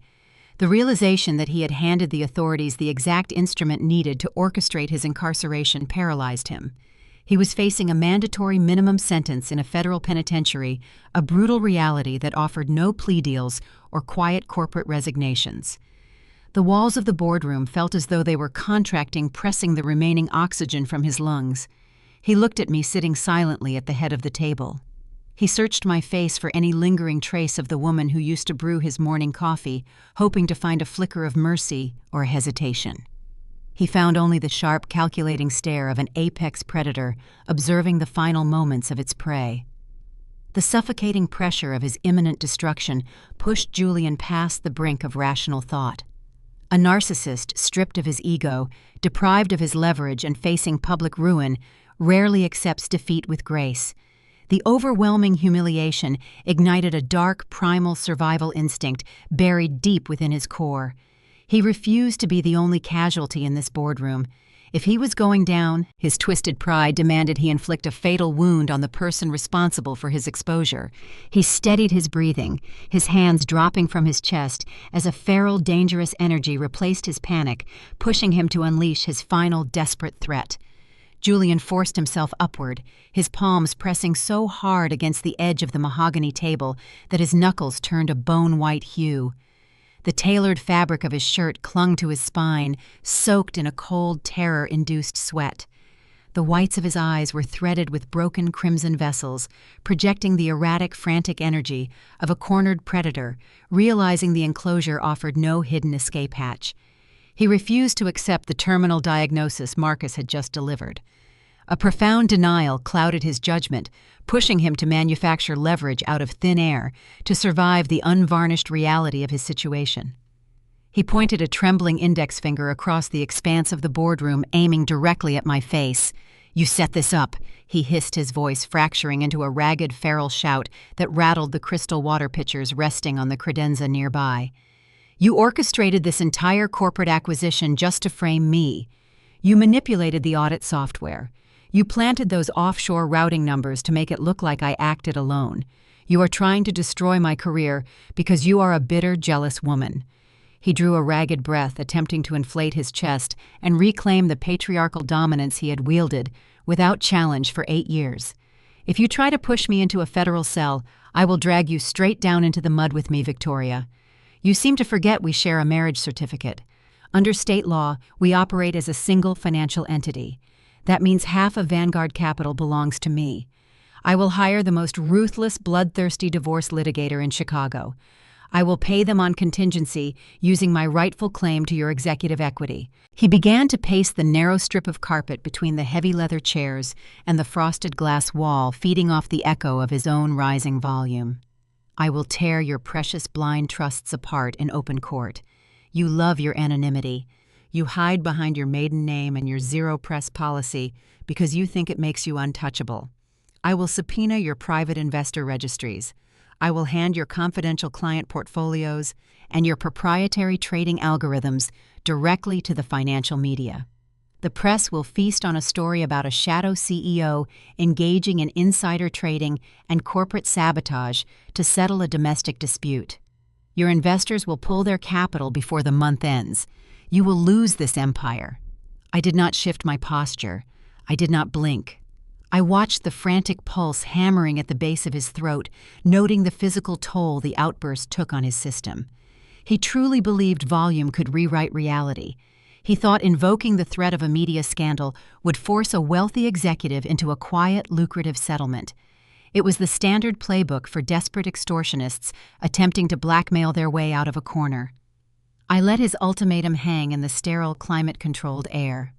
[SPEAKER 1] The realization that he had handed the authorities the exact instrument needed to orchestrate his incarceration paralyzed him. He was facing a mandatory minimum sentence in a federal penitentiary, a brutal reality that offered no plea deals or quiet corporate resignations. The walls of the boardroom felt as though they were contracting, pressing the remaining oxygen from his lungs. He looked at me sitting silently at the head of the table. He searched my face for any lingering trace of the woman who used to brew his morning coffee, hoping to find a flicker of mercy or hesitation. He found only the sharp, calculating stare of an apex predator observing the final moments of its prey. The suffocating pressure of his imminent destruction pushed Julian past the brink of rational thought. A narcissist, stripped of his ego, deprived of his leverage and facing public ruin, rarely accepts defeat with grace. The overwhelming humiliation ignited a dark, primal survival instinct buried deep within his core. He refused to be the only casualty in this boardroom. If he was going down, his twisted pride demanded he inflict a fatal wound on the person responsible for his exposure. He steadied his breathing, his hands dropping from his chest as a feral, dangerous energy replaced his panic, pushing him to unleash his final, desperate threat. Julian forced himself upward, his palms pressing so hard against the edge of the mahogany table that his knuckles turned a bone-white hue. The tailored fabric of his shirt clung to his spine, soaked in a cold, terror-induced sweat. The whites of his eyes were threaded with broken crimson vessels, projecting the erratic, frantic energy of a cornered predator, realizing the enclosure offered no hidden escape hatch. He refused to accept the terminal diagnosis Marcus had just delivered. A profound denial clouded his judgment, pushing him to manufacture leverage out of thin air to survive the unvarnished reality of his situation. He pointed a trembling index finger across the expanse of the boardroom, aiming directly at my face. "You set this up," he hissed, his voice fracturing into a ragged, feral shout that rattled the crystal water pitchers resting on the credenza nearby. "You orchestrated this entire corporate acquisition just to frame me. You manipulated the audit software. You planted those offshore routing numbers to make it look like I acted alone. You are trying to destroy my career because you are a bitter, jealous woman." He drew a ragged breath, attempting to inflate his chest and reclaim the patriarchal dominance he had wielded without challenge for 8 years. "If you try to push me into a federal cell, I will drag you straight down into the mud with me, Victoria. You seem to forget we share a marriage certificate. Under state law, we operate as a single financial entity. That means half of Vanguard Capital belongs to me. I will hire the most ruthless, bloodthirsty divorce litigator in Chicago. I will pay them on contingency, using my rightful claim to your executive equity." He began to pace the narrow strip of carpet between the heavy leather chairs and the frosted glass wall, feeding off the echo of his own rising volume. "I will tear your precious blind trusts apart in open court. You love your anonymity. You hide behind your maiden name and your zero-press policy because you think it makes you untouchable. I will subpoena your private investor registries. I will hand your confidential client portfolios and your proprietary trading algorithms directly to the financial media. The press will feast on a story about a shadow CEO engaging in insider trading and corporate sabotage to settle a domestic dispute. Your investors will pull their capital before the month ends. You will lose this empire." I did not shift my posture. I did not blink. I watched the frantic pulse hammering at the base of his throat, noting the physical toll the outburst took on his system. He truly believed volume could rewrite reality. He thought invoking the threat of a media scandal would force a wealthy executive into a quiet, lucrative settlement. It was the standard playbook for desperate extortionists attempting to blackmail their way out of a corner. I let his ultimatum hang in the sterile, climate-controlled air.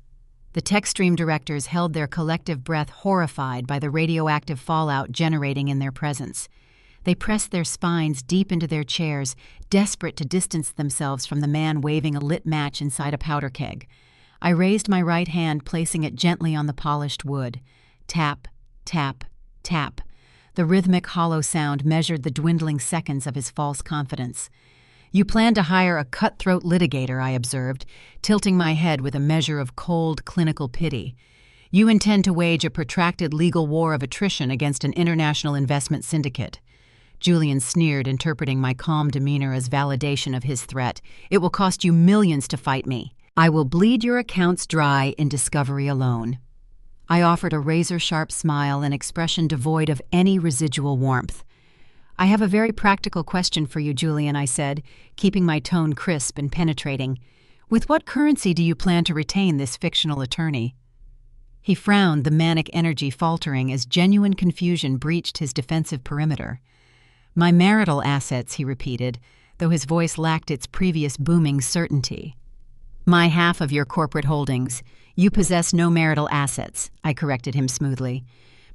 [SPEAKER 1] The TechStream directors held their collective breath, horrified by the radioactive fallout generating in their presence. They pressed their spines deep into their chairs, desperate to distance themselves from the man waving a lit match inside a powder keg. I raised my right hand, placing it gently on the polished wood. Tap, tap, tap. The rhythmic, hollow sound measured the dwindling seconds of his false confidence. "You plan to hire a cutthroat litigator," I observed, tilting my head with a measure of cold, clinical pity. "You intend to wage a protracted legal war of attrition against an international investment syndicate." Julian sneered, interpreting my calm demeanor as validation of his threat. "It will cost you millions to fight me. I will bleed your accounts dry in discovery alone." I offered a razor-sharp smile, an expression devoid of any residual warmth. "I have a very practical question for you, Julian," I said, keeping my tone crisp and penetrating. "With what currency do you plan to retain this fictional attorney?" He frowned, the manic energy faltering as genuine confusion breached his defensive perimeter. "My marital assets," he repeated, though his voice lacked its previous booming certainty. My half of your corporate holdings. You possess no marital assets, I corrected him smoothly.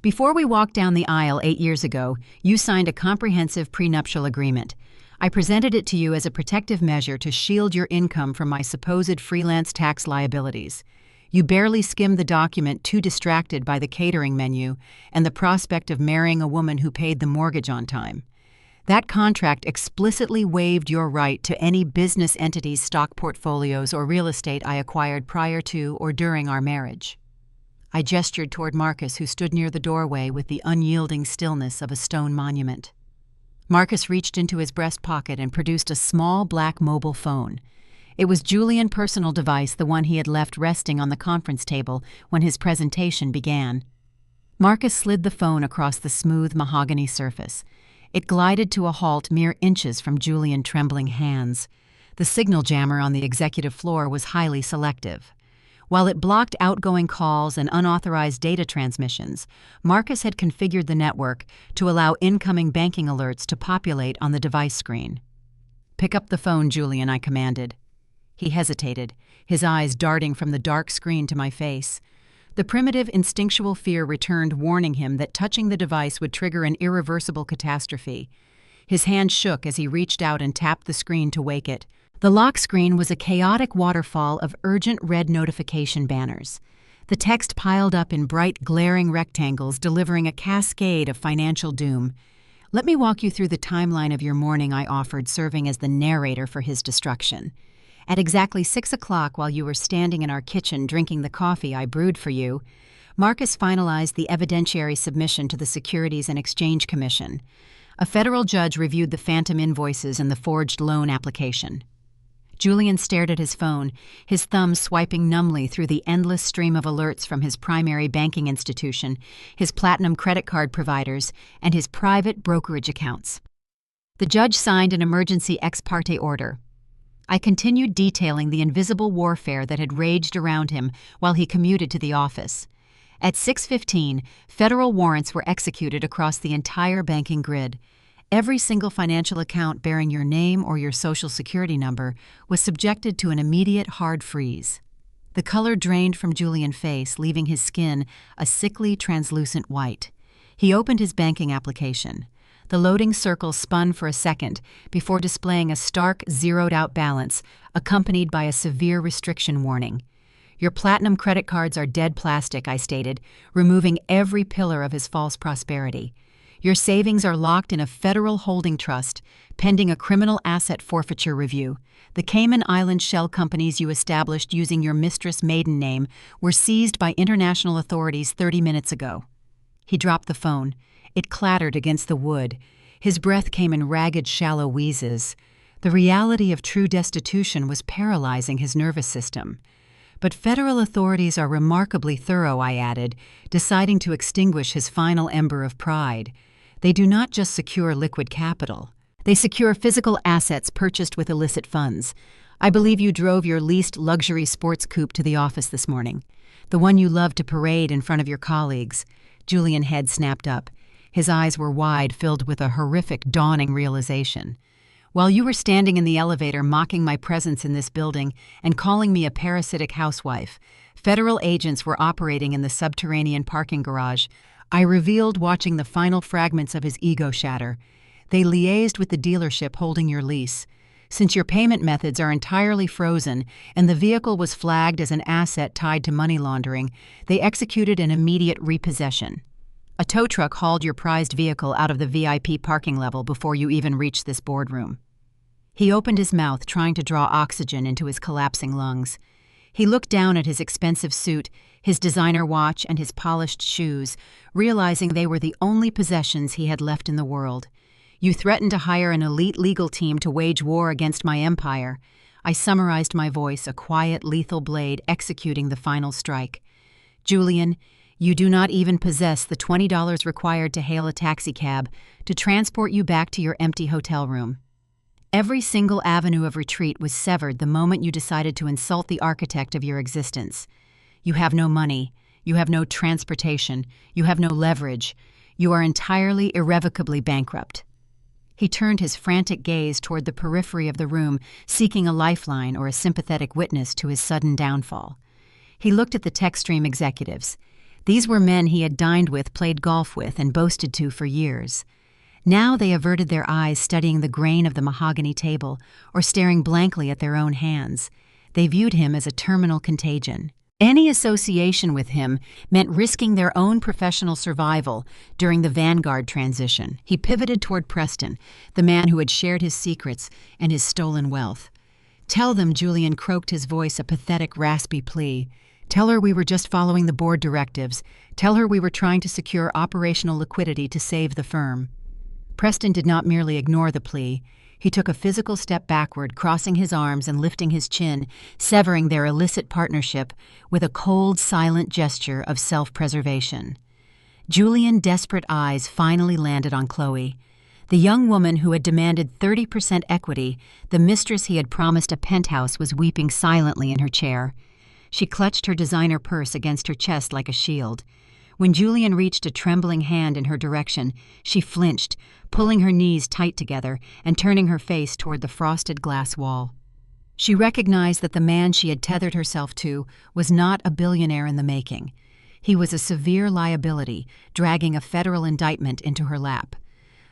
[SPEAKER 1] Before we walked down the aisle 8 years ago, you signed a comprehensive prenuptial agreement. I presented it to you as a protective measure to shield your income from my supposed freelance tax liabilities. You barely skimmed the document, too distracted by the catering menu and the prospect of marrying a woman who paid the mortgage on time. That contract explicitly waived your right to any business entity's stock portfolios or real estate I acquired prior to or during our marriage. I gestured toward Marcus, who stood near the doorway with the unyielding stillness of a stone monument. Marcus reached into his breast pocket and produced a small black mobile phone. It was Julian's personal device, the one he had left resting on the conference table when his presentation began. Marcus slid the phone across the smooth mahogany surface. It glided to a halt mere inches from Julian's trembling hands. The signal jammer on the executive floor was highly selective. While it blocked outgoing calls and unauthorized data transmissions, Marcus had configured the network to allow incoming banking alerts to populate on the device screen. "Pick up the phone, Julian," I commanded. He hesitated, his eyes darting from the dark screen to my face. The primitive instinctual fear returned, warning him that touching the device would trigger an irreversible catastrophe. His hand shook as he reached out and tapped the screen to wake it. The lock screen was a chaotic waterfall of urgent red notification banners. The text piled up in bright, glaring rectangles, delivering a cascade of financial doom. "Let me walk you through the timeline of your morning," I offered, serving as the narrator for his destruction. "At exactly 6 o'clock, while you were standing in our kitchen drinking the coffee I brewed for you, Marcus finalized the evidentiary submission to the Securities and Exchange Commission. A federal judge reviewed the phantom invoices and the forged loan application." Julian stared at his phone, his thumb swiping numbly through the endless stream of alerts from his primary banking institution, his platinum credit card providers, and his private brokerage accounts. The judge signed an emergency ex parte order. I continued detailing the invisible warfare that had raged around him while he commuted to the office. At 6:15, federal warrants were executed across the entire banking grid. Every single financial account bearing your name or your social security number was subjected to an immediate hard freeze. The color drained from Julian's face, leaving his skin a sickly, translucent white. He opened his banking application. The loading circle spun for a second before displaying a stark, zeroed-out balance, accompanied by a severe restriction warning. "Your platinum credit cards are dead plastic," I stated, removing every pillar of his false prosperity. "Your savings are locked in a federal holding trust, pending a criminal asset forfeiture review. The Cayman Island shell companies you established using your mistress' maiden name were seized by international authorities 30 minutes ago." He dropped the phone. It clattered against the wood. His breath came in ragged, shallow wheezes. The reality of true destitution was paralyzing his nervous system. "But federal authorities are remarkably thorough," I added, deciding to extinguish his final ember of pride. "They do not just secure liquid capital. They secure physical assets purchased with illicit funds. I believe you drove your least luxury sports coupe to the office this morning, the one you love to parade in front of your colleagues." Julian's head snapped up. His eyes were wide, filled with a horrific, dawning realization. "While you were standing in the elevator mocking my presence in this building and calling me a parasitic housewife, federal agents were operating in the subterranean parking garage," I revealed, watching the final fragments of his ego shatter. "They liaised with the dealership holding your lease. Since your payment methods are entirely frozen and the vehicle was flagged as an asset tied to money laundering, they executed an immediate repossession. A tow truck hauled your prized vehicle out of the VIP parking level before you even reached this boardroom." He opened his mouth, trying to draw oxygen into his collapsing lungs. He looked down at his expensive suit, his designer watch, and his polished shoes, realizing they were the only possessions he had left in the world. "You threatened to hire an elite legal team to wage war against my empire." I summarized my voice, a quiet, lethal blade executing the final strike. "Julian, you do not even possess the $20 required to hail a taxicab to transport you back to your empty hotel room. Every single avenue of retreat was severed the moment you decided to insult the architect of your existence. You have no money, you have no transportation, you have no leverage. You are entirely, irrevocably bankrupt." He turned his frantic gaze toward the periphery of the room, seeking a lifeline or a sympathetic witness to his sudden downfall. He looked at the tech stream executives. These were men he had dined with, played golf with, and boasted to for years. Now they averted their eyes, studying the grain of the mahogany table or staring blankly at their own hands. They viewed him as a terminal contagion. Any association with him meant risking their own professional survival during the vanguard transition. He pivoted toward Preston, the man who had shared his secrets and his stolen wealth. "Tell them," Julian croaked, his voice a pathetic, raspy plea. "Tell her we were just following the board directives. Tell her we were trying to secure operational liquidity to save the firm." Preston did not merely ignore the plea. He took a physical step backward, crossing his arms and lifting his chin, severing their illicit partnership with a cold, silent gesture of self-preservation. Julian's desperate eyes finally landed on Chloe. The young woman who had demanded 30% equity, the mistress he had promised a penthouse, was weeping silently in her chair. She clutched her designer purse against her chest like a shield. When Julian reached a trembling hand in her direction, she flinched, pulling her knees tight together and turning her face toward the frosted glass wall. She recognized that the man she had tethered herself to was not a billionaire in the making. He was a severe liability, dragging a federal indictment into her lap.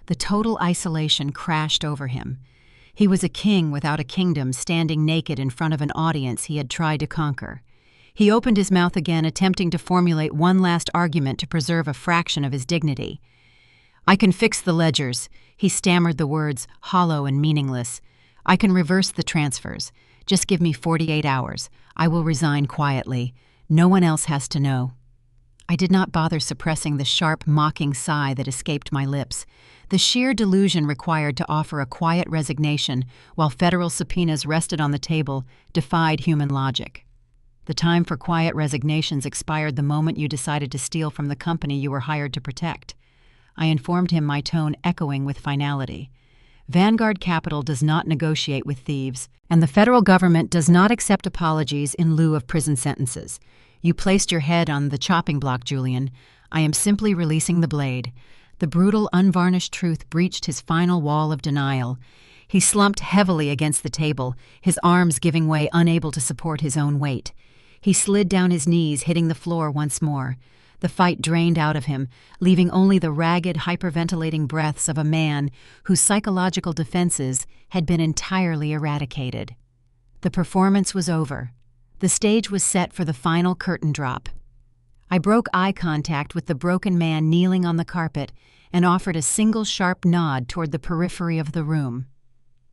[SPEAKER 1] The total isolation crashed over him. He was a king without a kingdom, standing naked in front of an audience he had tried to conquer. He opened his mouth again, attempting to formulate one last argument to preserve a fraction of his dignity. "I can fix the ledgers," he stammered, the words hollow and meaningless. "I can reverse the transfers. Just give me 48 hours. I will resign quietly. No one else has to know." I did not bother suppressing the sharp, mocking sigh that escaped my lips. The sheer delusion required to offer a quiet resignation while federal subpoenas rested on the table defied human logic. The time for quiet resignations expired the moment you decided to steal from the company you were hired to protect. I informed him, my tone echoing with finality. Vanguard Capital does not negotiate with thieves, and the federal government does not accept apologies in lieu of prison sentences. You placed your head on the chopping block, Julian. I am simply releasing the blade. The brutal, unvarnished truth breached his final wall of denial. He slumped heavily against the table, his arms giving way, unable to support his own weight. He slid down his knees, hitting the floor once more. The fight drained out of him, leaving only the ragged, hyperventilating breaths of a man whose psychological defenses had been entirely eradicated. The performance was over. The stage was set for the final curtain drop. I broke eye contact with the broken man kneeling on the carpet and offered a single sharp nod toward the periphery of the room.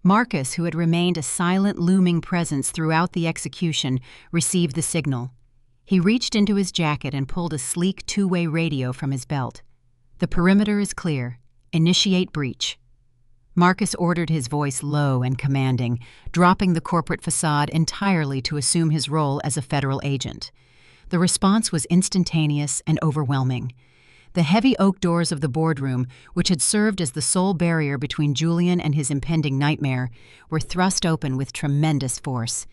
[SPEAKER 1] Marcus, who had remained a silent, looming presence throughout the execution, received the signal. He reached into his jacket and pulled a sleek two-way radio from his belt. "The perimeter is clear. Initiate breach." Marcus ordered, his voice low and commanding, dropping the corporate facade entirely to assume his role as a federal agent. The response was instantaneous and overwhelming. The heavy oak doors of the boardroom, which had served as the sole barrier between Julian and his impending nightmare, were thrust open with tremendous force.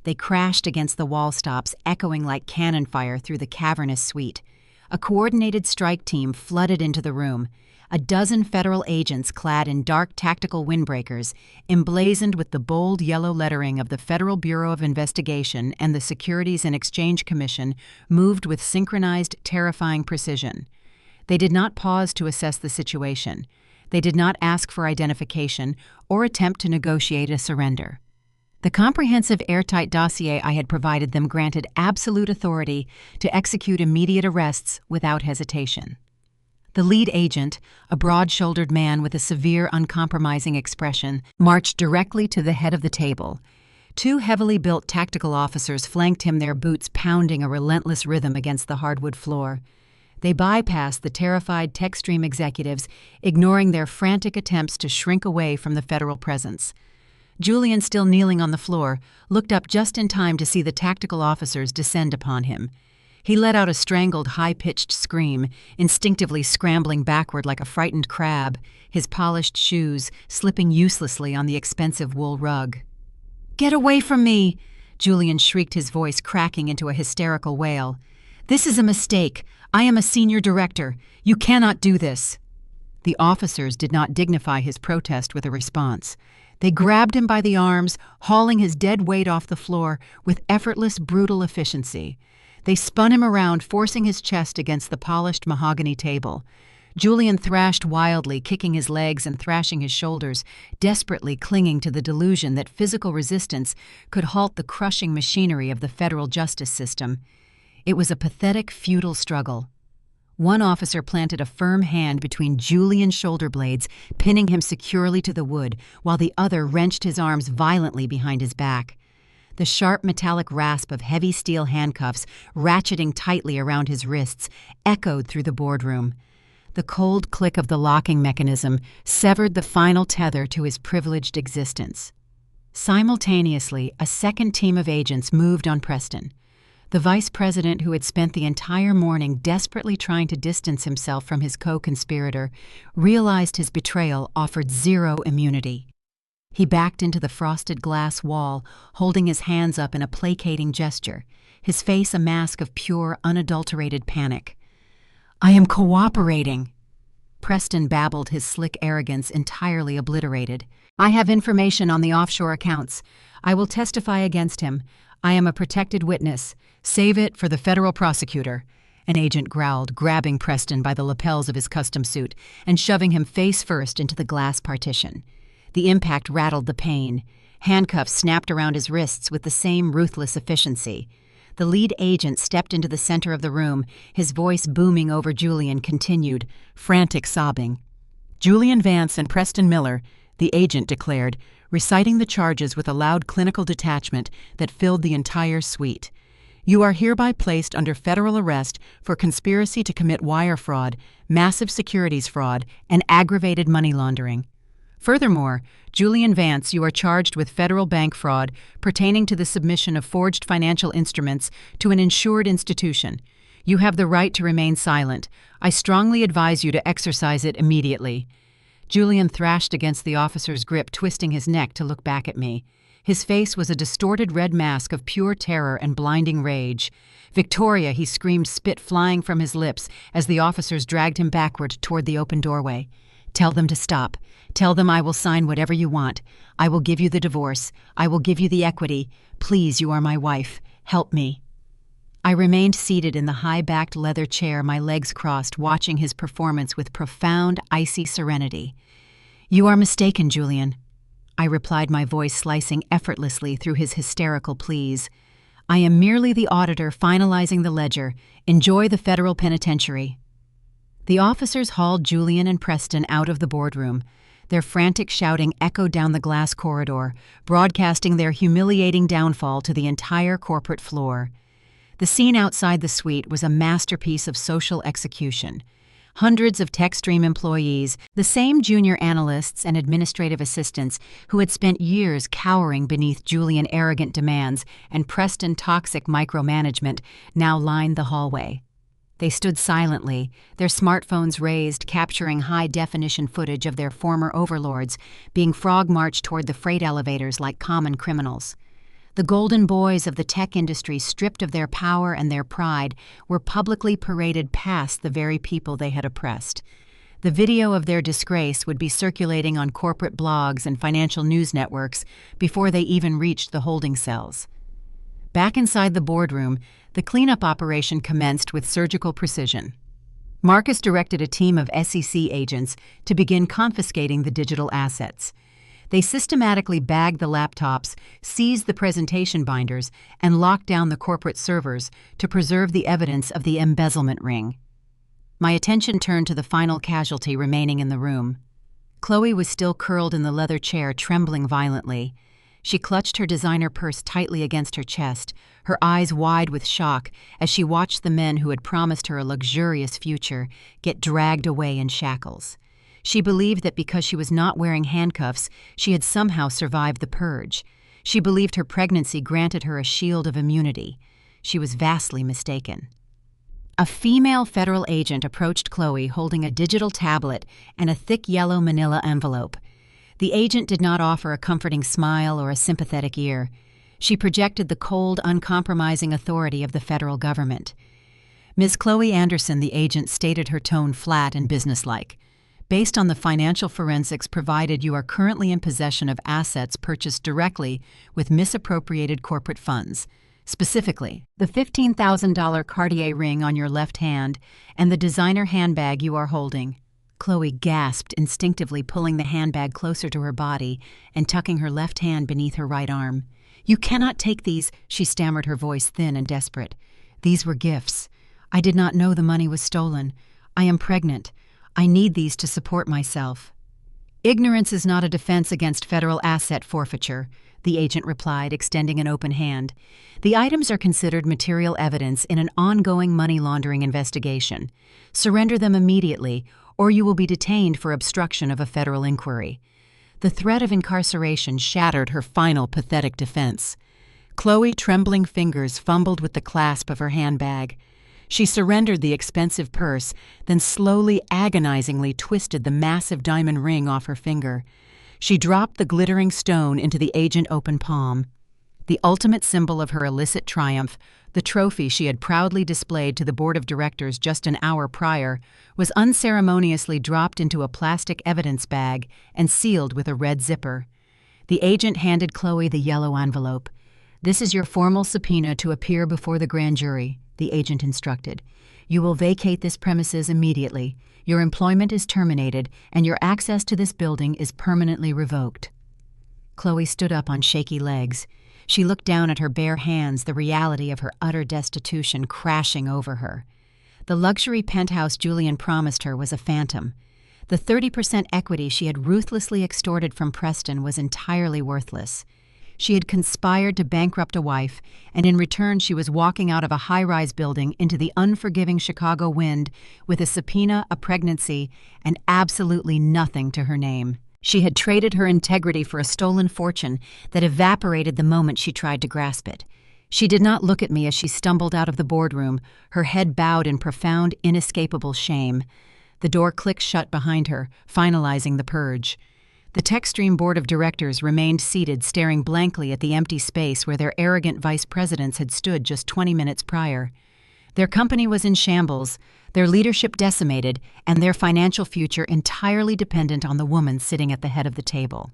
[SPEAKER 1] They crashed against the wall stops, echoing like cannon fire through the cavernous suite. A coordinated strike team flooded into the room. A dozen federal agents clad in dark tactical windbreakers, emblazoned with the bold yellow lettering of the Federal Bureau of Investigation and the Securities and Exchange Commission, moved with synchronized, terrifying precision. They did not pause to assess the situation. They did not ask for identification or attempt to negotiate a surrender. The comprehensive airtight dossier I had provided them granted absolute authority to execute immediate arrests without hesitation. The lead agent, a broad-shouldered man with a severe, uncompromising expression, marched directly to the head of the table. Two heavily built tactical officers flanked him, their boots pounding a relentless rhythm against the hardwood floor. They bypassed the terrified tech-stream executives, ignoring their frantic attempts to shrink away from the federal presence. Julian, still kneeling on the floor, looked up just in time to see the tactical officers descend upon him. He let out a strangled, high-pitched scream, instinctively scrambling backward like a frightened crab, his polished shoes slipping uselessly on the expensive wool rug. "Get away from me!" Julian shrieked, his voice cracking into a hysterical wail. "This is a mistake. I am a senior director. You cannot do this." The officers did not dignify his protest with a response. They grabbed him by the arms, hauling his dead weight off the floor with effortless, brutal efficiency. They spun him around, forcing his chest against the polished mahogany table. Julian thrashed wildly, kicking his legs and thrashing his shoulders, desperately clinging to the delusion that physical resistance could halt the crushing machinery of the federal justice system. It was a pathetic, futile struggle. One officer planted a firm hand between Julian's shoulder blades, pinning him securely to the wood, while the other wrenched his arms violently behind his back. The sharp metallic rasp of heavy steel handcuffs, ratcheting tightly around his wrists, echoed through the boardroom. The cold click of the locking mechanism severed the final tether to his privileged existence. Simultaneously, a second team of agents moved on Preston. The vice president, who had spent the entire morning desperately trying to distance himself from his co-conspirator, realized his betrayal offered zero immunity. He backed into the frosted glass wall, holding his hands up in a placating gesture, his face a mask of pure, unadulterated panic. "I am cooperating," Preston babbled, his slick arrogance entirely obliterated. "I have information on the offshore accounts. I will testify against him. I am a protected witness. Save it for the federal prosecutor," an agent growled, grabbing Preston by the lapels of his custom suit and shoving him face first into the glass partition. The impact rattled the pane. Handcuffs snapped around his wrists with the same ruthless efficiency. The lead agent stepped into the center of the room, his voice booming over Julian, continued, frantic sobbing. "Julian Vance and Preston Miller," the agent declared, reciting the charges with a loud clinical detachment that filled the entire suite. "You are hereby placed under federal arrest for conspiracy to commit wire fraud, massive securities fraud, and aggravated money laundering. Furthermore, Julian Vance, you are charged with federal bank fraud pertaining to the submission of forged financial instruments to an insured institution. You have the right to remain silent. I strongly advise you to exercise it immediately." Julian thrashed against the officer's grip, twisting his neck to look back at me. His face was a distorted red mask of pure terror and blinding rage. "Victoria," he screamed, spit flying from his lips as the officers dragged him backward toward the open doorway. "Tell them to stop. Tell them I will sign whatever you want. I will give you the divorce. I will give you the equity. Please, you are my wife. Help me." I remained seated in the high-backed leather chair, my legs crossed, watching his performance with profound, icy serenity. "You are mistaken, Julian," I replied, my voice slicing effortlessly through his hysterical pleas. "I am merely the auditor finalizing the ledger. Enjoy the federal penitentiary." The officers hauled Julian and Preston out of the boardroom. Their frantic shouting echoed down the glass corridor, broadcasting their humiliating downfall to the entire corporate floor. The scene outside the suite was a masterpiece of social execution. Hundreds of TechStream employees, the same junior analysts and administrative assistants who had spent years cowering beneath Julian arrogant demands and Preston toxic micromanagement, now lined the hallway. They stood silently, their smartphones raised, capturing high-definition footage of their former overlords being frog-marched toward the freight elevators like common criminals. The golden boys of the tech industry, stripped of their power and their pride, were publicly paraded past the very people they had oppressed. The video of their disgrace would be circulating on corporate blogs and financial news networks before they even reached the holding cells. Back inside the boardroom, the cleanup operation commenced with surgical precision. Marcus directed a team of SEC agents to begin confiscating the digital assets. They systematically bagged the laptops, seized the presentation binders, and locked down the corporate servers to preserve the evidence of the embezzlement ring. My attention turned to the final casualty remaining in the room. Chloe was still curled in the leather chair, trembling violently. She clutched her designer purse tightly against her chest, her eyes wide with shock as she watched the men who had promised her a luxurious future get dragged away in shackles. She believed that because she was not wearing handcuffs, she had somehow survived the purge. She believed her pregnancy granted her a shield of immunity. She was vastly mistaken. A female federal agent approached Chloe holding a digital tablet and a thick yellow manila envelope. The agent did not offer a comforting smile or a sympathetic ear. She projected the cold, uncompromising authority of the federal government. "Ms. Chloe Anderson," the agent stated, her tone flat and businesslike. Based on the financial forensics provided, you are currently in possession of assets purchased directly with misappropriated corporate funds. Specifically, the $15,000 Cartier ring on your left hand and the designer handbag you are holding. Chloe gasped, instinctively pulling the handbag closer to her body and tucking her left hand beneath her right arm. "You cannot take these," she stammered, her voice thin and desperate. "These were gifts. I did not know the money was stolen. I am pregnant. I need these to support myself." "Ignorance is not a defense against federal asset forfeiture," the agent replied, extending an open hand. "The items are considered material evidence in an ongoing money laundering investigation. Surrender them immediately, or you will be detained for obstruction of a federal inquiry." The threat of incarceration shattered her final pathetic defense. Chloe, trembling fingers, fumbled with the clasp of her handbag. She surrendered the expensive purse, then slowly, agonizingly twisted the massive diamond ring off her finger. She dropped the glittering stone into the agent's open palm. The ultimate symbol of her illicit triumph, the trophy she had proudly displayed to the board of directors just an hour prior, was unceremoniously dropped into a plastic evidence bag and sealed with a red zipper. The agent handed Chloe the yellow envelope. "This is your formal subpoena to appear before the grand jury," the agent instructed. "You will vacate this premises immediately. Your employment is terminated, and your access to this building is permanently revoked." Chloe stood up on shaky legs. She looked down at her bare hands, the reality of her utter destitution crashing over her. The luxury penthouse Julian promised her was a phantom. The 30% equity she had ruthlessly extorted from Preston was entirely worthless. She had conspired to bankrupt a wife, and in return she was walking out of a high-rise building into the unforgiving Chicago wind with a subpoena, a pregnancy, and absolutely nothing to her name. She had traded her integrity for a stolen fortune that evaporated the moment she tried to grasp it. She did not look at me as she stumbled out of the boardroom, her head bowed in profound, inescapable shame. The door clicked shut behind her, finalizing the purge. The Techstream board of directors remained seated, staring blankly at the empty space where their arrogant vice presidents had stood just 20 minutes prior. Their company was in shambles, their leadership decimated, and their financial future entirely dependent on the woman sitting at the head of the table.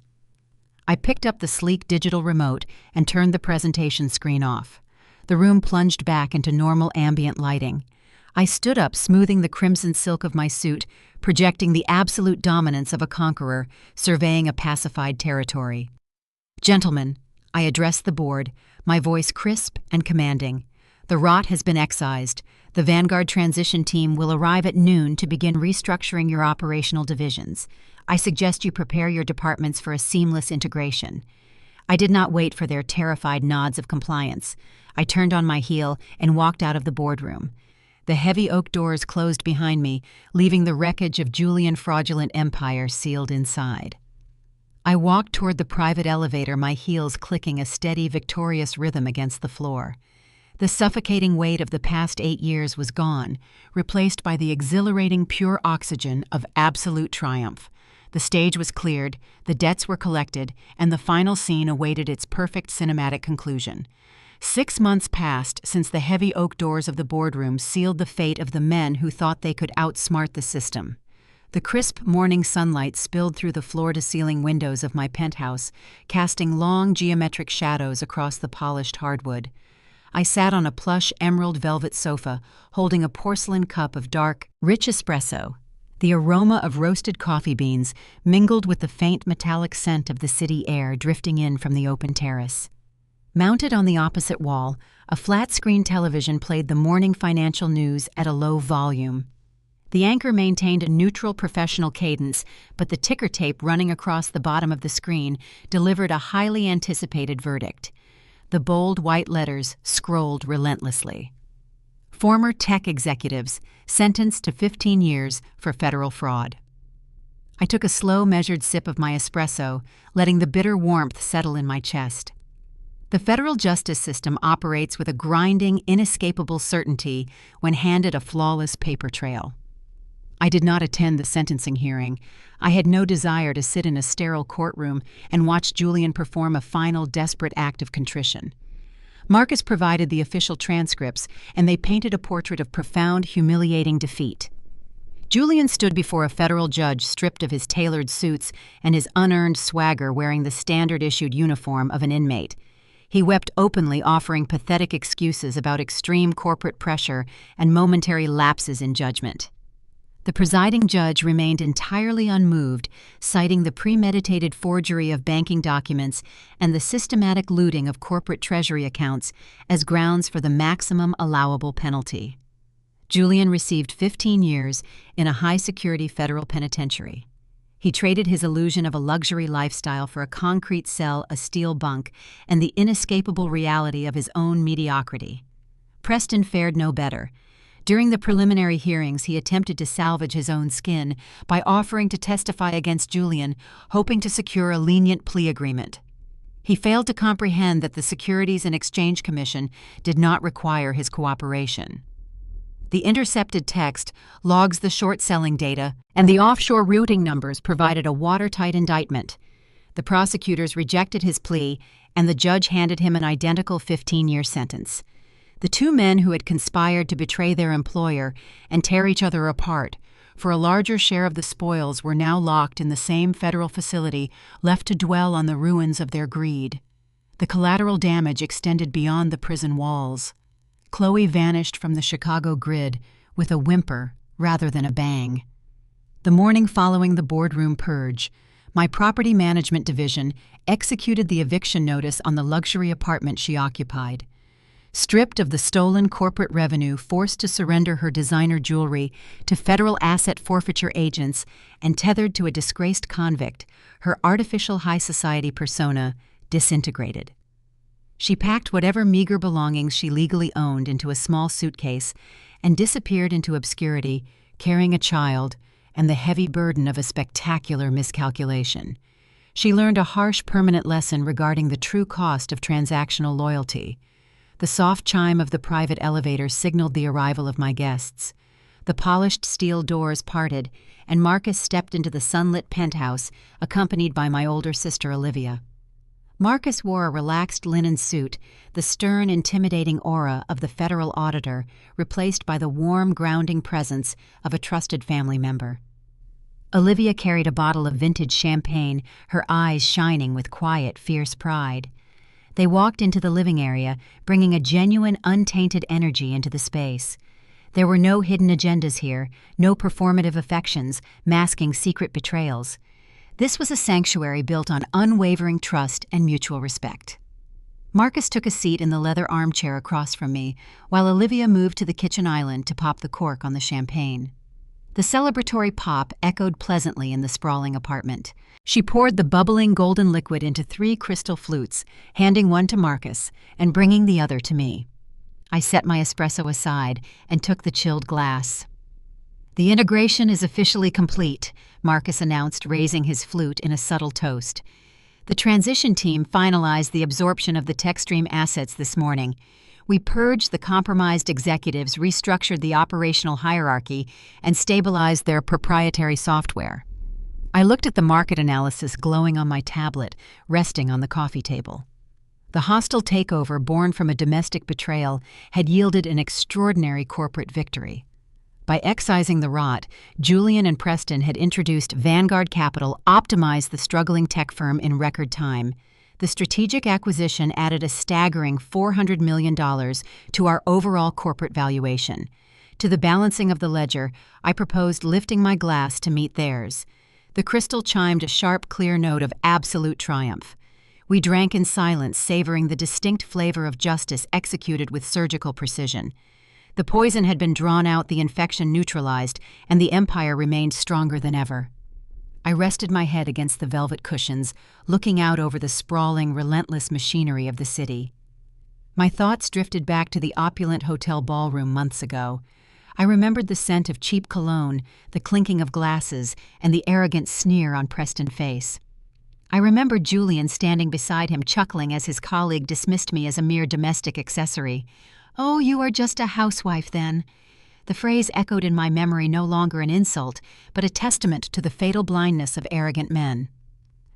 [SPEAKER 1] I picked up the sleek digital remote and turned the presentation screen off. The room plunged back into normal ambient lighting. I stood up, smoothing the crimson silk of my suit, projecting the absolute dominance of a conqueror, surveying a pacified territory. "Gentlemen," I addressed the board, my voice crisp and commanding. "The rot has been excised. The Vanguard transition team will arrive at noon to begin restructuring your operational divisions. I suggest you prepare your departments for a seamless integration." I did not wait for their terrified nods of compliance. I turned on my heel and walked out of the boardroom. The heavy oak doors closed behind me, leaving the wreckage of Julian fraudulent empire sealed inside. I walked toward the private elevator, my heels clicking a steady, victorious rhythm against the floor. The suffocating weight of the past 8 years was gone, replaced by the exhilarating pure oxygen of absolute triumph. The stage was cleared, the debts were collected, and the final scene awaited its perfect cinematic conclusion. 6 months passed since the heavy oak doors of the boardroom sealed the fate of the men who thought they could outsmart the system. The crisp morning sunlight spilled through the floor-to-ceiling windows of my penthouse, casting long geometric shadows across the polished hardwood. I sat on a plush emerald velvet sofa, holding a porcelain cup of dark, rich espresso. The aroma of roasted coffee beans mingled with the faint metallic scent of the city air drifting in from the open terrace. Mounted on the opposite wall, a flat-screen television played the morning financial news at a low volume. The anchor maintained a neutral professional cadence, but the ticker tape running across the bottom of the screen delivered a highly anticipated verdict. The bold white letters scrolled relentlessly. Former tech executives sentenced to 15 years for federal fraud. I took a slow, measured sip of my espresso, letting the bitter warmth settle in my chest. The federal justice system operates with a grinding, inescapable certainty when handed a flawless paper trail. I did not attend the sentencing hearing. I had no desire to sit in a sterile courtroom and watch Julian perform a final, desperate act of contrition. Marcus provided the official transcripts, and they painted a portrait of profound, humiliating defeat. Julian stood before a federal judge stripped of his tailored suits and his unearned swagger, wearing the standard-issued uniform of an inmate. He wept openly, offering pathetic excuses about extreme corporate pressure and momentary lapses in judgment. The presiding judge remained entirely unmoved, citing the premeditated forgery of banking documents and the systematic looting of corporate treasury accounts as grounds for the maximum allowable penalty. Julian received 15 years in a high-security federal penitentiary. He traded his illusion of a luxury lifestyle for a concrete cell, a steel bunk, and the inescapable reality of his own mediocrity. Preston fared no better. During the preliminary hearings, he attempted to salvage his own skin by offering to testify against Julian, hoping to secure a lenient plea agreement. He failed to comprehend that the Securities and Exchange Commission did not require his cooperation. The intercepted text, logs the short-selling data, and the offshore routing numbers provided a watertight indictment. The prosecutors rejected his plea, and the judge handed him an identical 15-year sentence. The two men who had conspired to betray their employer and tear each other apart for a larger share of the spoils were now locked in the same federal facility, left to dwell on the ruins of their greed. The collateral damage extended beyond the prison walls. Chloe vanished from the Chicago grid with a whimper rather than a bang. The morning following the boardroom purge, my property management division executed the eviction notice on the luxury apartment she occupied. Stripped of the stolen corporate revenue, forced to surrender her designer jewelry to federal asset forfeiture agents, and tethered to a disgraced convict, her artificial high society persona disintegrated. She packed whatever meager belongings she legally owned into a small suitcase and disappeared into obscurity, carrying a child and the heavy burden of a spectacular miscalculation. She learned a harsh, permanent lesson regarding the true cost of transactional loyalty. The soft chime of the private elevator signaled the arrival of my guests. The polished steel doors parted, and Marcus stepped into the sunlit penthouse, accompanied by my older sister Olivia. Marcus wore a relaxed linen suit, the stern, intimidating aura of the federal auditor replaced by the warm, grounding presence of a trusted family member. Olivia carried a bottle of vintage champagne, her eyes shining with quiet, fierce pride. They walked into the living area, bringing a genuine, untainted energy into the space. There were no hidden agendas here, no performative affections, masking secret betrayals. This was a sanctuary built on unwavering trust and mutual respect. Marcus took a seat in the leather armchair across from me, while Olivia moved to the kitchen island to pop the cork on the champagne. The celebratory pop echoed pleasantly in the sprawling apartment. She poured the bubbling golden liquid into 3 crystal flutes, handing one to Marcus and bringing the other to me. I set my espresso aside and took the chilled glass. "The integration is officially complete," Marcus announced, raising his flute in a subtle toast. "The transition team finalized the absorption of the TechStream assets this morning. We purged the compromised executives, restructured the operational hierarchy, and stabilized their proprietary software." I looked at the market analysis glowing on my tablet, resting on the coffee table. The hostile takeover born from a domestic betrayal had yielded an extraordinary corporate victory. By excising the rot, Julian and Preston had introduced Vanguard Capital, optimized the struggling tech firm in record time. The strategic acquisition added a staggering $400 million to our overall corporate valuation. To the balancing of the ledger, I proposed lifting my glass to meet theirs. The crystal chimed a sharp, clear note of absolute triumph. We drank in silence, savoring the distinct flavor of justice executed with surgical precision. The poison had been drawn out, the infection neutralized, and the empire remained stronger than ever. I rested my head against the velvet cushions, looking out over the sprawling, relentless machinery of the city. My thoughts drifted back to the opulent hotel ballroom months ago. I remembered the scent of cheap cologne, the clinking of glasses, and the arrogant sneer on Preston's face. I remembered Julian standing beside him, chuckling as his colleague dismissed me as a mere domestic accessory. "Oh, you are just a housewife, then." The phrase echoed in my memory, no longer an insult, but a testament to the fatal blindness of arrogant men.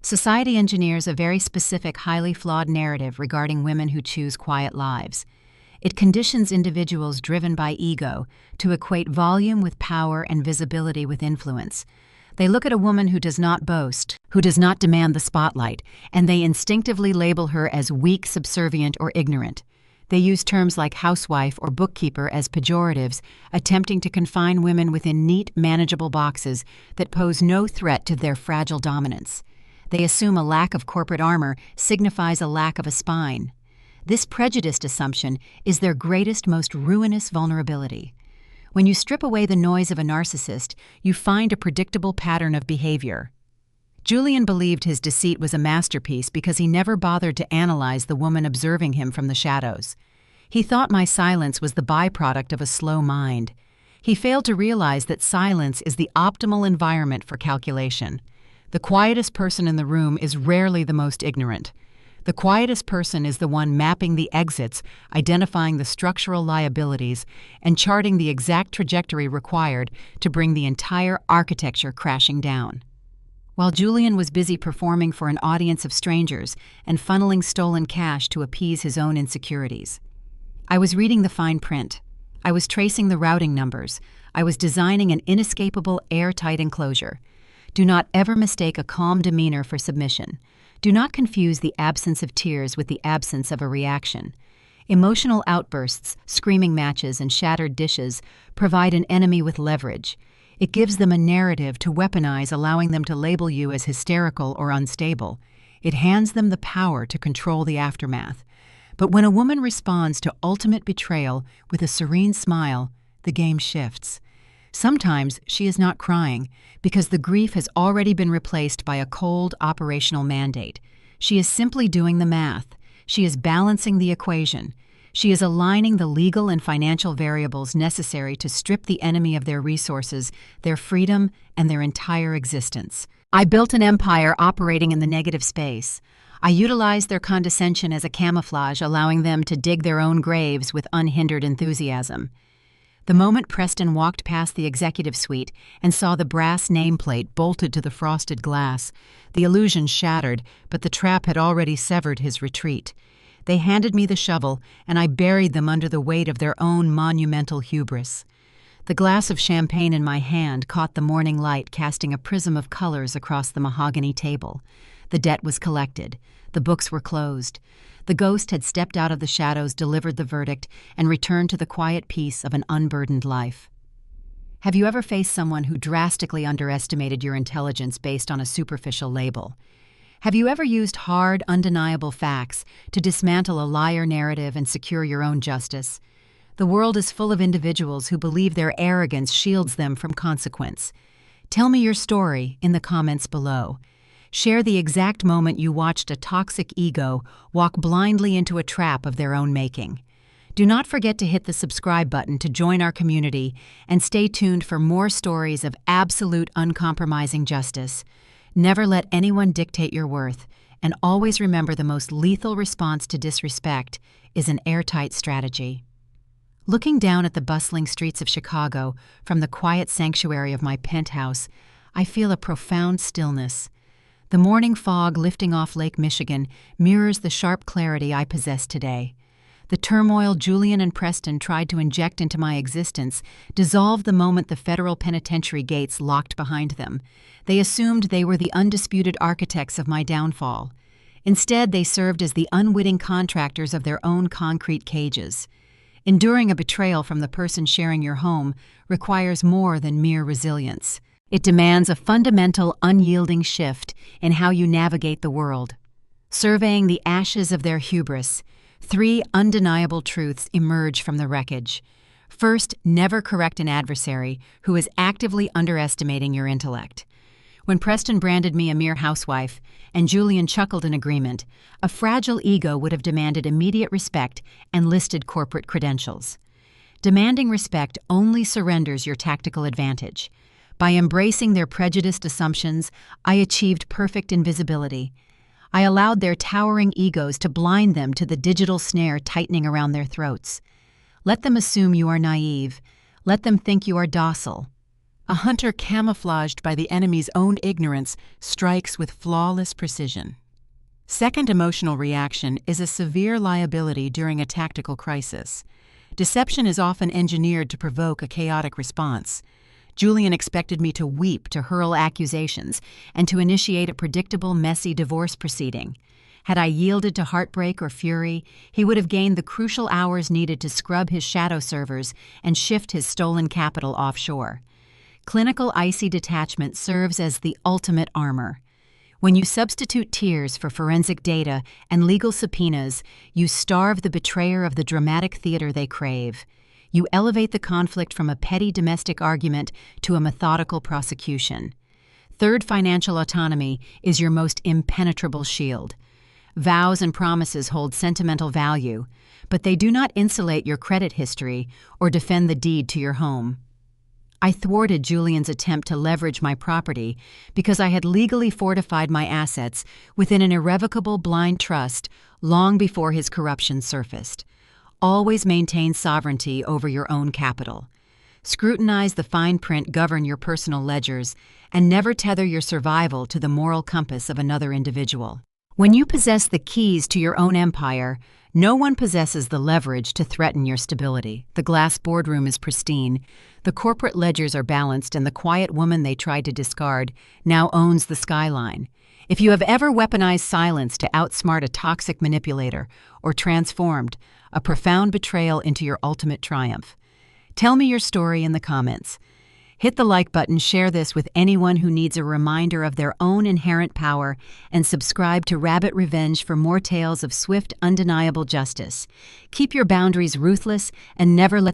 [SPEAKER 1] Society engineers a very specific, highly flawed narrative regarding women who choose quiet lives. It conditions individuals driven by ego to equate volume with power and visibility with influence. They look at a woman who does not boast, who does not demand the spotlight, and they instinctively label her as weak, subservient, or ignorant. They use terms like housewife or bookkeeper as pejoratives, attempting to confine women within neat, manageable boxes that pose no threat to their fragile dominance. They assume a lack of corporate armor signifies a lack of a spine. This prejudiced assumption is their greatest, most ruinous vulnerability. When you strip away the noise of a narcissist, you find a predictable pattern of behavior. Julian believed his deceit was a masterpiece because he never bothered to analyze the woman observing him from the shadows. He thought my silence was the byproduct of a slow mind. He failed to realize that silence is the optimal environment for calculation. The quietest person in the room is rarely the most ignorant. The quietest person is the one mapping the exits, identifying the structural liabilities, and charting the exact trajectory required to bring the entire architecture crashing down. While Julian was busy performing for an audience of strangers and funneling stolen cash to appease his own insecurities, I was reading the fine print. I was tracing the routing numbers. I was designing an inescapable, airtight enclosure. Do not ever mistake a calm demeanor for submission. Do not confuse the absence of tears with the absence of a reaction. Emotional outbursts, screaming matches, and shattered dishes provide an enemy with leverage. It gives them a narrative to weaponize, allowing them to label you as hysterical or unstable. It hands them the power to control the aftermath. But when a woman responds to ultimate betrayal with a serene smile, the game shifts. Sometimes she is not crying because the grief has already been replaced by a cold operational mandate. She is simply doing the math. She is balancing the equation. She is aligning the legal and financial variables necessary to strip the enemy of their resources, their freedom, and their entire existence. I built an empire operating in the negative space. I utilized their condescension as a camouflage, allowing them to dig their own graves with unhindered enthusiasm. The moment Preston walked past the executive suite and saw the brass nameplate bolted to the frosted glass, the illusion shattered, but the trap had already severed his retreat. They handed me the shovel, and I buried them under the weight of their own monumental hubris. The glass of champagne in my hand caught the morning light, casting a prism of colors across the mahogany table. The debt was collected. The books were closed. The ghost had stepped out of the shadows, delivered the verdict, and returned to the quiet peace of an unburdened life. Have you ever faced someone who drastically underestimated your intelligence based on a superficial label? Have you ever used hard, undeniable facts to dismantle a liar narrative and secure your own justice? The world is full of individuals who believe their arrogance shields them from consequence. Tell me your story in the comments below. Share the exact moment you watched a toxic ego walk blindly into a trap of their own making. Do not forget to hit the subscribe button to join our community and stay tuned for more stories of absolute uncompromising justice. Never let anyone dictate your worth, and always remember the most lethal response to disrespect is an airtight strategy. Looking down at the bustling streets of Chicago from the quiet sanctuary of my penthouse, I feel a profound stillness. The morning fog lifting off Lake Michigan mirrors the sharp clarity I possess today. The turmoil Julian and Preston tried to inject into my existence dissolved the moment the federal penitentiary gates locked behind them. They assumed they were the undisputed architects of my downfall. Instead, they served as the unwitting contractors of their own concrete cages. Enduring a betrayal from the person sharing your home requires more than mere resilience. It demands a fundamental, unyielding shift in how you navigate the world. Surveying the ashes of their hubris, 3 undeniable truths emerge from the wreckage. First, never correct an adversary who is actively underestimating your intellect. When Preston branded me a mere housewife and Julian chuckled in agreement, a fragile ego would have demanded immediate respect and listed corporate credentials. Demanding respect only surrenders your tactical advantage. By embracing their prejudiced assumptions, I achieved perfect invisibility. I allowed their towering egos to blind them to the digital snare tightening around their throats. Let them assume you are naive. Let them think you are docile. A hunter camouflaged by the enemy's own ignorance strikes with flawless precision. Second emotional reaction is a severe liability during a tactical crisis. Deception is often engineered to provoke a chaotic response. Julian expected me to weep, to hurl accusations, and to initiate a predictable, messy divorce proceeding. Had I yielded to heartbreak or fury, he would have gained the crucial hours needed to scrub his shadow servers and shift his stolen capital offshore. Clinical icy detachment serves as the ultimate armor. When you substitute tears for forensic data and legal subpoenas, you starve the betrayer of the dramatic theater they crave. You elevate the conflict from a petty domestic argument to a methodical prosecution. Third, financial autonomy is your most impenetrable shield. Vows and promises hold sentimental value, but they do not insulate your credit history or defend the deed to your home. I thwarted Julian's attempt to leverage my property because I had legally fortified my assets within an irrevocable blind trust long before his corruption surfaced. Always maintain sovereignty over your own capital. Scrutinize the fine print, govern your personal ledgers, and never tether your survival to the moral compass of another individual. When you possess the keys to your own empire, no one possesses the leverage to threaten your stability. The glass boardroom is pristine, the corporate ledgers are balanced, and the quiet woman they tried to discard now owns the skyline. If you have ever weaponized silence to outsmart a toxic manipulator or transformed a profound betrayal into your ultimate triumph, tell me your story in the comments. Hit the like button, share this with anyone who needs a reminder of their own inherent power, and subscribe to Rabbit Revenge for more tales of swift, undeniable justice. Keep your boundaries ruthless and never let